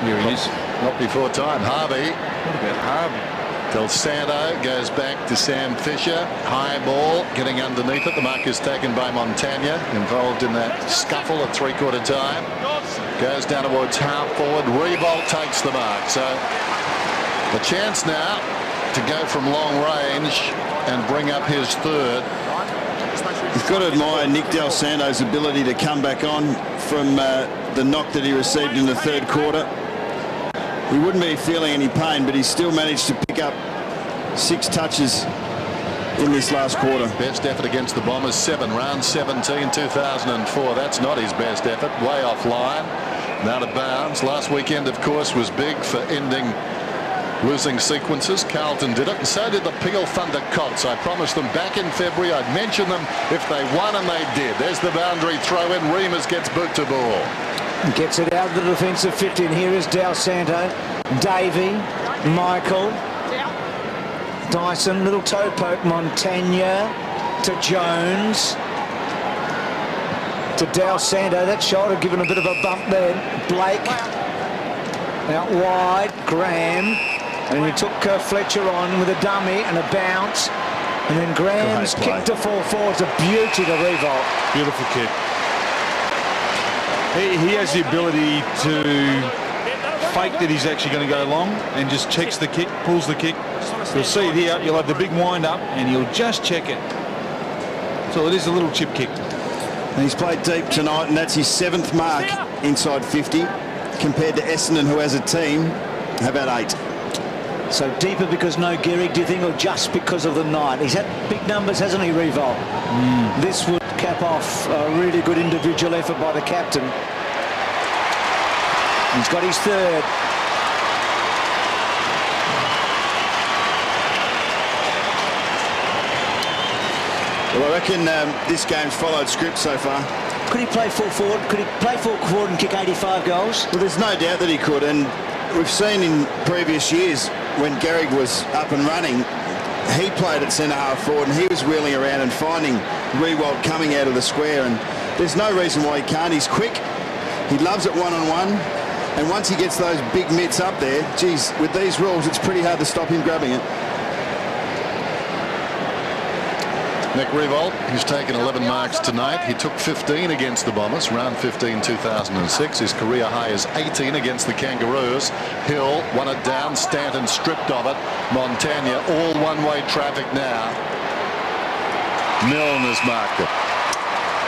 Here he is. Not before time. Harvey. What about Harvey? Del Santo goes back to Sam Fisher. High ball getting underneath it. The mark is taken by Montagna, involved in that scuffle at three-quarter time. Goes down towards half forward. Revolt takes the mark. So a chance now to go from long range and bring up his third. You've got to admire Nick Del Santo's ability to come back on from the knock that he received in the third quarter. He wouldn't be feeling any pain, but he still managed to pick up 6 touches in this last quarter. Best effort against the Bombers, 7, round 17, 2004. That's not his best effort. Way offline, out of bounds. Last weekend, of course, was big for ending losing sequences. Carlton did it, and so did the Peel Thunder Colts. I promised them back in February I'd mention them if they won, and they did. There's the boundary throw in. Remus gets boot to ball. Gets it out of the defensive 50, and here is Del Santo, Davey, Michael, Dyson, little toe poke, Montagna to Jones, to Del Santo. That shoulder given a bit of a bump there. Blake out wide, Graham, and he took Fletcher on with a dummy and a bounce, and then Graham's kick to fall forward. It's a beauty to Revolt. Beautiful kid. He has the ability to fake that he's actually going to go long and just checks the kick, pulls the kick. You'll see it here. You'll have the big wind up and he'll just check it. So it is a little chip kick. And he's played deep tonight, and that's his 7th mark inside 50, compared to Essendon, who as a team have had 8. So deeper because no Gehrig, do you think, or just because of the night? He's had big numbers, hasn't he, Revolt? This would cap off a really good individual effort by the captain. He's got his 3rd. Well, I reckon this game's followed script so far. Could he play full forward? Could he play full forward and kick 85 goals? Well, there's no doubt that he could, and we've seen in previous years when Gehrig was up and running, he played at centre-half forward, and he was wheeling around and finding Rewalt coming out of the square, and there's no reason why he can't. He's quick, he loves it one-on-one, and once he gets those big mitts up there, geez, with these rules, it's pretty hard to stop him grabbing it. Nick Revolt, he's taken 11 marks tonight. He took 15 against the Bombers, round 15, 2006. His career high is 18 against the Kangaroos. Hill won it down, Stanton stripped of it. Montagna, all one-way traffic now. Milne has marked it.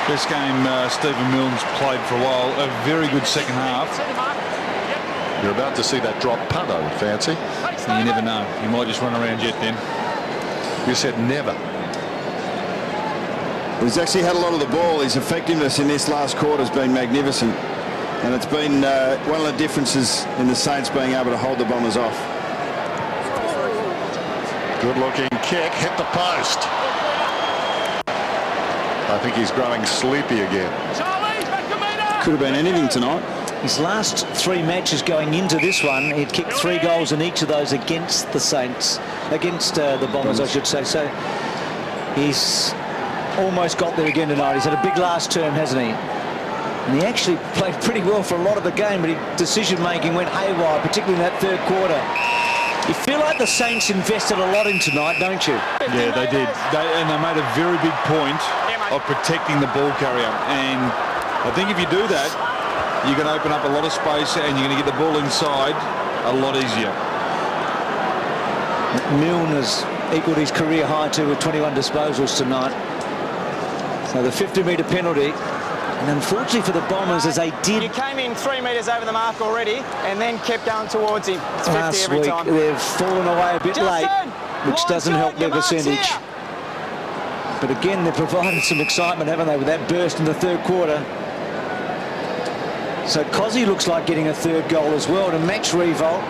Best game Stephen Milne's played for a while. A very good second half. You're about to see that drop punt, I would fancy. You never know. You might just run around yet then. You said never. He's actually had a lot of the ball. His effectiveness in this last quarter has been magnificent, and it's been one of the differences in the Saints being able to hold the Bombers off. Good looking kick, hit the post. I think he's growing sleepy again. Could have been anything tonight. His last 3 matches going into this one, he'd kicked 3 goals in each of those against the Saints, against the Bombers, I should say. So he's almost got there again tonight. He's had a big last term, hasn't he? And he actually played pretty well for a lot of the game, but his decision-making went haywire, particularly in that third quarter. You feel like like the Saints invested a lot in tonight, don't you? Yeah, they did. And they made a very big point of protecting the ball carrier. And I think if you do that, you can open up a lot of space and you're going to get the ball inside a lot easier. Milne has equalled his career high too with 21 disposals tonight. So the 50-metre penalty. And unfortunately for the Bombers, as they did... You came in 3 metres over the mark already and then kept going towards him. It's 50 last every week, time. they've fallen away a bit late, which doesn't help their percentage. Here. But again, they've provided some excitement, haven't they, with that burst in the third quarter. So Cozzy looks like getting a third goal as well to match Revolt.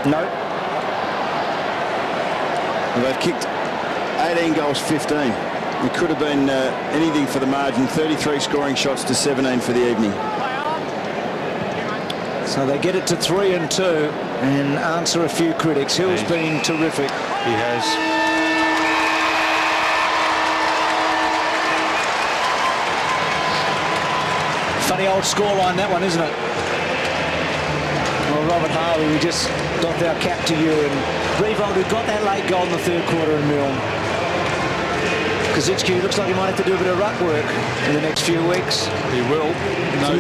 No. They've kicked 18 goals, 15. It could have been anything for the margin. 33 scoring shots to 17 for the evening. So they get it to 3-2 and answer a few critics. Hill's been terrific. He has. Funny old scoreline, that one, isn't it? Well, Robert Harley, we just doffed our cap to you. And Revolt, who got that late goal in the third quarter, and Milne. Kazitsky looks like he might have to do a bit of ruck work in the next few weeks. He will. No